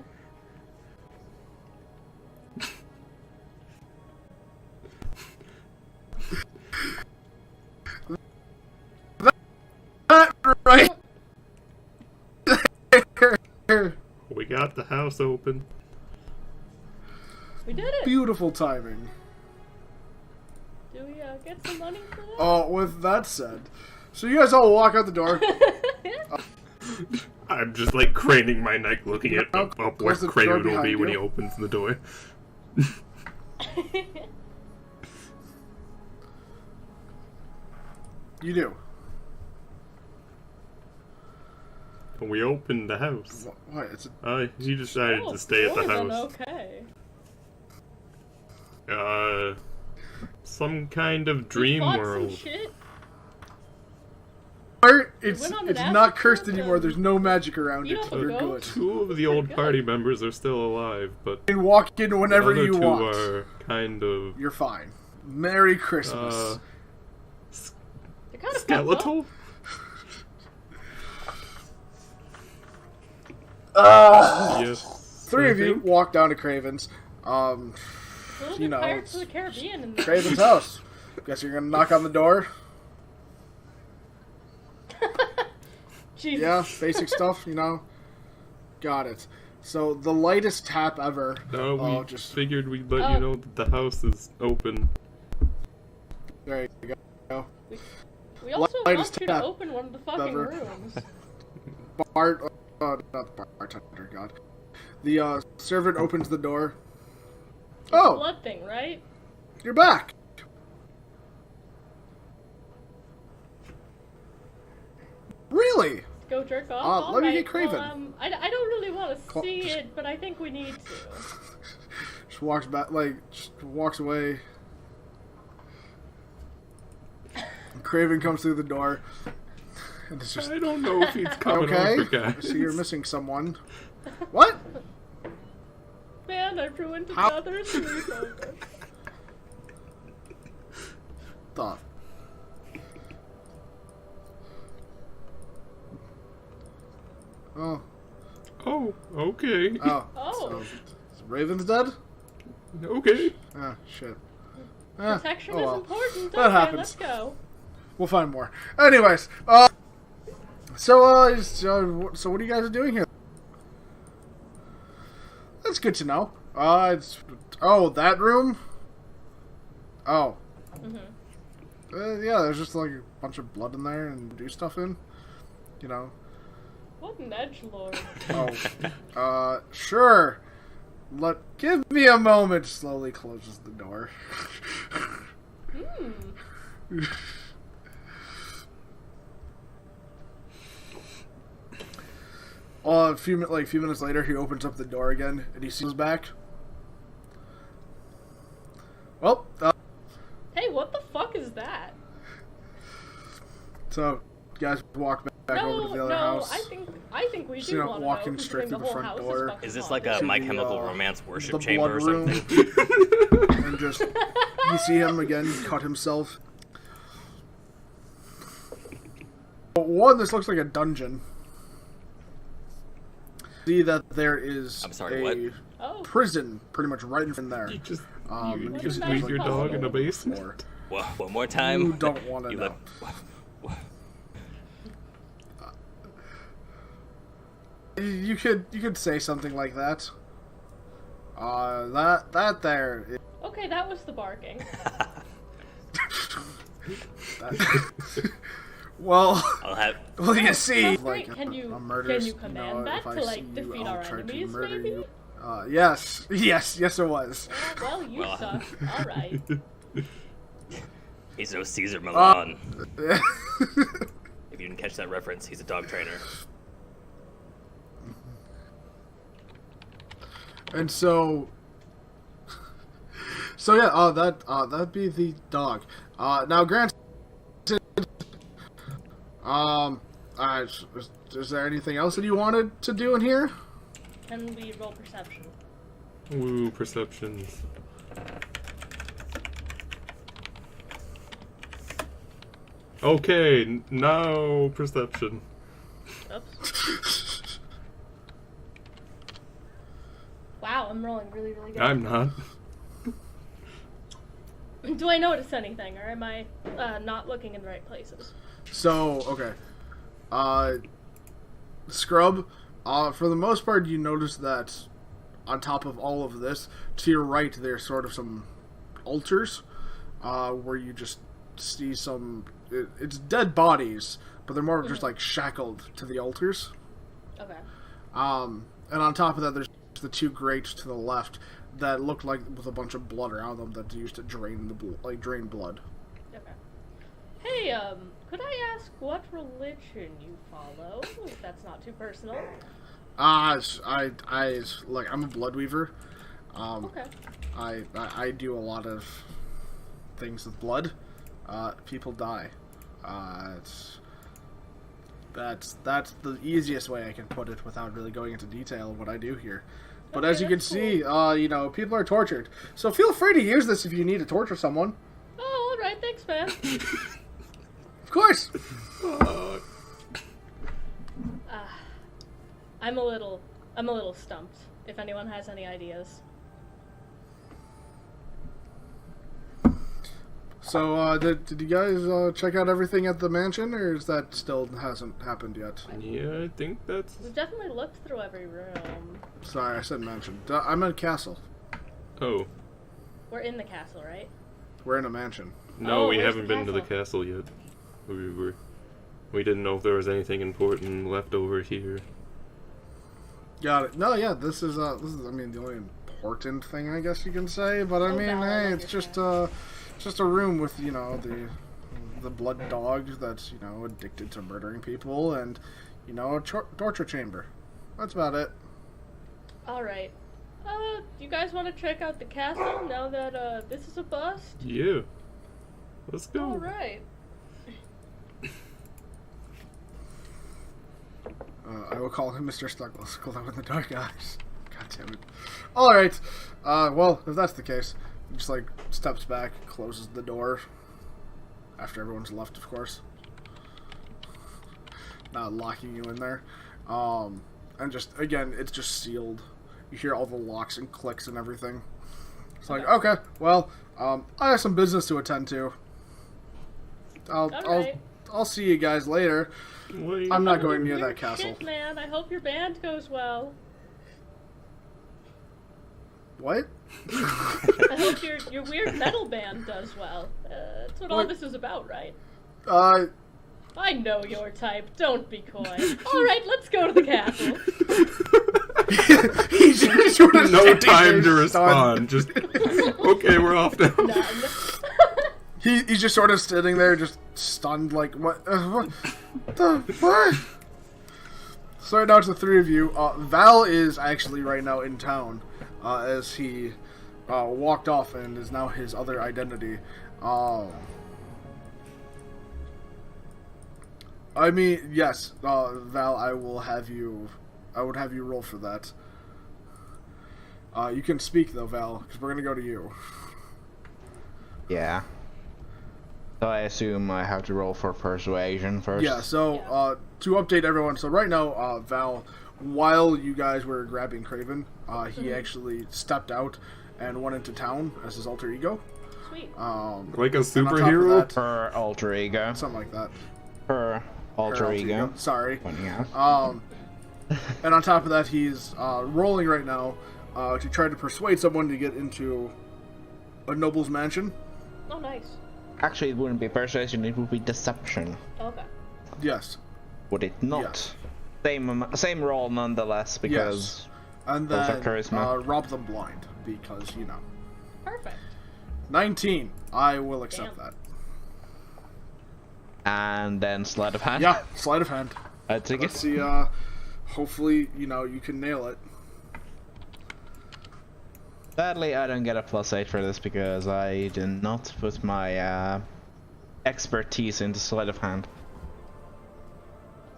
right. We got the house open. We did it! Beautiful timing. Do we get some money for that? Oh, with that said, so you guys all walk out the door. I'm just like craning my neck looking at Now up where close the door Craven will be behind when he you. opens the door. You do. We opened the house. What? It's a, He decided Oh, to stay at the boy, then house. Okay. Some kind of We dream fought some world. shit. it's went on an not acid cursed trip anymore. and There's no magic around beat it. up a You're goat. good. Two of the old good. party members are still alive, but You can walk in the whenever other you two want. are kind of You're fine. Merry Christmas. They're kind of skeletal. Yes. Three I of you think. walk down to Craven's. A little You bit know, Pirates it's of the Caribbean in there. Craven's house. Guess you're gonna knock on the door. Jesus. Yeah, basic stuff, you know. Got it. So the lightest tap ever. No, we just figured we'd let Oh. you know that the house is open. there you go. We also Lightest want you to tap open one of the fucking ever. rooms. Not the bartender. God, the servant opens the door. It's Oh. a blood thing, right? You're back. Really? Go jerk off. let me Alright, get Craven. Well, I don't really want to Cla- see it, but I think we need to. Just walks back, just walks away. Craven comes through the door. And it's just I don't know if he's coming okay. over, guys. So you're missing someone. What? Man, I ruined How- another sleepover. The Oh. Oh, okay. Oh. Oh. So Raven's dead? Okay. Ah, shit. Ah, Protection oh is well. important. That Okay, happens. let's go. We'll find more. Anyways, so what are you guys doing here? That's good to know. That room? Oh. Yeah, there's just like a bunch of blood in there and do stuff in. You know. What an edgelord. Oh. Sure. Give me a moment. Slowly closes the door. A few minutes later, he opens up the door again, and he sees back. Well, Hey, what the fuck is that? so guys walk back over to the other house. I think we So do you're want not to walking know, straight considering through the whole front house door. fucking Is this haunted. like a To My the, Chemical Romance the worship blood chamber or room. something? And just you see him again cut himself. One, this looks like a dungeon. See that there is I'm sorry, what? Oh, prison pretty much right in there. You just Um, you it's just nice leave like your dog in the floor. basement. One more time. You don't want to You know. You could say something like that. That there. okay, that was the barking. Well, I'll have. well, you see, Sounds like great. Can you a murderous, command that if I to, like, see you, defeat I'll our try to enemies, murder maybe? you. Yes, it was. Well, you Well, suck. All right. He's no Caesar Milan. Uh, If you didn't catch that reference, he's a dog trainer. And so yeah, that'd be the dog. Now, granted, is there anything else that you wanted to do in here? Can we roll perception? Woo, perceptions. Okay, now perception. Oops. Wow, I'm rolling really, really good. I'm not. Do I notice anything, or am I not looking in the right places? So, okay. Scrub, for the most part, you notice that on top of all of this, to your right, there's sort of some altars, where you just see some... It's dead bodies, but they're more just, like, shackled to the altars. Okay. And on top of that, there's the two grates to the left that look like with a bunch of blood around them that's used to drain drain blood. Okay. Hey, could I ask what religion you follow? If that's not too personal. I'm a blood weaver. Okay. I do a lot of things with blood. People die. That's the easiest way I can put it without really going into detail of what I do here. But Okay, as you can that's see, people are tortured. So feel free to use this if you need to torture someone. Oh, alright, thanks, man. Of course. I'm a little stumped, if anyone has any ideas. So, did you guys check out everything at the mansion, or is that still hasn't happened yet? Yeah, I think that's... We've definitely looked through every room. Sorry, I said mansion. I'm at a castle. Oh. We're in the castle, right? We're in a mansion. No, Oh, we where's haven't the been to the castle yet. We didn't know if there was anything important left over here. Got it. No, yeah, this is I mean, the only important thing I guess you can say, but I Oh, mean, Val, I hey, love it's your just a room with, the blood dog that's, addicted to murdering people, and, a torture chamber. That's about it. Alright. You guys want to check out the castle now that, this is a bust? Yeah. Let's go. Alright. I will call him Mr. Stuckless, glow in the dark eyes. God damn it. Alright. Well, if that's the case, he just, steps back, closes the door. After everyone's left, of course. Not locking you in there. And just, again, it's just sealed. You hear all the locks and clicks and everything. It's like, okay, well, I have some business to attend to. I'll see you guys later. Wait. I'm not going near You're that castle. Shit, man. I hope your band goes well. What? I hope your weird metal band does well. That's what all What? this is about, right? Uh, I know your type. Don't be coy. Alright, let's go to the castle. he's just sort of No standing time to there stunned. respond. Just okay, we're off now. None. He's just sort of sitting there, just stunned, like, what the what? So right now it's the three of you. Val is actually right now in town, as he walked off and is now his other identity. I mean, yes, Val, I would have you roll for that. You can speak though, Val, because we're gonna go to you. Yeah. So I assume I have to roll for persuasion first. Yeah, so to update everyone, so right now, Val, while you guys were grabbing Craven, he actually stepped out and went into town as his alter ego. Sweet. Like a and on top of superhero? that- Per alter ego. something like that. Per alter ego. Sorry. Pointing out. And on top of that, he's rolling right now to try to persuade someone to get into a noble's mansion. Oh, nice. Actually, it wouldn't be persuasion, it would be deception. Okay. Yes. Would it not? Yes. Same roll nonetheless, because... Yes. And Those are then charisma. rob them blind, because, you know. Perfect. 19. I will accept Damn. that. And then sleight of hand? Yeah, sleight of hand. I take Let's it. see, hopefully, you know, you can nail it. Sadly, I don't get a +8 for this because I did not put my expertise into sleight of hand.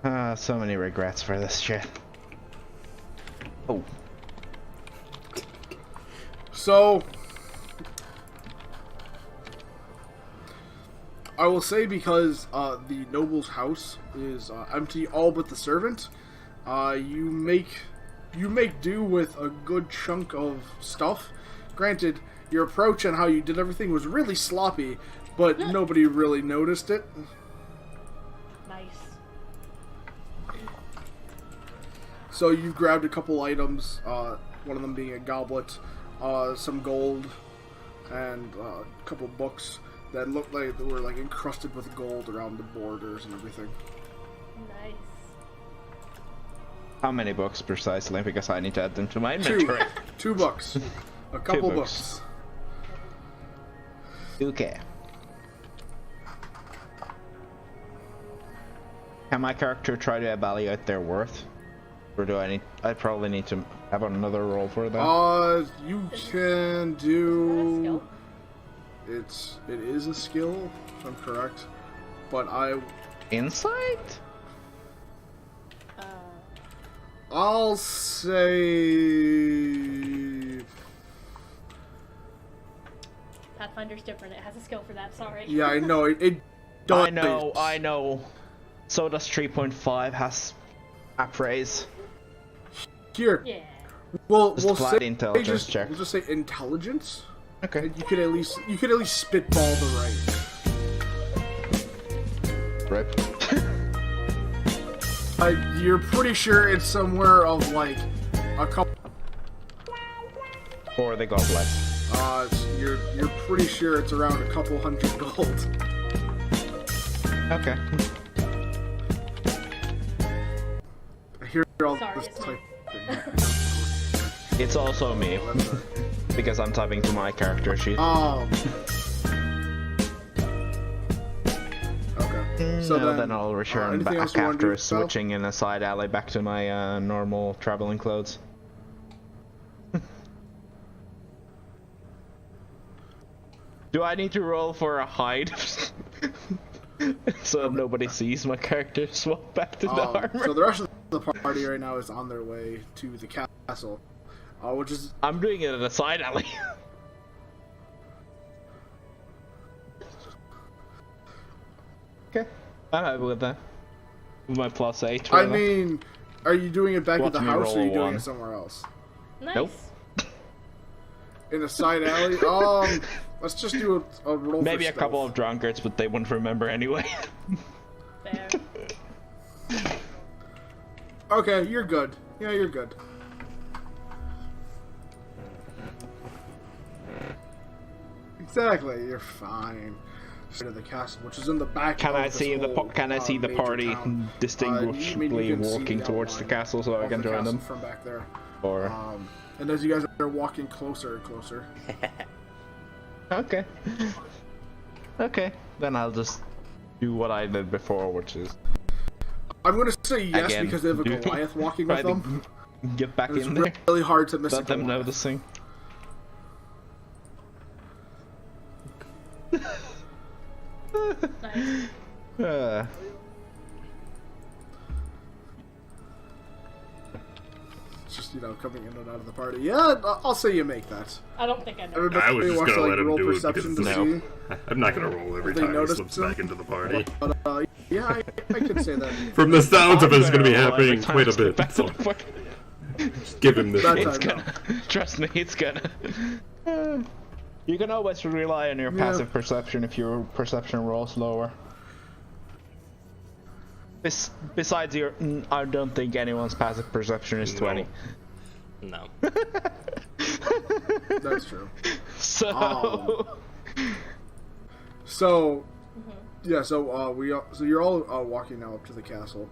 So many regrets for this shit. Oh. So, I will say because the noble's house is empty, all but the servant, you make do with a good chunk of stuff. Granted, your approach and how you did everything was really sloppy, but nobody really noticed it. Nice. So you grabbed a couple items, one of them being a goblet, some gold, and a couple books that looked like they were like encrusted with gold around the borders and everything. Nice. How many books precisely? Because I need to add them to my Two. inventory. 2 books. A couple books. Okay. Can my character try to evaluate their worth? Or do I need... I probably need to have another roll for that. You can Is do... that a skill? It is a skill, if I'm correct. But Insight? I'll say... Pathfinder's different. It has a skill for that. Sorry. Yeah, I know. It does. I know. So does 3.5 has appraise. Here. Yeah. We'll Just say intelligence check. We'll just say intelligence. Okay. You could at least spitball the right. Rip. You're pretty sure it's somewhere of like a couple. Or the goblet. You're pretty sure it's around a couple hundred gold. Okay. I hear all Sorry, this it's me. typing. It's also me. That's right. Because I'm typing to my character sheet. Okay. So No, then I'll return anything else back you wanna do, after Sal? switching in a side alley back to my normal traveling clothes. Do I need to roll for a hide? So nobody sees my character swap back to the armor? So the rest of the party right now is on their way to the castle, which is I'm doing it in a side alley. Okay, I'm happy with that. With my +8. I rather. mean, are you doing it back Watch at the me house or are roll you a doing one. it somewhere else? Nice. Nope. In a side alley? Let's just do a roll Maybe for a couple stealth. of drunkards, but they wouldn't remember anyway. Fair. Okay, you're good. Yeah, you're good. Exactly, you're fine. To the castle, which is in the back. Can of I this see the whole, can I see the major party town. distinguishably You can see walking the towards the outline castle so I of can the join castle them? from back there. Or And as you guys are walking closer and closer, okay, okay, then I'll just do what I did before, which is I'm going to say yes Again, because they have a do- Goliath walking try with to them. get back And it's in there, really hard to miss a without them Goliath. noticing. Nice. just coming in and out of the party. Yeah, I'll say you make that. I don't think I know. Everybody I was just wants gonna to let him roll do it perception because to it's see. I'm not gonna roll every They time he noticed slips him? back into the party. But yeah, I could say that. From the sounds of it, it's gonna be roll every happening time quite I a slip bit. back So to the party. just give him this That one. time. It's gonna. Trust me, it's gonna. You can always rely on your Yeah. passive perception if your perception rolls lower. Besides your, I don't think anyone's passive perception is 20. No. That's true. So. So, yeah. So so you're all walking now up to the castle.